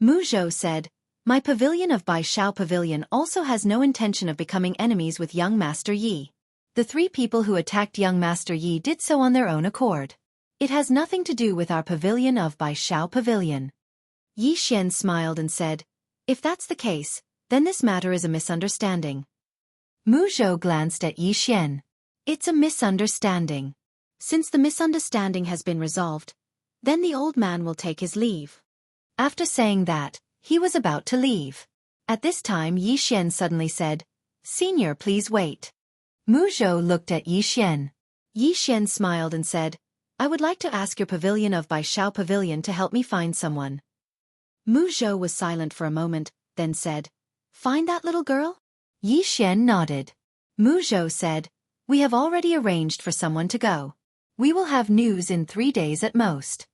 Mu Zhou said, "My pavilion of Bai Shao Pavilion also has no intention of becoming enemies with young Master Yi. The 3 people who attacked young Master Yi did so on their own accord. It has nothing to do with our pavilion of Bai Shao Pavilion." Yi Xian smiled and said, "If that's the case, then this matter is a misunderstanding." Mu Zhou glanced at Yi Xian. "It's a misunderstanding. Since the misunderstanding has been resolved, then the old man will take his leave." After saying that, he was about to leave. At this time Yi Xian suddenly said, "Senior, please wait." Mu Zhou looked at Yi Xian. Yi Xian smiled and said, "I would like to ask your pavilion of Bai Shao Pavilion to help me find someone." Mu Zhou was silent for a moment, then said, "Find that little girl?" Yi Xian nodded. Mu Zhou said, "We have already arranged for someone to go. We will have news in 3 days at most."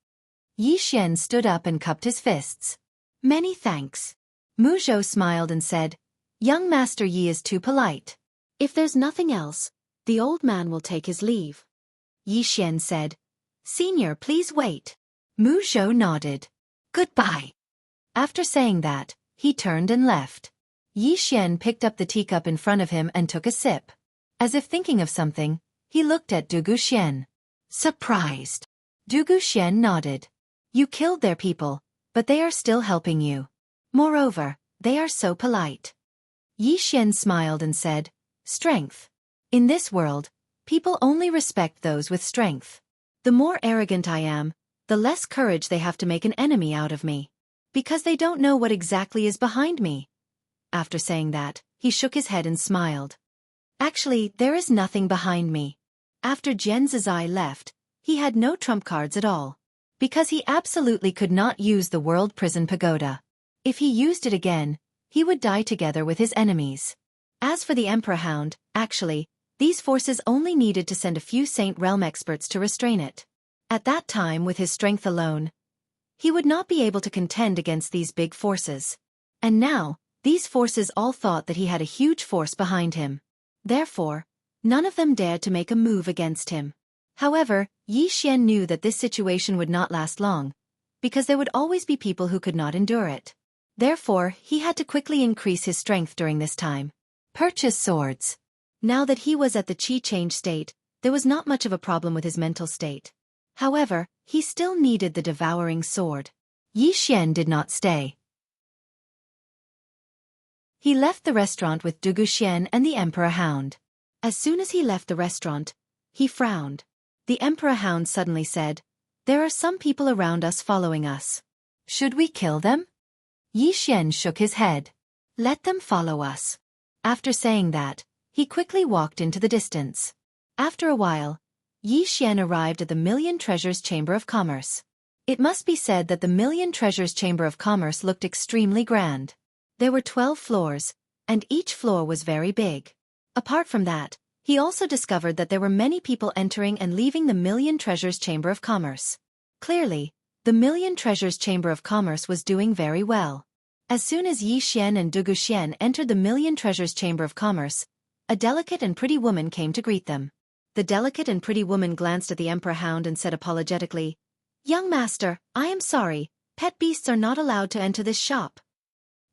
Yi Xian stood up and cupped his fists. "Many thanks." Mu Zhou smiled and said, "Young Master Yi is too polite. If there's nothing else, the old man will take his leave." Yi Xian said, "Senior, please wait." Mu Zhou nodded. "Goodbye." After saying that, he turned and left. Yi Xian picked up the teacup in front of him and took a sip. As if thinking of something, he looked at Du Guxian. Surprised. Du Guxian nodded. "You killed their people, but they are still helping you. Moreover, they are so polite." Yi Xian smiled and said, "Strength. In this world, people only respect those with strength. The more arrogant I am, the less courage they have to make an enemy out of me. Because they don't know what exactly is behind me." After saying that, he shook his head and smiled. "Actually, there is nothing behind me." After Jian Zizai left, he had no trump cards at all. Because he absolutely could not use the World Prison Pagoda. If he used it again, he would die together with his enemies. As for the Emperor Hound, actually, these forces only needed to send a few Saint Realm experts to restrain it. At that time, with his strength alone, he would not be able to contend against these big forces. And now, these forces all thought that he had a huge force behind him. Therefore, none of them dared to make a move against him. However, Yi Xian knew that this situation would not last long, because there would always be people who could not endure it. Therefore, he had to quickly increase his strength during this time. Purchase swords. Now that he was at the Qi change state, there was not much of a problem with his mental state. However, he still needed the devouring sword. Yi Xian did not stay. He left the restaurant with Du Guxian and the Emperor Hound. As soon as he left the restaurant, he frowned. The Emperor Hound suddenly said, "There are some people around us following us. Should we kill them?" Yi Xian shook his head. "Let them follow us." After saying that, he quickly walked into the distance. After a while, Yi Xian arrived at the Million Treasures Chamber of Commerce. It must be said that the Million Treasures Chamber of Commerce looked extremely grand. There were 12 floors, and each floor was very big. Apart from that, he also discovered that there were many people entering and leaving the Million Treasures Chamber of Commerce. Clearly, the Million Treasures Chamber of Commerce was doing very well. As soon as Yi Xian and Du Guxian entered the Million Treasures Chamber of Commerce, a delicate and pretty woman came to greet them. The delicate and pretty woman glanced at the Emperor Hound and said apologetically, "Young master, I am sorry, pet beasts are not allowed to enter this shop."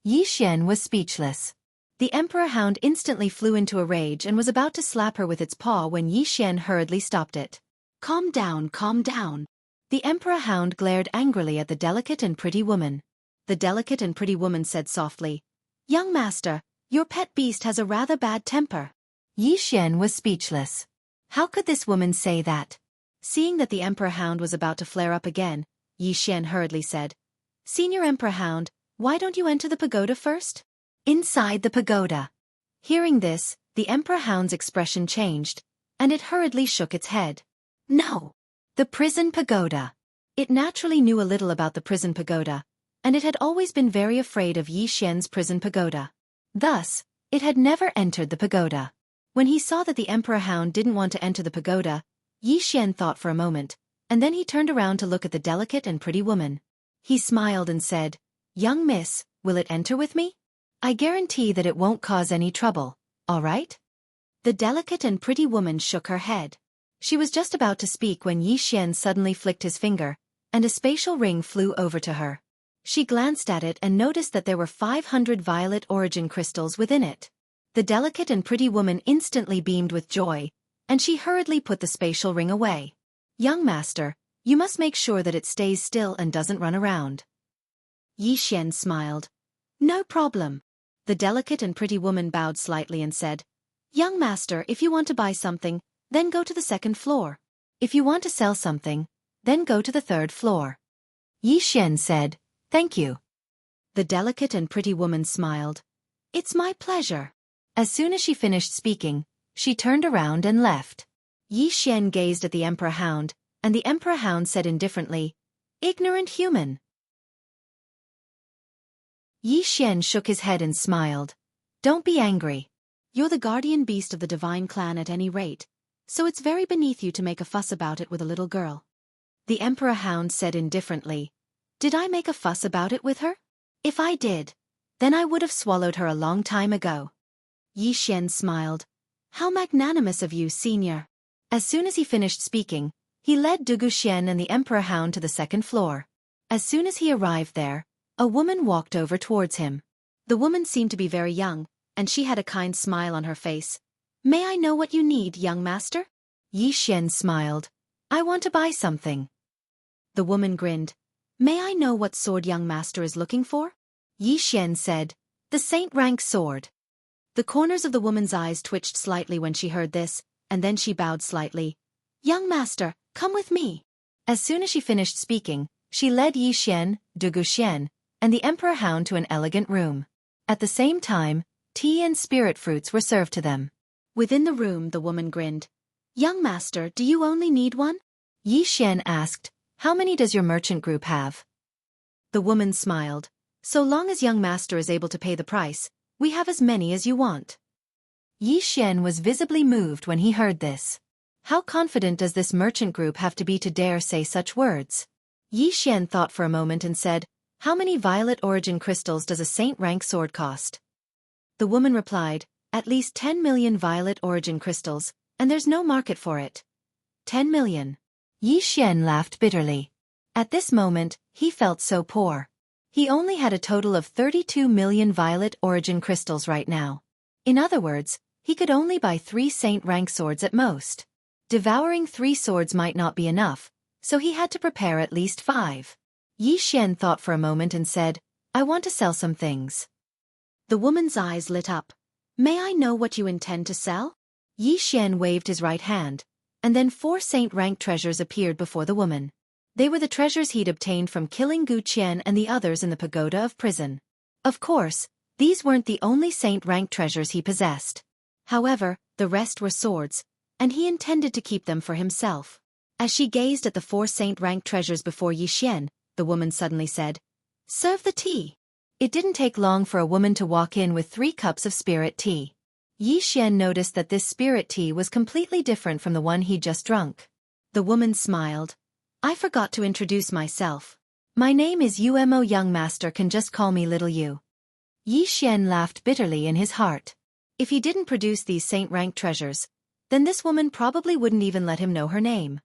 Yi Xian was speechless. The Emperor Hound instantly flew into a rage and was about to slap her with its paw when Yi Xian hurriedly stopped it. Calm down, calm down." The Emperor Hound glared angrily at the delicate and pretty woman. The delicate and pretty woman said softly, "Young master, your pet beast has a rather bad temper." Yi Xian was speechless. How could this woman say that? Seeing that the Emperor Hound was about to flare up again, Yi Xian hurriedly said, "Senior Emperor Hound, why don't you enter the pagoda first?" Inside the pagoda. Hearing this, the Emperor Hound's expression changed, and it hurriedly shook its head. No! The prison pagoda. It naturally knew a little about the prison pagoda, and it had always been very afraid of Yi Xian's prison pagoda. Thus, it had never entered the pagoda. When he saw that the Emperor Hound didn't want to enter the pagoda, Yi Xian thought for a moment, and then he turned around to look at the delicate and pretty woman. He smiled and said, "Young miss, will it enter with me? I guarantee that it won't cause any trouble, all right?" The delicate and pretty woman shook her head. She was just about to speak when Yi Xian suddenly flicked his finger, and a spatial ring flew over to her. She glanced at it and noticed that there were 500 violet origin crystals within it. The delicate and pretty woman instantly beamed with joy, and she hurriedly put the spatial ring away. Young master, you must make sure that it stays still and doesn't run around. Yi Xian smiled. No problem. The delicate and pretty woman bowed slightly and said, Young master, if you want to buy something, then go to the second floor. If you want to sell something, then go to the third floor. Yi Xian said, Thank you. The delicate and pretty woman smiled. It's my pleasure. As soon as she finished speaking, she turned around and left. Yi Xian gazed at the Emperor Hound, and the Emperor Hound said indifferently, Ignorant human. Yi Xian shook his head and smiled. Don't be angry. You're the guardian beast of the divine clan at any rate, so it's very beneath you to make a fuss about it with a little girl. The Emperor Hound said indifferently, Did I make a fuss about it with her? If I did, then I would have swallowed her a long time ago. Yi Xian smiled. How magnanimous of you, senior. As soon as he finished speaking, he led Du Guxian and the Emperor Hound to the second floor. As soon as he arrived there, a woman walked over towards him. The woman seemed to be very young, and she had a kind smile on her face. May I know what you need, young master? Yi Xian smiled. I want to buy something. The woman grinned. May I know what sword young master is looking for? Yi Xian said, The Saint Rank sword. The corners of the woman's eyes twitched slightly when she heard this, and then she bowed slightly. Young master, come with me. As soon as she finished speaking, she led Yi Xian, Du Guxian, and the Emperor Hound to an elegant room. At the same time, tea and spirit fruits were served to them. Within the room, the woman grinned. Young master, do you only need one? Yi Xian asked, How many does your merchant group have? The woman smiled. So long as young master is able to pay the price, we have as many as you want. Yi Xian was visibly moved when he heard this. How confident does this merchant group have to be to dare say such words? Yi Xian thought for a moment and said, How many violet origin crystals does a Saint Rank sword cost? The woman replied, At least 10 million violet origin crystals, and there's no market for it. 10 million. Yi Xian laughed bitterly. At this moment, he felt so poor. He only had a total of 32 million violet origin crystals right now. In other words, he could only buy 3 Saint Rank swords at most. Devouring 3 swords might not be enough, so he had to prepare at least 5. Yi Xian thought for a moment and said, I want to sell some things. The woman's eyes lit up. May I know what you intend to sell? Yi Xian waved his right hand, and then 4 Saint Rank treasures appeared before the woman. They were the treasures he'd obtained from killing Gu Qian and the others in the pagoda of prison. Of course, these weren't the only Saint Rank treasures he possessed. However, the rest were swords, and he intended to keep them for himself. As she gazed at the 4 Saint Rank treasures before Yi Xian, the woman suddenly said, Serve the tea. It didn't take long for a woman to walk in with 3 cups of spirit tea. Yi Xian noticed that this spirit tea was completely different from the one he'd just drunk. The woman smiled. I forgot to introduce myself. My name is Umo. Young master can just call me Little Yu. Yi Xian laughed bitterly in his heart. If he didn't produce these Saint Rank treasures, then this woman probably wouldn't even let him know her name.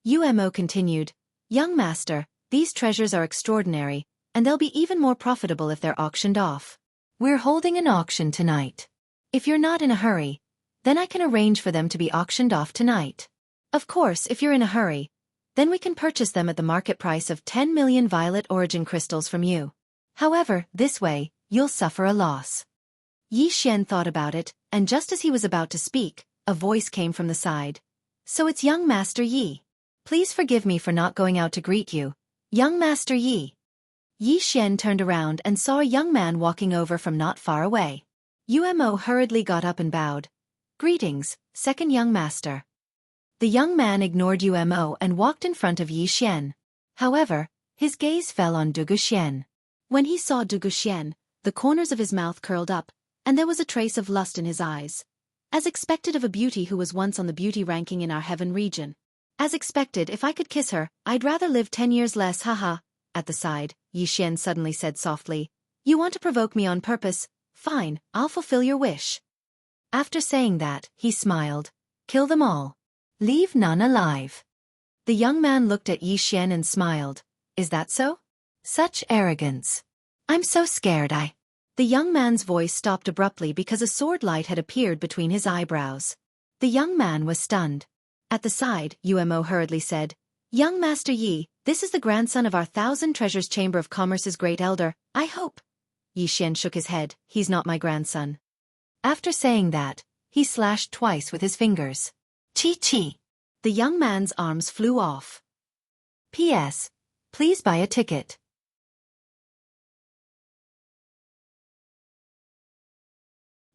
Umo continued, Young master, these treasures are extraordinary, and they'll be even more profitable if they're auctioned off. We're holding an auction tonight. If you're not in a hurry, then I can arrange for them to be auctioned off tonight. Of course, if you're in a hurry, then we can purchase them at the market price of 10 million violet origin crystals from you. However, this way, you'll suffer a loss. Yi Xian thought about it, and just as he was about to speak, a voice came from the side. So it's young Master Yi. Please forgive me for not going out to greet you, young Master Yi. Yi Xian turned around and saw a young man walking over from not far away. Umo hurriedly got up and bowed. Greetings, second young master. The young man ignored Umo and walked in front of Yi Xian. However, his gaze fell on Du Guxian. When he saw Du Guxian, the corners of his mouth curled up, and there was a trace of lust in his eyes. As expected of a beauty who was once on the beauty ranking in our heaven region. As expected, if I could kiss her, I'd rather live 10 years less, haha. At the side, Yi Xian suddenly said softly, You want to provoke me on purpose? Fine, I'll fulfill your wish. After saying that, he smiled. Kill them all. Leave none alive. The young man looked at Yi Xian and smiled. Is that so? Such arrogance. I'm so scared The young man's voice stopped abruptly because a sword light had appeared between his eyebrows. The young man was stunned. At the side, Umo hurriedly said, Young Master Yi, this is the grandson of our Thousand Treasures Chamber of Commerce's great elder, I hope. Yi Xian shook his head, he's not my grandson. After saying that, he slashed twice with his fingers. Chi. The young man's arms flew off. P.S. Please buy a ticket.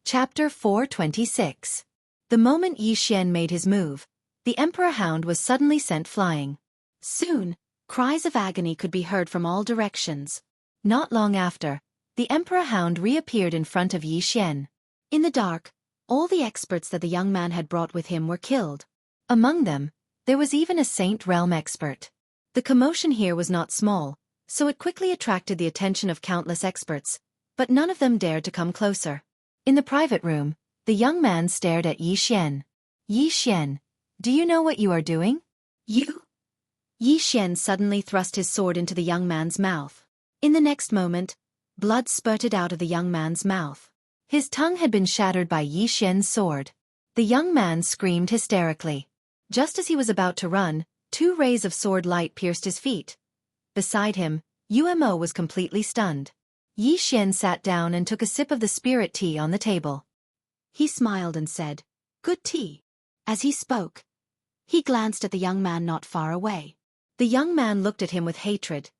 Chapter 426. The moment Yi Xian made his move, the Emperor Hound was suddenly sent flying. Soon, cries of agony could be heard from all directions. Not long after, the Emperor Hound reappeared in front of Yi Xian. In the dark, all the experts that the young man had brought with him were killed. Among them, there was even a Saint Realm expert. The commotion here was not small, so it quickly attracted the attention of countless experts, but none of them dared to come closer. In the private room, the young man stared at Yi Xian. Yi Xian, do you know what you are doing? You? Yi Xian suddenly thrust his sword into the young man's mouth. In the next moment, blood spurted out of the young man's mouth. His tongue had been shattered by Yi Xian's sword. The young man screamed hysterically. Just as he was about to run, 2 rays of sword light pierced his feet. Beside him, Umo was completely stunned. Yi Xian sat down and took a sip of the spirit tea on the table. He smiled and said, Good tea. As he spoke, he glanced at the young man not far away. The young man looked at him with hatred,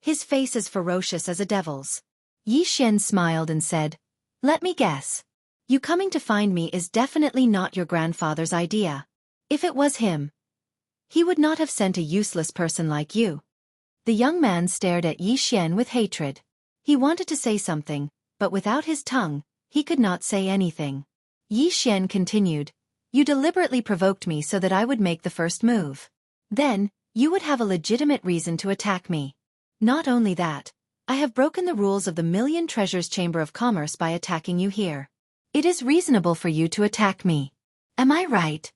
his face as ferocious as a devil's. Yi Xian smiled and said, Let me guess. You coming to find me is definitely not your grandfather's idea. If it was him, he would not have sent a useless person like you. The young man stared at Yi Xian with hatred. He wanted to say something, but without his tongue, he could not say anything. Yi Xian continued, You deliberately provoked me so that I would make the first move. Then, you would have a legitimate reason to attack me. Not only that, I have broken the rules of the Million Treasures Chamber of Commerce by attacking you here. It is reasonable for you to attack me. Am I right?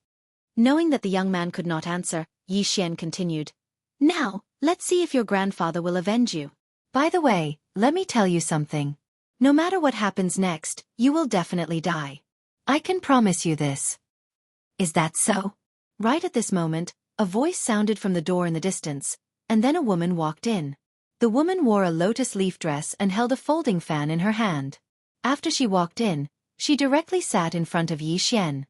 Knowing that the young man could not answer, Yi Xian continued, Now, let's see if your grandfather will avenge you. By the way, let me tell you something. No matter what happens next, you will definitely die. I can promise you this. Is that so? Right at this moment, a voice sounded from the door in the distance, and then a woman walked in. The woman wore a lotus leaf dress and held a folding fan in her hand. After she walked in, she directly sat in front of Yi Xian.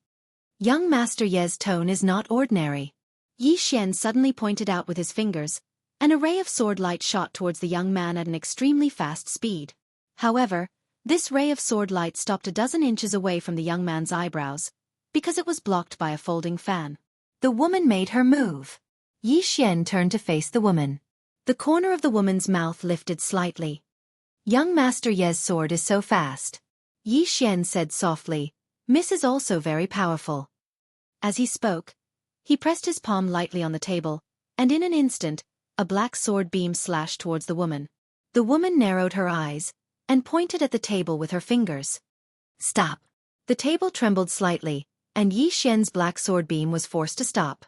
Young Master Ye's tone is not ordinary. Yi Xian suddenly pointed out with his fingers. An array of sword light shot towards the young man at an extremely fast speed. However, this ray of sword light stopped a dozen inches away from the young man's eyebrows, because it was blocked by a folding fan. The woman made her move. Yi Xian turned to face the woman. The corner of the woman's mouth lifted slightly. Young Master Ye's sword is so fast. Yi Xian said softly, Miss is also very powerful. As he spoke, he pressed his palm lightly on the table, and in an instant, a black sword beam slashed towards the woman. The woman narrowed her eyes and pointed at the table with her fingers. Stop. The table trembled slightly, and Yi Xian's black sword beam was forced to stop.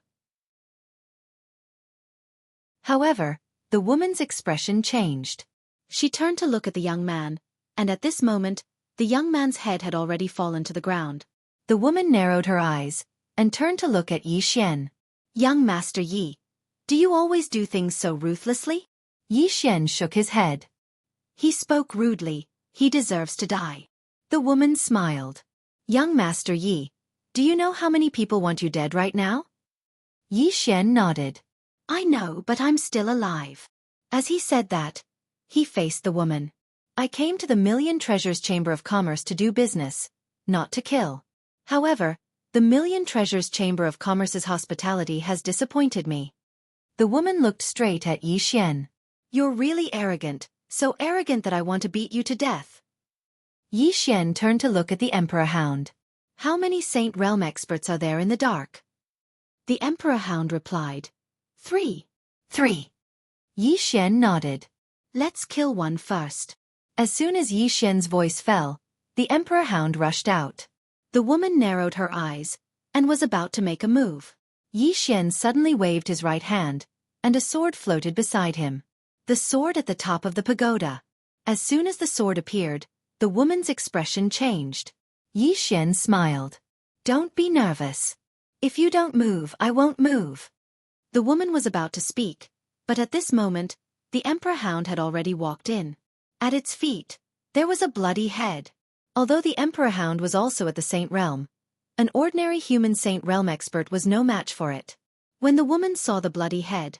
However, the woman's expression changed. She turned to look at the young man, and at this moment, the young man's head had already fallen to the ground. The woman narrowed her eyes and turned to look at Yi Xian. Young Master Yi, do you always do things so ruthlessly? Yi Xian shook his head. He spoke rudely, he deserves to die. The woman smiled. Young Master Yi, do you know how many people want you dead right now? Yi Xian nodded. I know, but I'm still alive. As he said that, he faced the woman. I came to the Million Treasures Chamber of Commerce to do business, not to kill. However, the Million Treasures Chamber of Commerce's hospitality has disappointed me. The woman looked straight at Yi Xian. You're really arrogant, so arrogant that I want to beat you to death. Yi Xian turned to look at the Emperor Hound. How many Saint Realm experts are there in the dark? The Emperor Hound replied. 3. 3. Yi Xian nodded. Let's kill one first. As soon as Yi Xian's voice fell, the Emperor Hound rushed out. The woman narrowed her eyes and was about to make a move. Yi Xian suddenly waved his right hand, and a sword floated beside him. The sword at the top of the pagoda. As soon as the sword appeared, the woman's expression changed. Yi Xian smiled. "Don't be nervous. If you don't move, I won't move." The woman was about to speak, but at this moment, the emperor hound had already walked in. At its feet, there was a bloody head. Although the emperor hound was also at the Saint Realm, an ordinary human Saint Realm expert was no match for it. When the woman saw the bloody head,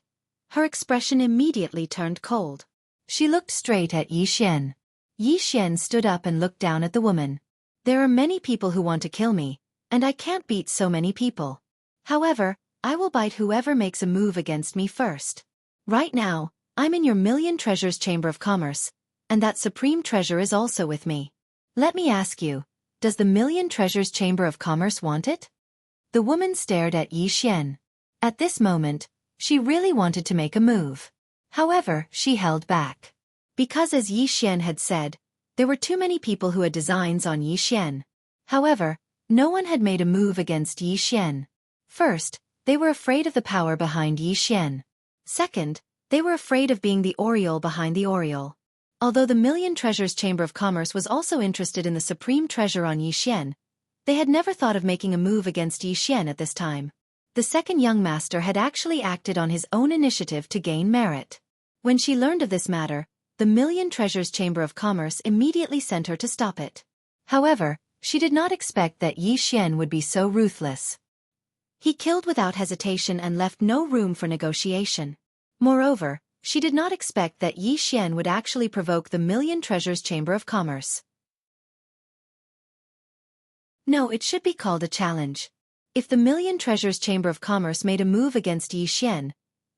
her expression immediately turned cold. She looked straight at Yi Xian. Yi Xian stood up and looked down at the woman. "There are many people who want to kill me, and I can't beat so many people. However, I will bite whoever makes a move against me first. Right now, I'm in your Million Treasures Chamber of Commerce, and that supreme treasure is also with me. Let me ask you, does the Million Treasures Chamber of Commerce want it?" The woman stared at Yi Xian. At this moment, she really wanted to make a move. However, she held back. Because as Yi Xian had said, there were too many people who had designs on Yi Xian. However, no one had made a move against Yi Xian. First, they were afraid of the power behind Yi Xian. Second, they were afraid of being the Oriole behind the Oriole. Although the Million Treasures Chamber of Commerce was also interested in the supreme treasure on Yi Xian, they had never thought of making a move against Yi Xian at this time. The second young master had actually acted on his own initiative to gain merit. When she learned of this matter, the Million Treasures Chamber of Commerce immediately sent her to stop it. However, she did not expect that Yi Xian would be so ruthless. He killed without hesitation and left no room for negotiation. Moreover, she did not expect that Yi Xian would actually provoke the Million Treasures Chamber of Commerce. No, it should be called a challenge. If the Million Treasures Chamber of Commerce made a move against Yi Xian,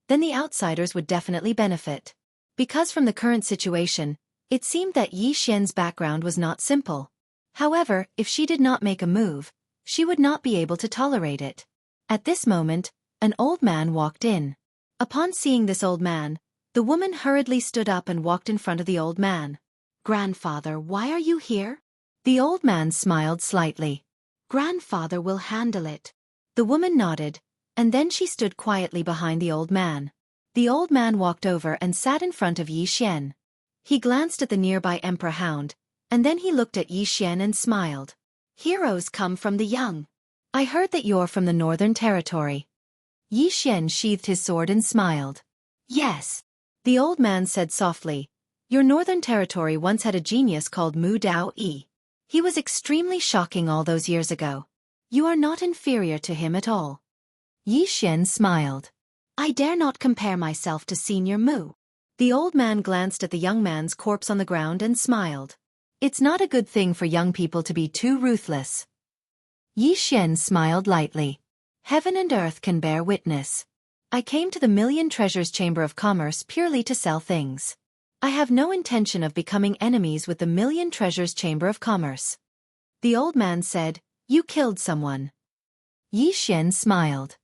then the outsiders would definitely benefit. Because from the current situation, it seemed that Yi Xian's background was not simple. However, if she did not make a move, she would not be able to tolerate it. At this moment, an old man walked in. Upon seeing this old man, the woman hurriedly stood up and walked in front of the old man. "Grandfather, why are you here?" The old man smiled slightly. "Grandfather will handle it." The woman nodded, and then she stood quietly behind the old man. The old man walked over and sat in front of Yi Xian. He glanced at the nearby emperor hound, and then he looked at Yi Xian and smiled. "Heroes come from the young. I heard that you're from the Northern Territory." Yi Xian sheathed his sword and smiled. "Yes." The old man said softly, "Your Northern Territory once had a genius called Mu Dao Yi. He was extremely shocking all those years ago. You are not inferior to him at all." Yi Xian smiled. "I dare not compare myself to Senior Mu." The old man glanced at the young man's corpse on the ground and smiled. "It's not a good thing for young people to be too ruthless." Yi Xian smiled lightly. "Heaven and earth can bear witness. I came to the Million Treasures Chamber of Commerce purely to sell things. I have no intention of becoming enemies with the Million Treasures Chamber of Commerce." The old man said, "You killed someone." Yi Xian smiled.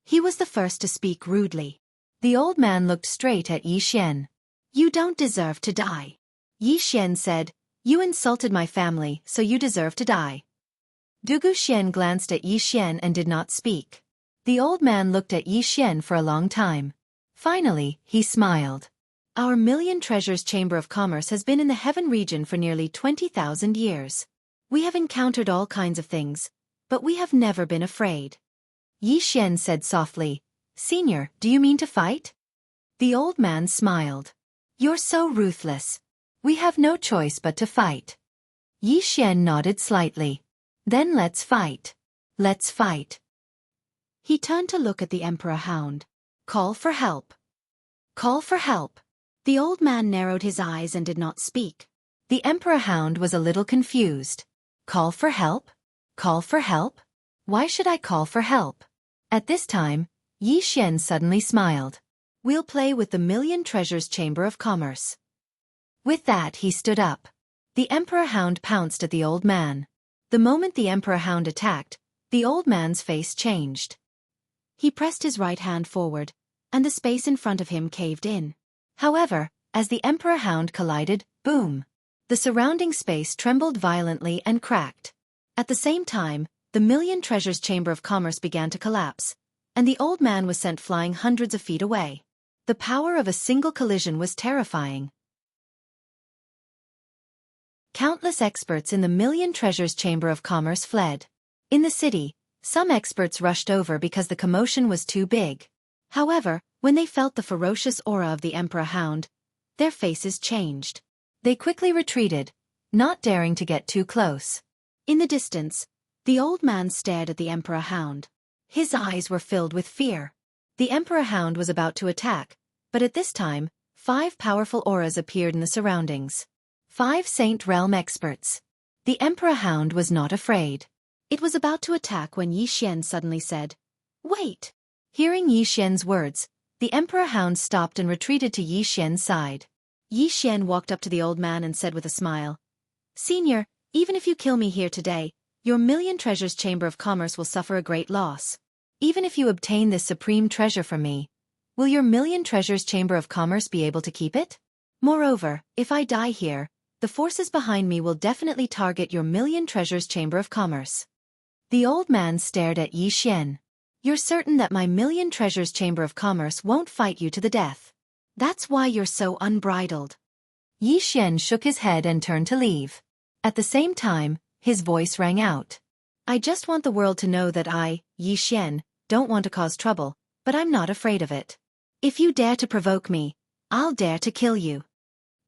He was the first to speak rudely. The old man looked straight at Yi Xian. "You don't deserve to die." Yi Xian said, "You insulted my family, so you deserve to die." Dugu Xian glanced at Yi Xian and did not speak. The old man looked at Yi Xian for a long time. Finally, he smiled. "Our Million Treasures Chamber of Commerce has been in the heaven region for nearly 20,000 years. We have encountered all kinds of things, but we have never been afraid." Yi Xian said softly, "Senior, do you mean to fight?" The old man smiled. "You're so ruthless. We have no choice but to fight." Yi Xian nodded slightly. "Then let's fight. Let's fight." He turned to look at the emperor hound. "Call for help. Call for help." The old man narrowed his eyes and did not speak. The emperor hound was a little confused. "Call for help? Call for help? Why should I call for help?" At this time, Yi Xian suddenly smiled. "We'll play with the Million Treasures Chamber of Commerce." With that he stood up. The emperor hound pounced at the old man. The moment the emperor hound attacked, the old man's face changed. He pressed his right hand forward, and the space in front of him caved in. However, as the emperor hound collided, boom! The surrounding space trembled violently and cracked. At the same time, the Million Treasures Chamber of Commerce began to collapse, and the old man was sent flying hundreds of feet away. The power of a single collision was terrifying. Countless experts in the Million Treasures Chamber of Commerce fled. In the city, some experts rushed over because the commotion was too big. However, when they felt the ferocious aura of the Emperor Hound, their faces changed. They quickly retreated, not daring to get too close. In the distance, the old man stared at the Emperor Hound. His eyes were filled with fear. The Emperor Hound was about to attack, but at this time, 5 powerful auras appeared in the surroundings. 5 Saint Realm experts. The Emperor Hound was not afraid. It was about to attack when Yi Xian suddenly said, "Wait!" Hearing Yi Xian's words, the Emperor Hound stopped and retreated to Yi Xian's side. Yi Xian walked up to the old man and said with a smile, "Senior, even if you kill me here today, your Million Treasures Chamber of Commerce will suffer a great loss. Even if you obtain this supreme treasure from me, will your Million Treasures Chamber of Commerce be able to keep it? Moreover, if I die here, the forces behind me will definitely target your Million Treasures Chamber of Commerce." The old man stared at Yi Xian. "You're certain that my Million Treasures Chamber of Commerce won't fight you to the death? That's why you're so unbridled." Yi Xian shook his head and turned to leave. At the same time, his voice rang out. "I just want the world to know that I, Yi Xian, don't want to cause trouble, but I'm not afraid of it. If you dare to provoke me, I'll dare to kill you."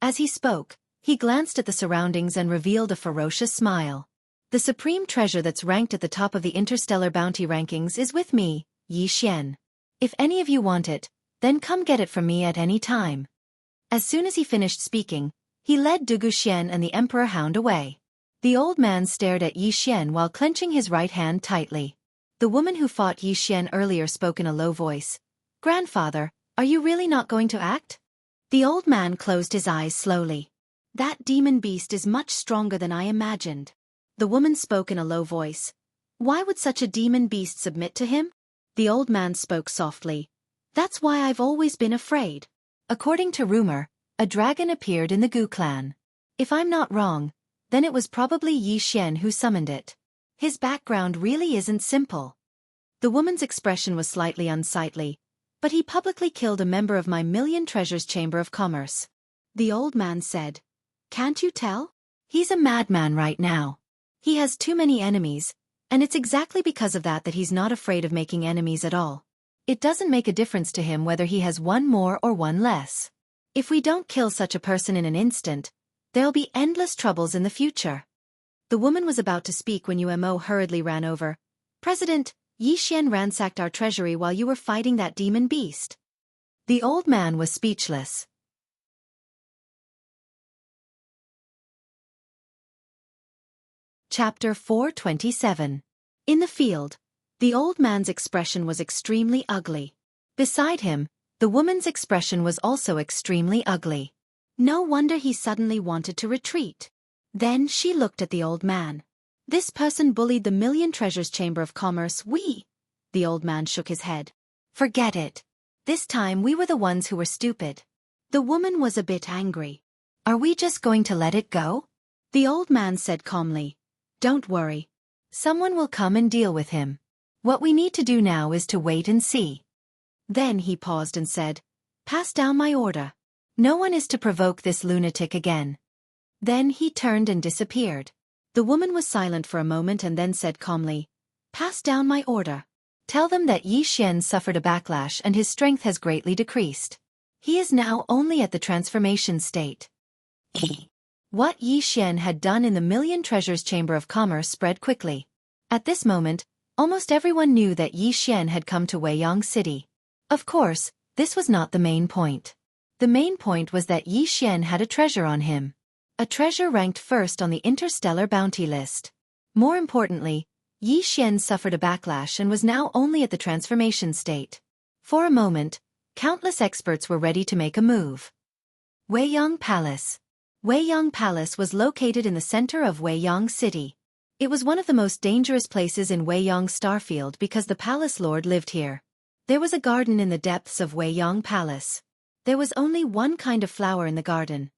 As he spoke, he glanced at the surroundings and revealed a ferocious smile. "The supreme treasure that's ranked at the top of the interstellar bounty rankings is with me, Yi Xian. If any of you want it, then come get it from me at any time." As soon as he finished speaking, he led Dugu Xian and the Emperor Hound away. The old man stared at Yi Xian while clenching his right hand tightly. The woman who fought Yi Xian earlier spoke in a low voice. "Grandfather, are you really not going to act?" The old man closed his eyes slowly. "That demon beast is much stronger than I imagined." The woman spoke in a low voice. "Why would such a demon beast submit to him?" The old man spoke softly. "That's why I've always been afraid." According to rumor, a dragon appeared in the Gu clan. If I'm not wrong, then it was probably Yi Xian who summoned it. His background really isn't simple. The woman's expression was slightly unsightly, but he publicly killed a member of my Million Treasures Chamber of Commerce. The old man said, "Can't you tell? He's a madman right now. He has too many enemies, and it's exactly because of that he's not afraid of making enemies at all. It doesn't make a difference to him whether he has one more or one less. If we don't kill such a person in an instant, there'll be endless troubles in the future." The woman was about to speak when Umo hurriedly ran over. "President, Yi Xian ransacked our treasury while you were fighting that demon beast." The old man was speechless. Chapter 427. In the field, the old man's expression was extremely ugly. Beside him, the woman's expression was also extremely ugly. No wonder he suddenly wanted to retreat. Then she looked at the old man. "This person bullied the Million Treasures Chamber of Commerce. The old man shook his head. "Forget it. This time we were the ones who were stupid." The woman was a bit angry. "Are we just going to let it go?" The old man said calmly. "Don't worry. Someone will come and deal with him. What we need to do now is to wait and see." Then he paused and said, "Pass down my order. No one is to provoke this lunatic again." Then he turned and disappeared. The woman was silent for a moment and then said calmly, "Pass down my order. Tell them that Yi Xian suffered a backlash and his strength has greatly decreased. He is now only at the transformation state." What Yi Xian had done in the Million Treasures Chamber of Commerce spread quickly. At this moment, almost everyone knew that Yi Xian had come to Weiyang City. Of course, this was not the main point. The main point was that Yi Xian had a treasure on him. A treasure ranked first on the interstellar bounty list. More importantly, Yi Xian suffered a backlash and was now only at the transformation state. For a moment, countless experts were ready to make a move. Weiyang Palace. Weiyang Palace was located in the center of Weiyang City. It was one of the most dangerous places in Weiyang Starfield because the palace lord lived here. There was a garden in the depths of Weiyang Palace. There was only one kind of flower in the garden.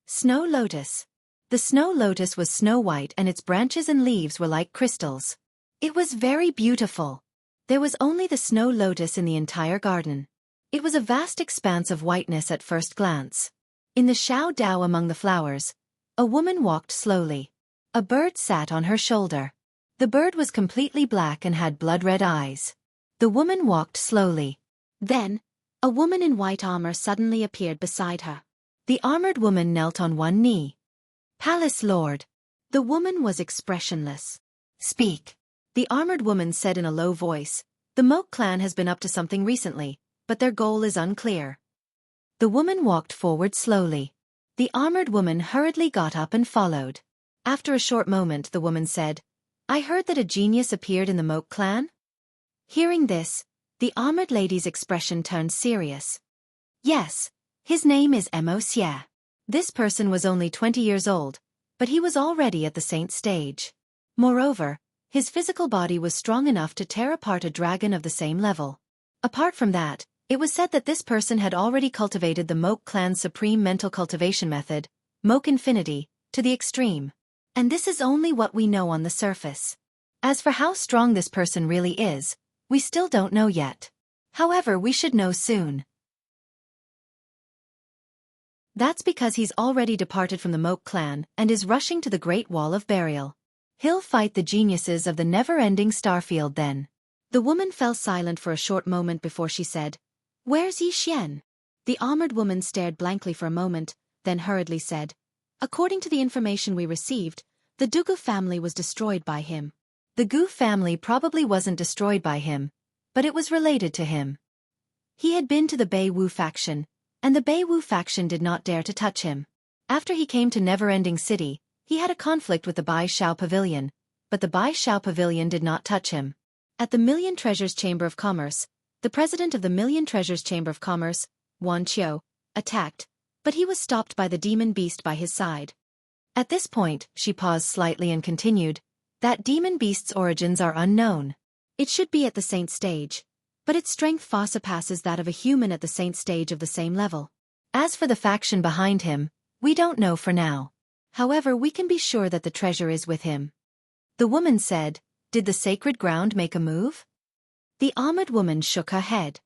Snow lotus. The snow lotus was snow white and its branches and leaves were like crystals. It was very beautiful. There was only the snow lotus in the entire garden. It was a vast expanse of whiteness at first glance. In the Xiao Dao among the flowers, a woman walked slowly. A bird sat on her shoulder. The bird was completely black and had blood-red eyes. The woman walked slowly. Then, a woman in white armor suddenly appeared beside her. The armored woman knelt on one knee. "Palace Lord." The woman was expressionless. "Speak." The armored woman said in a low voice, "The Moke clan has been up to something recently, but their goal is unclear." The woman walked forward slowly. The armored woman hurriedly got up and followed. After a short moment the woman said, "I heard that a genius appeared in the Moke clan?" Hearing this, the armored lady's expression turned serious. "Yes, his name is Mo Xie." This person was only 20 years old, but he was already at the saint stage. Moreover, his physical body was strong enough to tear apart a dragon of the same level. Apart from that, it was said that this person had already cultivated the Moke clan's supreme mental cultivation method, Moke Infinity, to the extreme. And this is only what we know on the surface. As for how strong this person really is, we still don't know yet. However, we should know soon. That's because he's already departed from the Moke clan and is rushing to the Great Wall of Burial. He'll fight the geniuses of the never-ending starfield then. The woman fell silent for a short moment before she said, "Where's Yi Xian?" The armored woman stared blankly for a moment, then hurriedly said, "According to the information we received, the Dugu family was destroyed by him." The Gu family probably wasn't destroyed by him, but it was related to him. He had been to the Bei Wu faction, and the Bei Wu faction did not dare to touch him. After he came to Never-Ending City, he had a conflict with the Bai Xiao Pavilion, but the Bai Xiao Pavilion did not touch him. At the Million Treasures Chamber of Commerce, the president of the Million Treasures Chamber of Commerce, Wan Qiu, attacked, but he was stopped by the demon beast by his side. At this point, she paused slightly and continued, "That demon beast's origins are unknown. It should be at the saint stage, but its strength far surpasses that of a human at the saint stage of the same level. As for the faction behind him, we don't know for now. However, we can be sure that the treasure is with him." The woman said, "Did the sacred ground make a move?" The armored woman shook her head.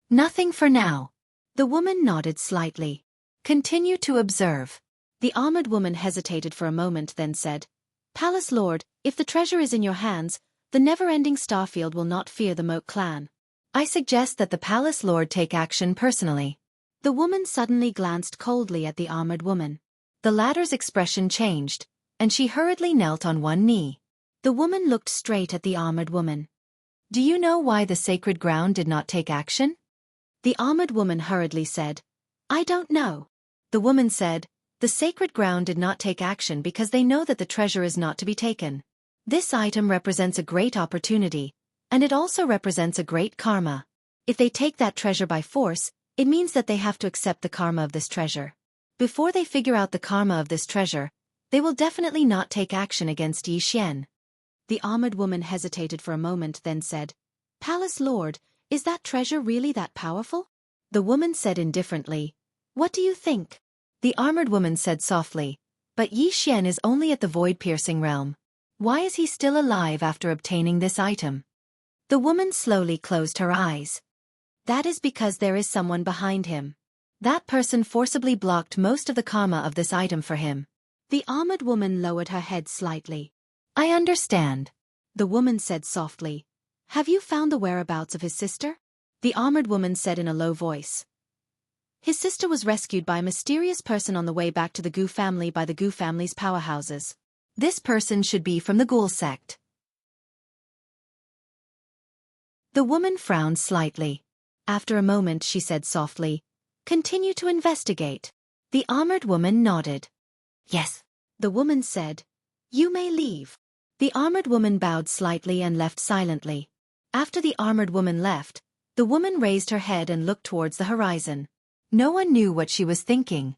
"Nothing for now." The woman nodded slightly. "Continue to observe." The armored woman hesitated for a moment, then said, "Palace Lord, if the treasure is in your hands, the never-ending Starfield will not fear the Moke clan. I suggest that the Palace Lord take action personally." The woman suddenly glanced coldly at the armored woman. The latter's expression changed, and she hurriedly knelt on one knee. The woman looked straight at the armored woman. "Do you know why the sacred ground did not take action?" The armored woman hurriedly said, "I don't know." The woman said, "The sacred ground did not take action because they know that the treasure is not to be taken. This item represents a great opportunity, and it also represents a great karma. If they take that treasure by force, it means that they have to accept the karma of this treasure. Before they figure out the karma of this treasure, they will definitely not take action against Yi Xian." The armored woman hesitated for a moment, then said, "Palace Lord, is that treasure really that powerful?" The woman said indifferently, "What do you think?" The armored woman said softly, "But Yi Xian is only at the void-piercing realm. Why is he still alive after obtaining this item?" The woman slowly closed her eyes. "That is because there is someone behind him. That person forcibly blocked most of the karma of this item for him." The armored woman lowered her head slightly. "I understand." The woman said softly, "Have you found the whereabouts of his sister?" The armored woman said in a low voice, "His sister was rescued by a mysterious person on the way back to the Gu family by the Gu family's powerhouses. This person should be from the Ghoul sect." The woman frowned slightly. After a moment she said softly, "Continue to investigate." The armored woman nodded. "Yes." The woman said, "You may leave." The armored woman bowed slightly and left silently. After the armored woman left, the woman raised her head and looked towards the horizon. No one knew what she was thinking.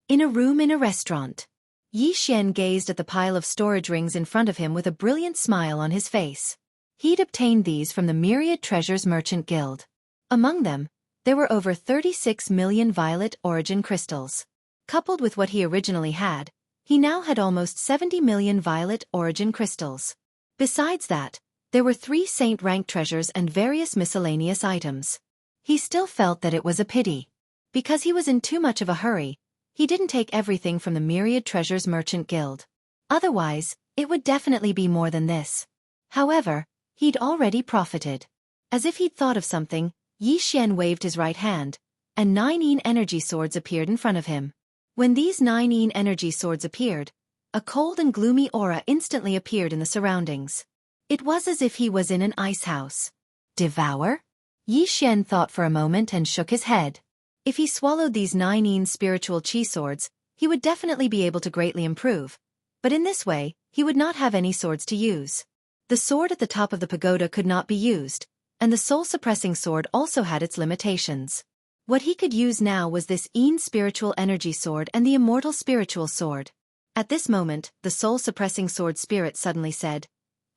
In a room in a restaurant, Yi Xian gazed at the pile of storage rings in front of him with a brilliant smile on his face. He'd obtained these from the Myriad Treasures Merchant Guild. Among them, there were over 36 million violet origin crystals. Coupled with what he originally had, he now had almost 70 million violet origin crystals. Besides that, There were 3 saint-rank treasures and various miscellaneous items. He still felt that it was a pity. Because he was in too much of a hurry, he didn't take everything from the Myriad Treasures Merchant Guild. Otherwise, it would definitely be more than this. However, he'd already profited. As if he'd thought of something, Yi Xian waved his right hand, and 9 Yin energy swords appeared in front of him. When these 9 Yin energy swords appeared, a cold and gloomy aura instantly appeared in the surroundings. It was as if he was in an ice house. Devour? Yi Xian thought for a moment and shook his head. If he swallowed these 9 Yin spiritual chi swords, he would definitely be able to greatly improve. But in this way, he would not have any swords to use. The sword at the top of the pagoda could not be used, and the soul-suppressing sword also had its limitations. What he could use now was this Yin spiritual energy sword and the immortal spiritual sword. At this moment, the soul-suppressing sword spirit suddenly said,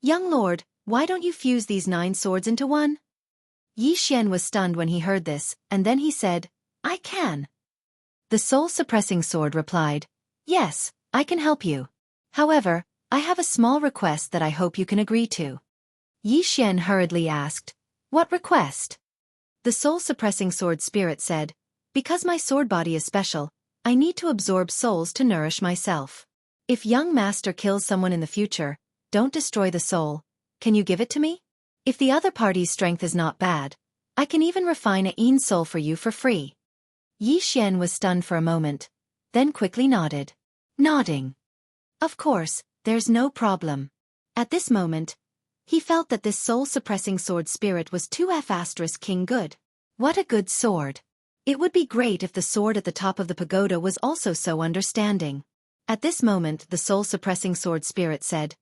"Young lord, why don't you fuse these 9 swords into one?" Yi Xian was stunned when he heard this, and then he said, "I can." The soul-suppressing sword replied, "Yes, I can help you. However, I have a small request that I hope you can agree to." Yi Xian hurriedly asked, "What request?" The soul-suppressing sword spirit said, "Because my sword body is special, I need to absorb souls to nourish myself. If young master kills someone in the future, don't destroy the soul. Can you give it to me? If the other party's strength is not bad, I can even refine a Yin soul for you for free." Yi Xian was stunned for a moment, then quickly nodded. Nodding. "Of course, there's no problem." At this moment, he felt that this soul-suppressing sword spirit was 2F*King good. What a good sword. It would be great if the sword at the top of the pagoda was also so understanding. At this moment the soul-suppressing sword spirit said,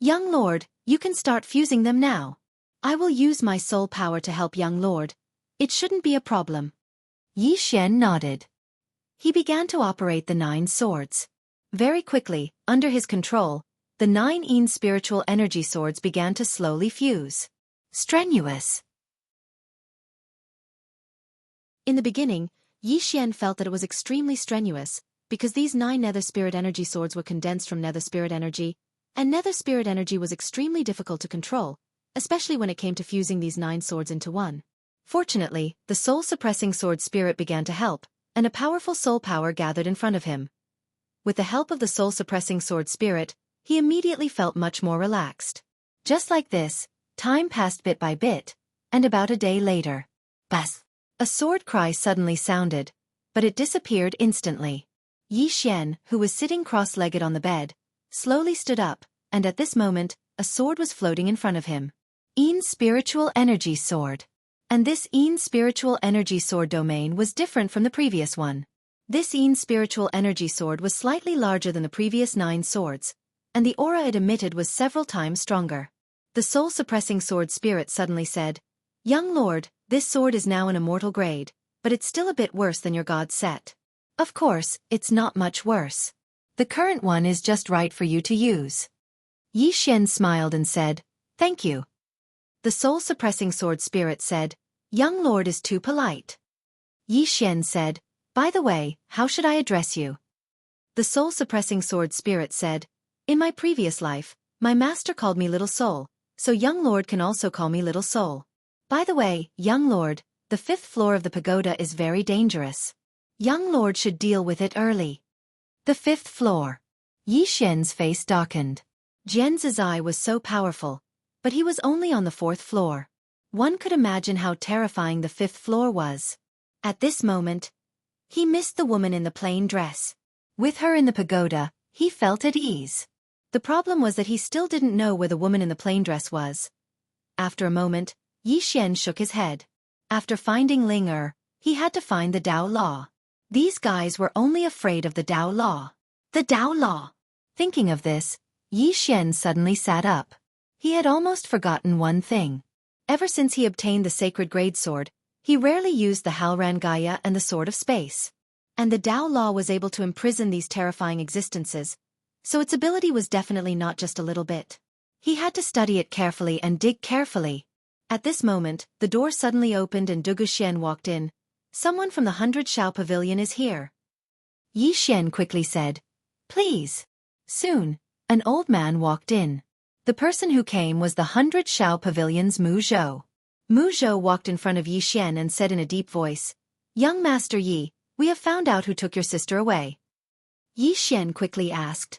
"Young lord, you can start fusing them now. I will use my soul power to help young lord. It shouldn't be a problem." Yi Xian nodded. He began to operate the 9 swords. Very quickly, under his control, the 9 Yin spiritual energy swords began to slowly fuse. Strenuous. In the beginning, Yi Xian felt that it was extremely strenuous, because these 9 nether spirit energy swords were condensed from nether spirit energy, and nether spirit energy was extremely difficult to control, especially when it came to fusing these 9 swords into one. Fortunately, the soul-suppressing sword spirit began to help, and a powerful soul power gathered in front of him. With the help of the soul-suppressing sword spirit, he immediately felt much more relaxed. Just like this, time passed bit by bit, and about a day later, bas! A sword cry suddenly sounded, but it disappeared instantly. Yi Xian, who was sitting cross-legged on the bed, slowly stood up, and at this moment, a sword was floating in front of him. Yin spiritual energy sword. And this Yin spiritual energy sword domain was different from the previous one. This Yin spiritual energy sword was slightly larger than the previous 9 swords, and the aura it emitted was several times stronger. The soul-suppressing sword spirit suddenly said, "Young lord, this sword is now an immortal grade, but it's still a bit worse than your god's set." "Of course, it's not much worse. The current one is just right for you to use." Yi Xian smiled and said, "Thank you." The soul-suppressing sword spirit said, "Young lord is too polite." Yi Xian said, "By the way, how should I address you?" The soul-suppressing sword spirit said, "In my previous life, my master called me Little Soul, so young lord can also call me Little Soul. By the way, young lord, the 5th floor of the pagoda is very dangerous. Young lord should deal with it early." The 5th floor. Yi Xian's face darkened. Jian's eye was so powerful, but he was only on the 4th floor. One could imagine how terrifying the 5th floor was. At this moment, he missed the woman in the plain dress. With her in the pagoda, he felt at ease. The problem was that he still didn't know where the woman in the plain dress was. After a moment, Yi Xian shook his head. After finding Ling Er, he had to find the Tao Law. These guys were only afraid of the Tao Law. The Tao Law. Thinking of this, Yi Xian suddenly sat up. He had almost forgotten one thing. Ever since he obtained the sacred grade sword, he rarely used the Halran Gaia and the Sword of Space. And the Tao Law was able to imprison these terrifying existences, so its ability was definitely not just a little bit. He had to study it carefully and dig carefully. At this moment, the door suddenly opened and Dugu Xian walked in. "Someone from the 100 Shao Pavilion is here." Yi Xian quickly said, "Please." Soon, an old man walked in. The person who came was the 100 Shao Pavilion's Mu Zhou. Mu Zhou walked in front of Yi Xian and said in a deep voice, "Young Master Yi, we have found out who took your sister away." Yi Xian quickly asked,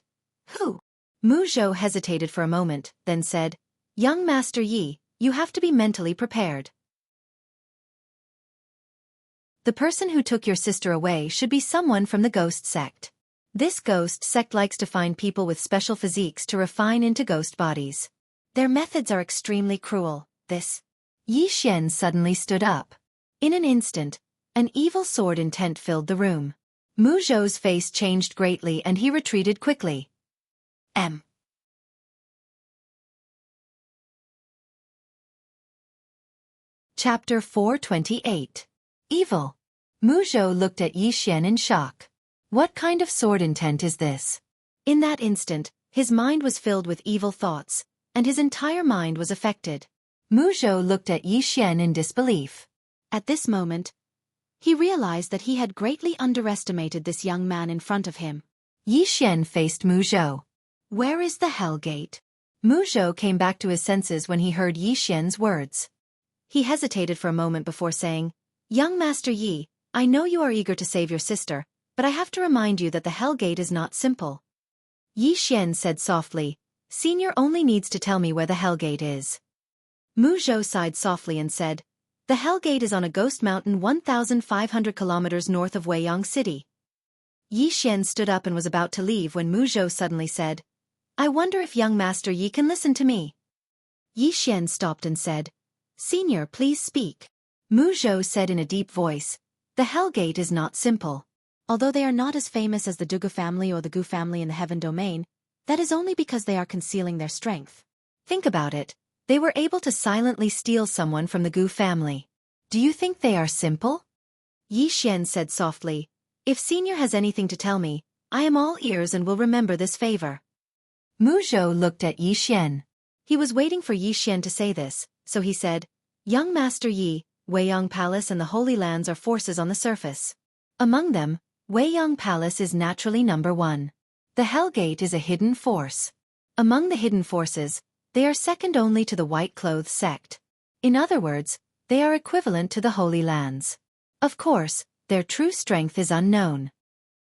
"Who?" Mu Zhou hesitated for a moment, then said, "Young Master Yi, you have to be mentally prepared. The person who took your sister away should be someone from the ghost sect. This ghost sect likes to find people with special physiques to refine into ghost bodies. Their methods are extremely cruel. Yi Xian suddenly stood up. In an instant, an evil sword intent filled the room. Mu Zhou's face changed greatly and he retreated quickly. Chapter 428. Evil. Mu Zhou looked at Yi Xian in shock. What kind of sword intent is this? In that instant, his mind was filled with evil thoughts, and his entire mind was affected. Mu Zhou looked at Yi Xian in disbelief. At this moment, he realized that he had greatly underestimated this young man in front of him. Yi Xian faced Mu Zhou. "Where is the Hell Gate?" Mu Zhou came back to his senses when he heard Yi Xian's words. He hesitated for a moment before saying, "Young Master Yi, I know you are eager to save your sister, but I have to remind you that the Hell Gate is not simple." Yi Xian said softly, "Senior only needs to tell me where the Hell Gate is." Mu Zhou sighed softly and said, "The Hell Gate is on a ghost mountain 1,500 kilometers north of Weiyang City." Yi Xian stood up and was about to leave when Mu Zhou suddenly said, "I wonder if young Master Yi can listen to me." Yi Xian stopped and said, "Senior, please speak." Mu Zhou said in a deep voice, "The Hell Gate is not simple. Although they are not as famous as the Dugu family or the Gu family in the Heaven Domain, that is only because they are concealing their strength. Think about it. They were able to silently steal someone from the Gu family. Do you think they are simple?" Yi Xian said softly, "If Senior has anything to tell me, I am all ears and will remember this favor." Mu Zhou looked at Yi Xian. He was waiting for Yi Xian to say this, so he said, "Young Master Yi, Weiyang Palace and the Holy Lands are forces on the surface. Among them, Weiyang Palace is naturally number one. The Hell Gate is a hidden force. Among the hidden forces, they are second only to the White Clothes sect. In other words, they are equivalent to the Holy Lands. Of course, their true strength is unknown."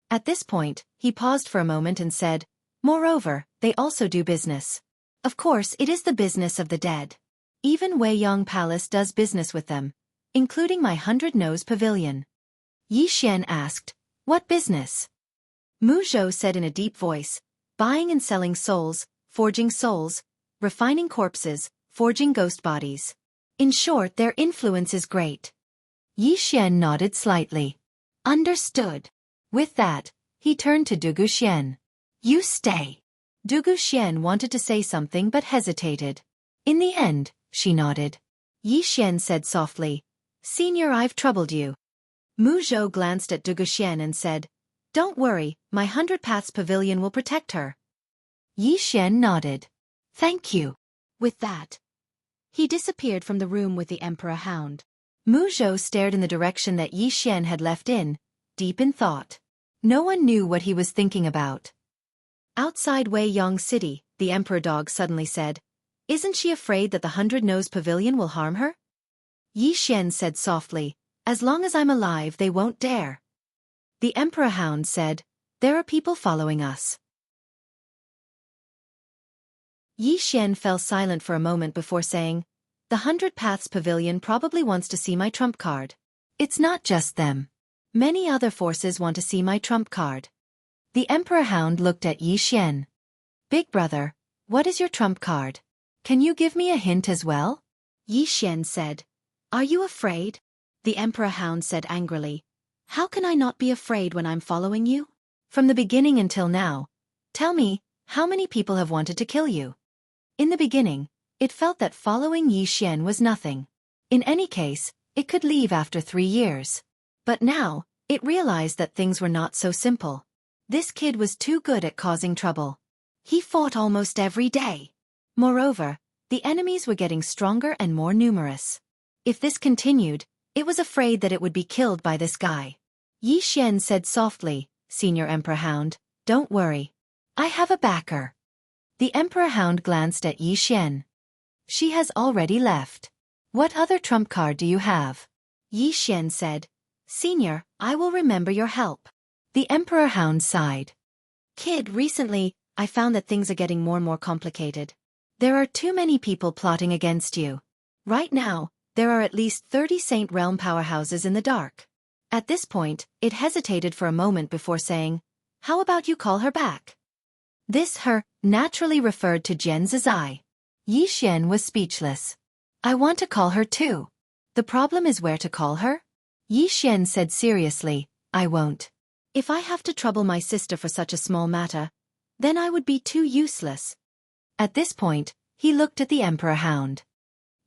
At this point, he paused for a moment and said, "Moreover, they also do business. Of course, it is the business of the dead. Even Weiyang Palace does business with them, including my 100-Nose Pavilion." Yi Xian asked, "What business?" Mu Zhou said in a deep voice, "Buying and selling souls, forging souls, refining corpses, forging ghost bodies. In short, their influence is great." Yi Xian nodded slightly. "Understood." With that, he turned to Dugu Xian. "You stay." Dugu Xian wanted to say something but hesitated. In the end, she nodded. Yi Xian said softly, "Senior, I've troubled you." Mu Zhou glanced at Dugu Xian and said, "Don't worry, my 100 Paths Pavilion will protect her." Yi Xian nodded. "Thank you." With that, he disappeared from the room with the Emperor Hound. Mu Zhou stared in the direction that Yi Xian had left in, deep in thought. No one knew what he was thinking about. Outside Weiyang City, the Emperor Dog suddenly said, "Isn't she afraid that the 100-Nose Pavilion will harm her?" Yi Xian said softly, "As long as I'm alive they won't dare." The Emperor Hound said, "There are people following us." Yi Xian fell silent for a moment before saying, "The 100 Paths Pavilion probably wants to see my trump card. It's not just them. Many other forces want to see my trump card." The Emperor Hound looked at Yi Xian. "Big brother, what is your trump card? Can you give me a hint as well?" Yi Xian said, "Are you afraid?" The Emperor Hound said angrily, "How can I not be afraid when I'm following you? From the beginning until now, tell me, how many people have wanted to kill you?" In the beginning, it felt that following Yi Xian was nothing. In any case, it could leave after 3 years. But now, it realized that things were not so simple. This kid was too good at causing trouble. He fought almost every day. Moreover, the enemies were getting stronger and more numerous. If this continued, it was afraid that it would be killed by this guy. Yi Xian said softly, "Senior Emperor Hound, don't worry. I have a backer." The Emperor Hound glanced at Yi Xian. She has already left. What other trump card do you have? Yi Xian said, Senior, I will remember your help. The Emperor Hound sighed. Kid, recently, I found that things are getting more and more complicated. There are too many people plotting against you. Right now, there are at least 30 Saint Realm powerhouses in the dark. At this point, it hesitated for a moment before saying, How about you call her back? This her naturally referred to Jian Zizai. Yi Xian was speechless. I want to call her too. The problem is where to call her? Yi Xian said seriously, I won't. If I have to trouble my sister for such a small matter, then I would be too useless. At this point, he looked at the Emperor Hound.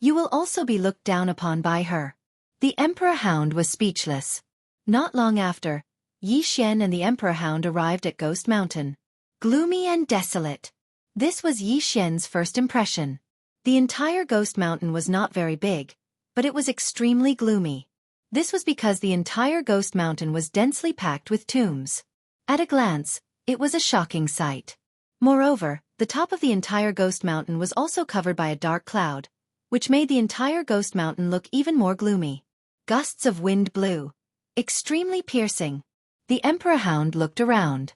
You will also be looked down upon by her. The Emperor Hound was speechless. Not long after, Yi Xian and the Emperor Hound arrived at Ghost Mountain. Gloomy and desolate. This was Yi Xian's first impression. The entire Ghost Mountain was not very big, but it was extremely gloomy. This was because the entire Ghost Mountain was densely packed with tombs. At a glance, it was a shocking sight. Moreover, the top of the entire Ghost Mountain was also covered by a dark cloud, which made the entire Ghost Mountain look even more gloomy. Gusts of wind blew. Extremely piercing. The Emperor Hound looked around.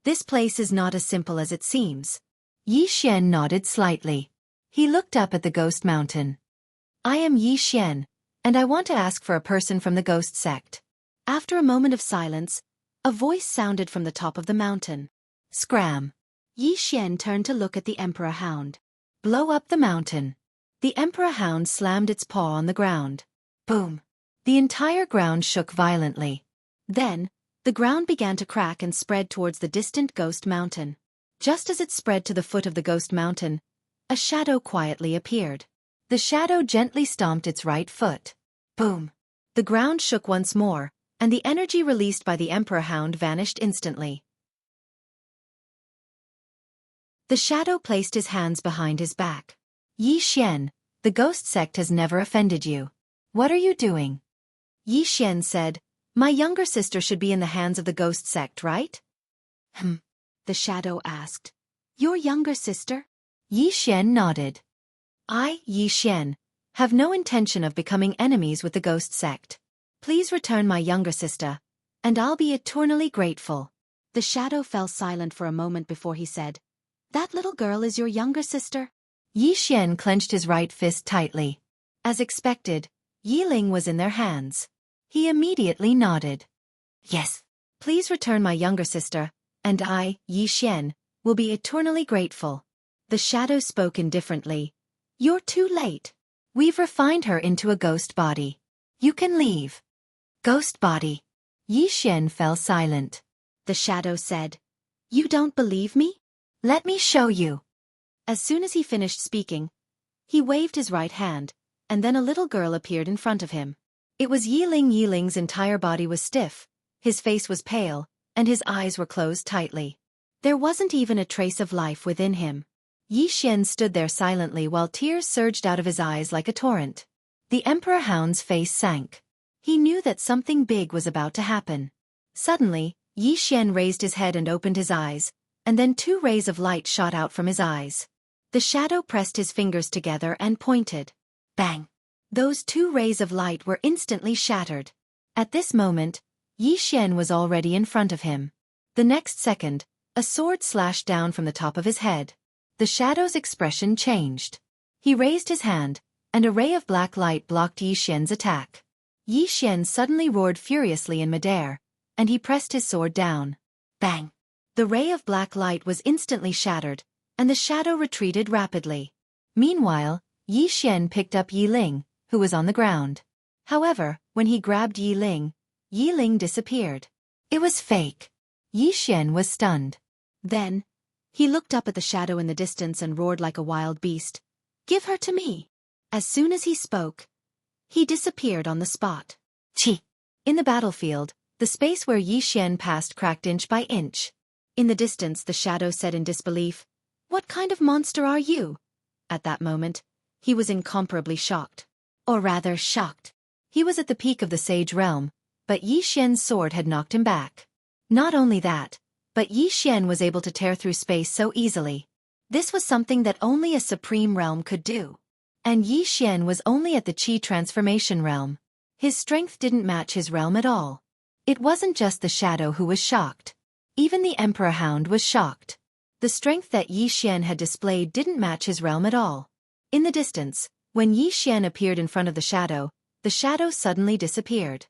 This place is not as simple as it seems. Yi Xian nodded slightly. He looked up at the Ghost Mountain. I am Yi Xian, and I want to ask for a person from the Ghost Sect. After a moment of silence, a voice sounded from the top of the mountain. Scram. Yi Xian turned to look at the Emperor Hound. Blow up the mountain. The Emperor Hound slammed its paw on the ground. Boom. The entire ground shook violently. Then, the ground began to crack and spread towards the distant Ghost Mountain. Just as it spread to the foot of the Ghost Mountain, a shadow quietly appeared. The shadow gently stomped its right foot. Boom. The ground shook once more, and the energy released by the Emperor Hound vanished instantly. The shadow placed his hands behind his back. Yi Xian, the Ghost Sect has never offended you. What are you doing? Yi Xian said, My younger sister should be in the hands of the Ghost Sect, right? The shadow asked. Your younger sister? Yi Xian nodded. I, Yi Xian, have no intention of becoming enemies with the Ghost Sect. Please return my younger sister, and I'll be eternally grateful. The shadow fell silent for a moment before he said, That little girl is your younger sister? Yi Xian clenched his right fist tightly. As expected, Yi Ling was in their hands. He immediately nodded. Yes. Please return my younger sister, and I, Yi Xian, will be eternally grateful. The shadow spoke indifferently. You're too late. We've refined her into a ghost body. You can leave. Ghost body. Yi Xian fell silent. The shadow said, You don't believe me? Let me show you. As soon as he finished speaking, he waved his right hand, and then a little girl appeared in front of him. It was Yi Ling. Yi Ling's entire body was stiff, his face was pale, and his eyes were closed tightly. There wasn't even a trace of life within him. Yi Xian stood there silently while tears surged out of his eyes like a torrent. The Emperor Hound's face sank. He knew that something big was about to happen. Suddenly, Yi Xian raised his head and opened his eyes, and then 2 rays of light shot out from his eyes. The shadow pressed his fingers together and pointed. Bang! Those 2 rays of light were instantly shattered. At this moment, Yi Xian was already in front of him. The next second, a sword slashed down from the top of his head. The shadow's expression changed. He raised his hand, and a ray of black light blocked Yi Xian's attack. Yi Xian suddenly roared furiously in midair, and he pressed his sword down. Bang! The ray of black light was instantly shattered, and the shadow retreated rapidly. Meanwhile, Yi Xian picked up Yi Ling, who was on the ground. However, when he grabbed Yi Ling disappeared. It was fake. Yi Xian was stunned. Then, he looked up at the shadow in the distance and roared like a wild beast. Give her to me. As soon as he spoke, he disappeared on the spot. Chi! In the battlefield, the space where Yi Xian passed cracked inch by inch. In the distance, the shadow said in disbelief, What kind of monster are you? At that moment, he was incomparably shocked. Or rather, shocked. He was at the peak of the Sage Realm, but Yi Xian's sword had knocked him back. Not only that, but Yi Xian was able to tear through space so easily. This was something that only a supreme realm could do. And Yi Xian was only at the Qi transformation realm. His strength didn't match his realm at all. It wasn't just the shadow who was shocked. Even the Emperor Hound was shocked. The strength that Yi Xian had displayed didn't match his realm at all. In the distance, when Yi Xian appeared in front of the shadow suddenly disappeared.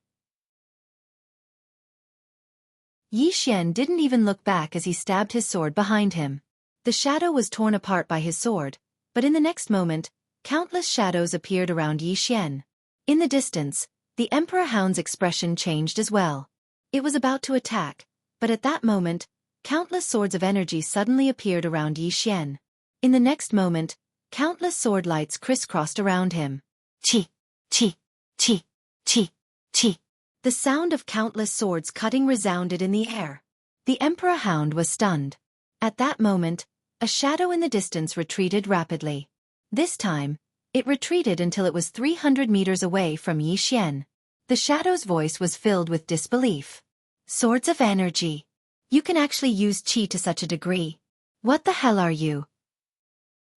Yi Xian didn't even look back as he stabbed his sword behind him. The shadow was torn apart by his sword, but in the next moment, countless shadows appeared around Yi Xian. In the distance, the Emperor Hound's expression changed as well. It was about to attack, but at that moment, countless swords of energy suddenly appeared around Yi Xian. In the next moment, countless sword lights crisscrossed around him. Chi, chi, chi, chi, chi. The sound of countless swords cutting resounded in the air. The Emperor Hound was stunned. At that moment, a shadow in the distance retreated rapidly. This time, it retreated until it was 300 meters away from Yi Xian. The shadow's voice was filled with disbelief. Swords of energy. You can actually use qi to such a degree. What the hell are you?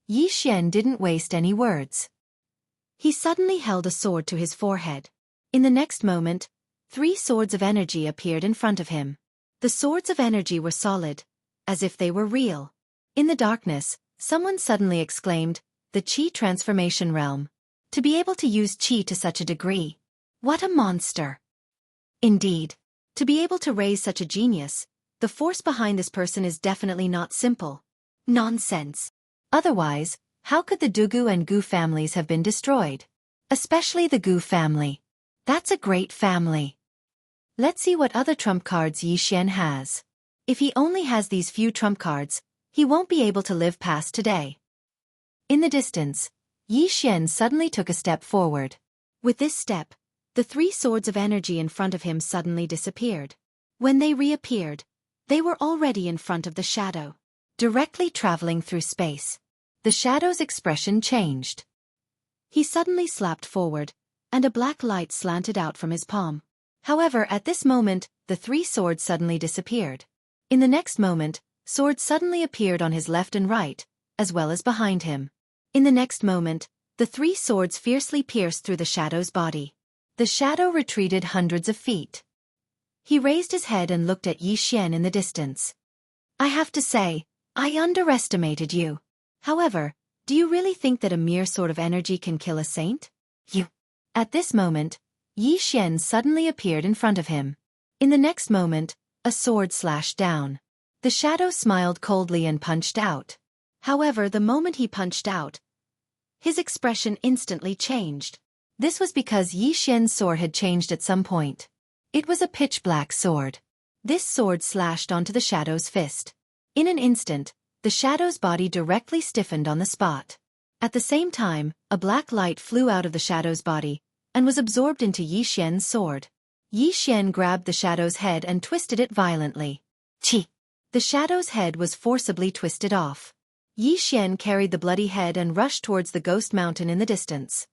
Yi Xian didn't waste any words. He suddenly held a sword to his forehead. In the next moment, 3 swords of energy appeared in front of him. The swords of energy were solid, as if they were real. In the darkness, someone suddenly exclaimed, "The Qi transformation realm. To be able to use Qi to such a degree. What a monster!" Indeed, to be able to raise such a genius, the force behind this person is definitely not simple. Nonsense. Otherwise, how could the Dugu and Gu families have been destroyed? Especially the Gu family. That's a great family. Let's see what other trump cards Yi Xian has. If he only has these few trump cards, he won't be able to live past today. In the distance, Yi Xian suddenly took a step forward. With this step, the 3 swords of energy in front of him suddenly disappeared. When they reappeared, they were already in front of the shadow, directly traveling through space. The shadow's expression changed. He suddenly slapped forward, and a black light slanted out from his palm. However, at this moment, the 3 swords suddenly disappeared. In the next moment, swords suddenly appeared on his left and right, as well as behind him. In the next moment, the 3 swords fiercely pierced through the shadow's body. The shadow retreated hundreds of feet. He raised his head and looked at Yi Xian in the distance. "I have to say, I underestimated you. However, do you really think that a mere sword of energy can kill a saint? You." At this moment, Yi Xian suddenly appeared in front of him. In the next moment, a sword slashed down. The shadow smiled coldly and punched out. However, the moment he punched out, his expression instantly changed. This was because Yi Xian's sword had changed at some point. It was a pitch-black sword. This sword slashed onto the shadow's fist. In an instant, the shadow's body directly stiffened on the spot. At the same time, a black light flew out of the shadow's body and was absorbed into Yi Xian's sword. Yi Xian grabbed the shadow's head and twisted it violently. Chi! The shadow's head was forcibly twisted off. Yi Xian carried the bloody head and rushed towards the ghost mountain in the distance.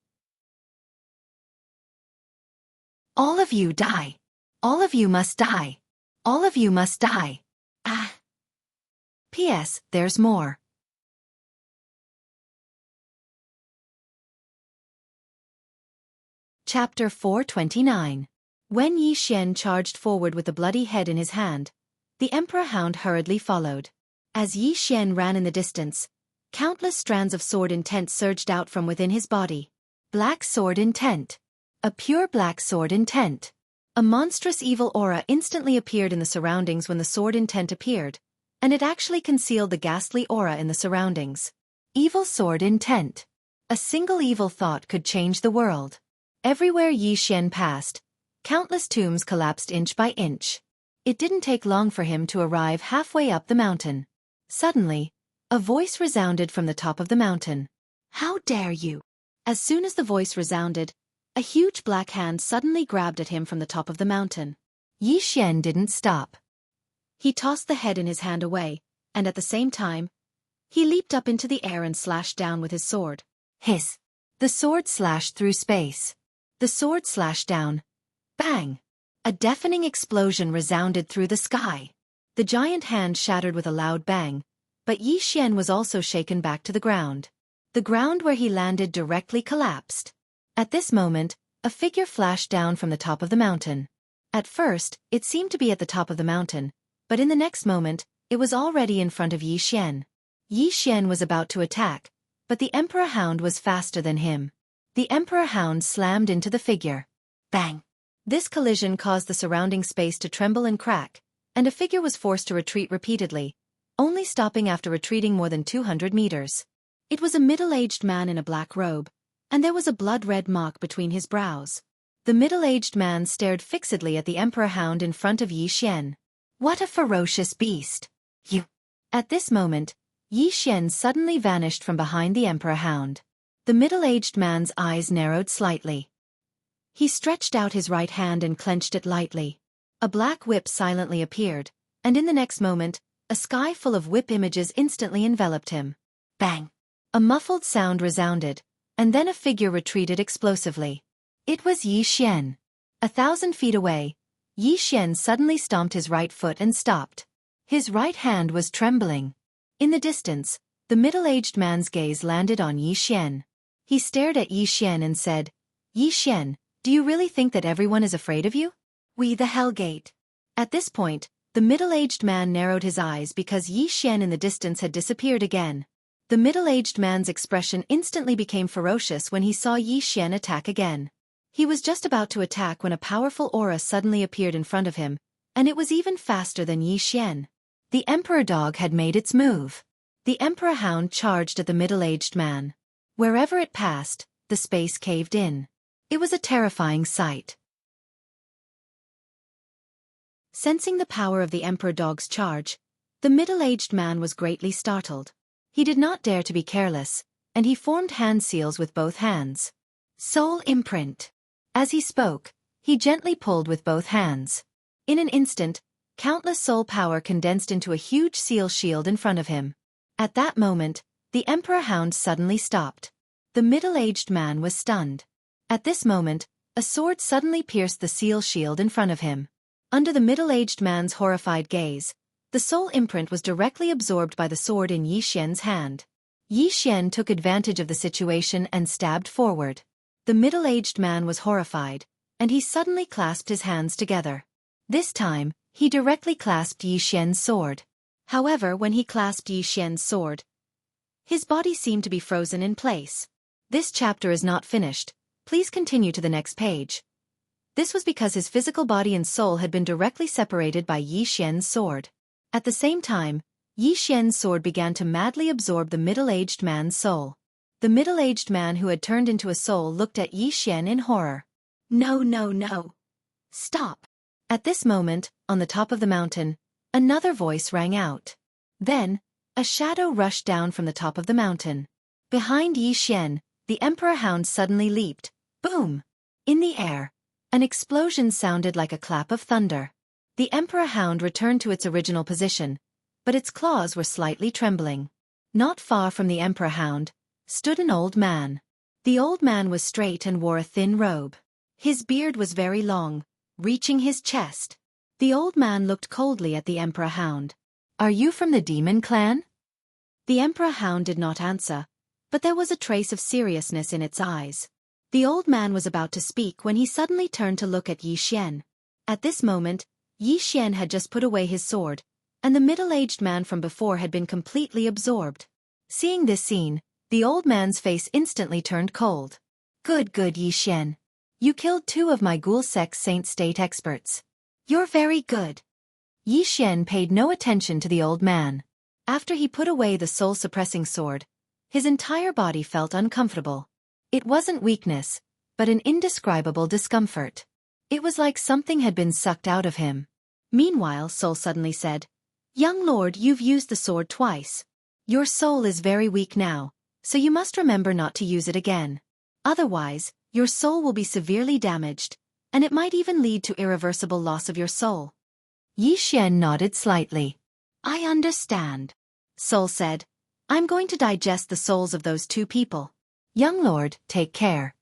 "All of you die. All of you must die. All of you must die. Ah. P.S. There's more." Chapter 429. When Yi Xian charged forward with the bloody head in his hand, the Emperor Hound hurriedly followed. As Yi Xian ran in the distance, countless strands of sword intent surged out from within his body. Black sword intent. A pure black sword intent. A monstrous evil aura instantly appeared in the surroundings when the sword intent appeared, and it actually concealed the ghastly aura in the surroundings. Evil sword intent. A single evil thought could change the world. Everywhere Yi Xian passed, countless tombs collapsed inch by inch. It didn't take long for him to arrive halfway up the mountain. Suddenly, a voice resounded from the top of the mountain. "How dare you!" As soon as the voice resounded, a huge black hand suddenly grabbed at him from the top of the mountain. Yi Xian didn't stop. He tossed the head in his hand away, and at the same time, he leaped up into the air and slashed down with his sword. Hiss! The sword slashed through space. The sword slashed down. Bang! A deafening explosion resounded through the sky. The giant hand shattered with a loud bang, But Yi Xian was also shaken back to the ground. The ground where he landed directly collapsed. At this moment, a figure flashed down from the top of the mountain. At first, it seemed to be at the top of the mountain, but in the next moment, it was already in front of Yi Xian. Yi Xian was about to attack, but the Emperor Hound was faster than him. The Emperor Hound slammed into the figure. Bang! This collision caused the surrounding space to tremble and crack, and a figure was forced to retreat repeatedly, only stopping after retreating more than 200 meters. It was a middle-aged man in a black robe, and there was a blood-red mark between his brows. The middle-aged man stared fixedly at the Emperor Hound in front of Yi Xian. What a ferocious beast! You! At this moment, Yi Xian suddenly vanished from behind the Emperor Hound. The middle-aged man's eyes narrowed slightly. He stretched out his right hand and clenched it lightly. A black whip silently appeared, and in the next moment, a sky full of whip images instantly enveloped him. Bang! A muffled sound resounded, and then a figure retreated explosively. It was Yi Xian. 1,000 feet away, Yi Xian suddenly stomped his right foot and stopped. His right hand was trembling. In the distance, the middle-aged man's gaze landed on Yi Xian. He stared at Yi Xian and said, Yi Xian, do you really think that everyone is afraid of you? We the Hellgate. At this point, the middle-aged man narrowed his eyes because Yi Xian in the distance had disappeared again. The middle-aged man's expression instantly became ferocious when he saw Yi Xian attack again. He was just about to attack when a powerful aura suddenly appeared in front of him, and it was even faster than Yi Xian. The Emperor Dog had made its move. The Emperor Hound charged at the middle-aged man. Wherever it passed, the space caved in. It was a terrifying sight. Sensing the power of the Emperor Dog's charge, the middle-aged man was greatly startled. He did not dare to be careless, and he formed hand seals with both hands. Soul imprint. As he spoke, he gently pulled with both hands. In an instant, countless soul power condensed into a huge seal shield in front of him. At that moment, the Emperor Hound suddenly stopped. The middle-aged man was stunned. At this moment, a sword suddenly pierced the seal shield in front of him. Under the middle-aged man's horrified gaze, the soul imprint was directly absorbed by the sword in Yi Xian's hand. Yi Xian took advantage of the situation and stabbed forward. The middle-aged man was horrified, and he suddenly clasped his hands together. This time, he directly clasped Yi Xian's sword. However, when he clasped Yi Xian's sword, his body seemed to be frozen in place. This chapter is not finished. Please continue to the next page. This was because his physical body and soul had been directly separated by Yi Xian's sword. At the same time, Yi Xian's sword began to madly absorb the middle-aged man's soul. The middle-aged man who had turned into a soul looked at Yi Xian in horror. No, no, no. Stop. At this moment, on the top of the mountain, another voice rang out. Then, a shadow rushed down from the top of the mountain. Behind Yi Xian, the Emperor Hound suddenly leaped. Boom! In the air, an explosion sounded like a clap of thunder. The Emperor Hound returned to its original position, but its claws were slightly trembling. Not far from the Emperor Hound stood an old man. The old man was straight and wore a thin robe. His beard was very long, reaching his chest. The old man looked coldly at the Emperor Hound. Are you from the Demon Clan? The Emperor Hound did not answer, but there was a trace of seriousness in its eyes. The old man was about to speak when he suddenly turned to look at Yi Xian. At this moment, Yi Xian had just put away his sword, and the middle-aged man from before had been completely absorbed. Seeing this scene, the old man's face instantly turned cold. Good, Yi Xian. You killed 2 of my Ghoul Sect's Saint State experts. You're very good. Yi Xian paid no attention to the old man. After he put away the soul-suppressing sword, his entire body felt uncomfortable. It wasn't weakness, but an indescribable discomfort. It was like something had been sucked out of him. Meanwhile, Soul suddenly said, Young lord, you've used the sword twice. Your soul is very weak now, so you must remember not to use it again. Otherwise, your soul will be severely damaged, and it might even lead to irreversible loss of your soul. Yi Xian nodded slightly. I understand. Soul said, I'm going to digest the souls of those 2 people. Young lord, take care.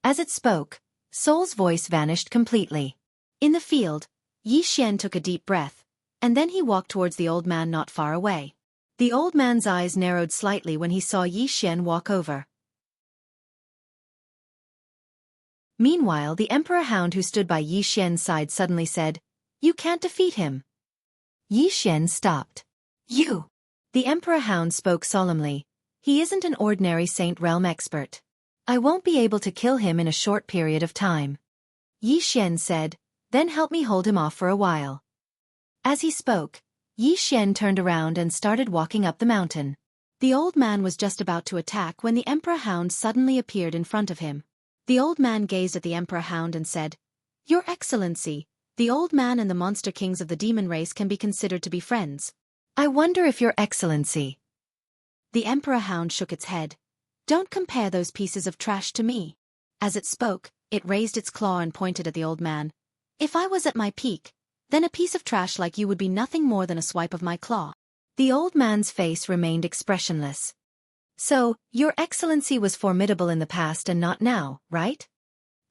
As it spoke, Soul's voice vanished completely. In the field, Yi Xian took a deep breath, and then he walked towards the old man not far away. The old man's eyes narrowed slightly when he saw Yi Xian walk over. Meanwhile, the Emperor Hound who stood by Yi Xian's side suddenly said, "You can't defeat him." Yi Xian stopped. "You." The Emperor Hound spoke solemnly. "He isn't an ordinary Saint Realm expert. I won't be able to kill him in a short period of time." Yi Xian said, "Then help me hold him off for a while." As he spoke, Yi Xian turned around and started walking up the mountain. The old man was just about to attack when the Emperor Hound suddenly appeared in front of him. The old man gazed at the Emperor Hound and said, "Your Excellency, the old man and the monster kings of the demon race can be considered to be friends. I wonder if Your Excellency—" The Emperor Hound shook its head. "Don't compare those pieces of trash to me." As it spoke, it raised its claw and pointed at the old man. "If I was at my peak, then a piece of trash like you would be nothing more than a swipe of my claw." The old man's face remained expressionless. "So, Your Excellency was formidable in the past and not now, right?"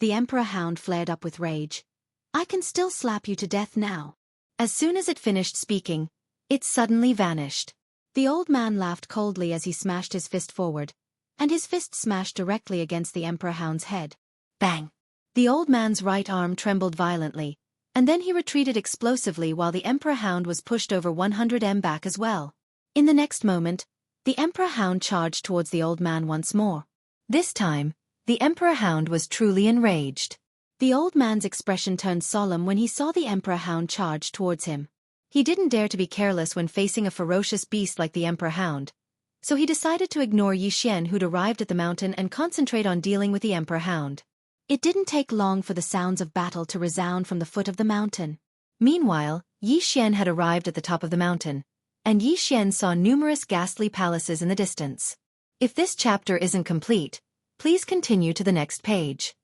The Emperor Hound flared up with rage. "I can still slap you to death now." As soon as it finished speaking, it suddenly vanished. The old man laughed coldly as he smashed his fist forward, and his fist smashed directly against the Emperor Hound's head. Bang! The old man's right arm trembled violently, and then he retreated explosively while the Emperor Hound was pushed over 100 back as well. In the next moment, the Emperor Hound charged towards the old man once more. This time, the Emperor Hound was truly enraged. The old man's expression turned solemn when he saw the Emperor Hound charge towards him. He didn't dare to be careless when facing a ferocious beast like the Emperor Hound, so he decided to ignore Yi Xian who'd arrived at the mountain and concentrate on dealing with the Emperor Hound. It didn't take long for the sounds of battle to resound from the foot of the mountain. Meanwhile, Yi Xian had arrived at the top of the mountain, and Yi Xian saw numerous ghastly palaces in the distance. If this chapter isn't complete, please continue to the next page.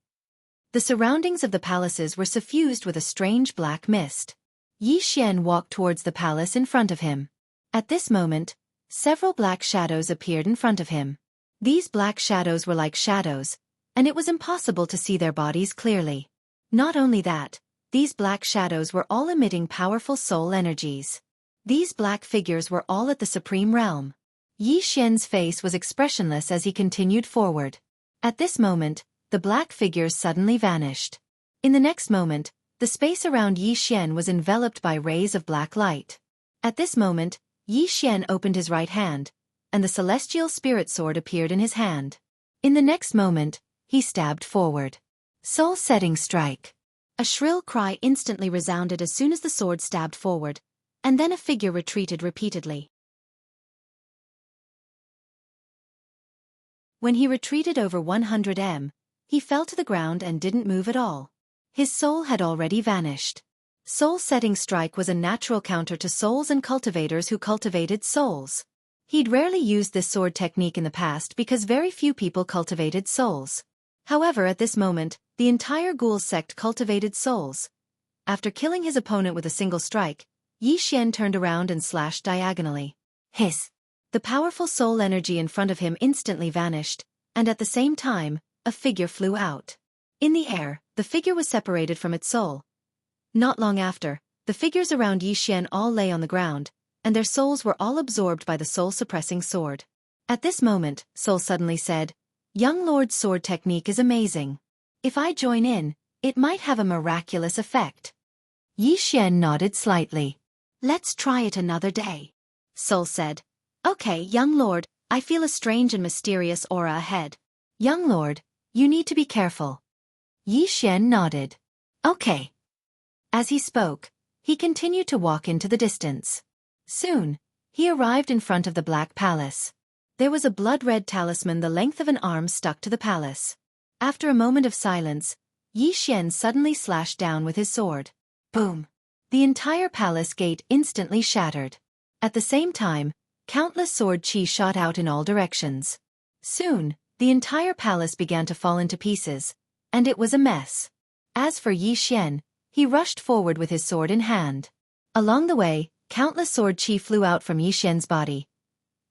The surroundings of the palaces were suffused with a strange black mist. Yi Xian walked towards the palace in front of him. At this moment, several black shadows appeared in front of him. These black shadows were like shadows, and it was impossible to see their bodies clearly. Not only that, these black shadows were all emitting powerful soul energies. These black figures were all at the supreme realm. Yi Xian's face was expressionless as he continued forward. At this moment, the black figures suddenly vanished. In the next moment, the space around Yi Xian was enveloped by rays of black light. At this moment, Yi Xian opened his right hand, and the celestial spirit sword appeared in his hand. In the next moment, he stabbed forward. Soul-setting strike. A shrill cry instantly resounded as soon as the sword stabbed forward, and then a figure retreated repeatedly. When he retreated over 100 he fell to the ground and didn't move at all. His soul had already vanished. Soul-setting strike was a natural counter to souls and cultivators who cultivated souls. He'd rarely used this sword technique in the past because very few people cultivated souls. However, at this moment, the entire ghoul sect cultivated souls. After killing his opponent with a single strike, Yi Xian turned around and slashed diagonally. Hiss! The powerful soul energy in front of him instantly vanished, and at the same time, a figure flew out. In the air, the figure was separated from its soul. Not long after, the figures around Yi Xian all lay on the ground, and their souls were all absorbed by the soul-suppressing sword. At this moment, Soul suddenly said, "Young Lord's sword technique is amazing. If I join in, it might have a miraculous effect." Yi Xian nodded slightly. "Let's try it another day." Soul said, "Okay, young lord, I feel a strange and mysterious aura ahead." "Young lord, you need to be careful." Yi Xian nodded. "Okay." As he spoke, he continued to walk into the distance. Soon, he arrived in front of the Black Palace. There was a blood-red talisman the length of an arm stuck to the palace. After a moment of silence, Yi Xian suddenly slashed down with his sword. Boom! The entire palace gate instantly shattered. At the same time, countless sword chi shot out in all directions. Soon, the entire palace began to fall into pieces, and it was a mess. As for Yi Xian, he rushed forward with his sword in hand. Along the way, countless sword chi flew out from Yi Xian's body.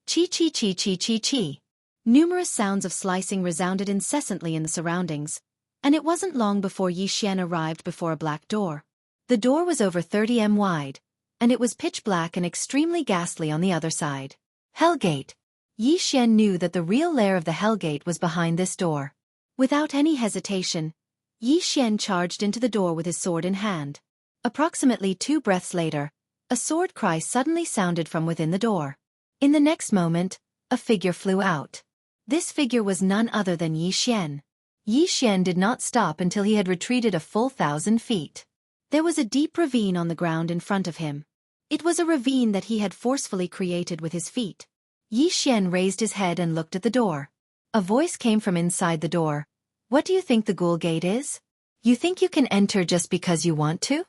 Chi chi chi chi chi chi. Numerous sounds of slicing resounded incessantly in the surroundings, and it wasn't long before Yi Xian arrived before a black door. The door was over 30 wide, and it was pitch black and extremely ghastly on the other side. Hellgate. Yi Xian knew that the real lair of the Hellgate was behind this door. Without any hesitation, Yi Xian charged into the door with his sword in hand. Approximately 2 breaths later, a sword cry suddenly sounded from within the door. In the next moment, a figure flew out. This figure was none other than Yi Xian. Yi Xian did not stop until he had retreated a full 1,000 feet. There was a deep ravine on the ground in front of him. It was a ravine that he had forcefully created with his feet. Yi Xian raised his head and looked at the door. A voice came from inside the door. What do you think the Ghoul Gate is? You think you can enter just because you want to?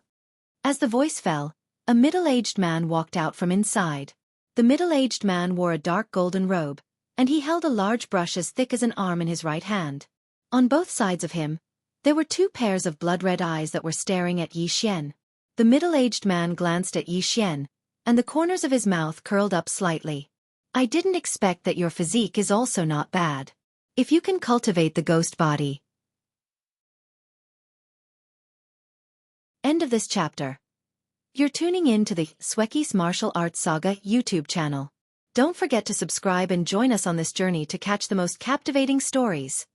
As the voice fell, a middle-aged man walked out from inside. The middle-aged man wore a dark golden robe, and he held a large brush as thick as an arm in his right hand. On both sides of him, there were 2 pairs of blood-red eyes that were staring at Yi Xian. The middle-aged man glanced at Yi Xian, and the corners of his mouth curled up slightly. I didn't expect that your physique is also not bad. If you can cultivate the ghost body. End of this chapter. You're tuning in to the Xueqi's Martial Arts Saga YouTube channel. Don't forget to subscribe and join us on this journey to catch the most captivating stories.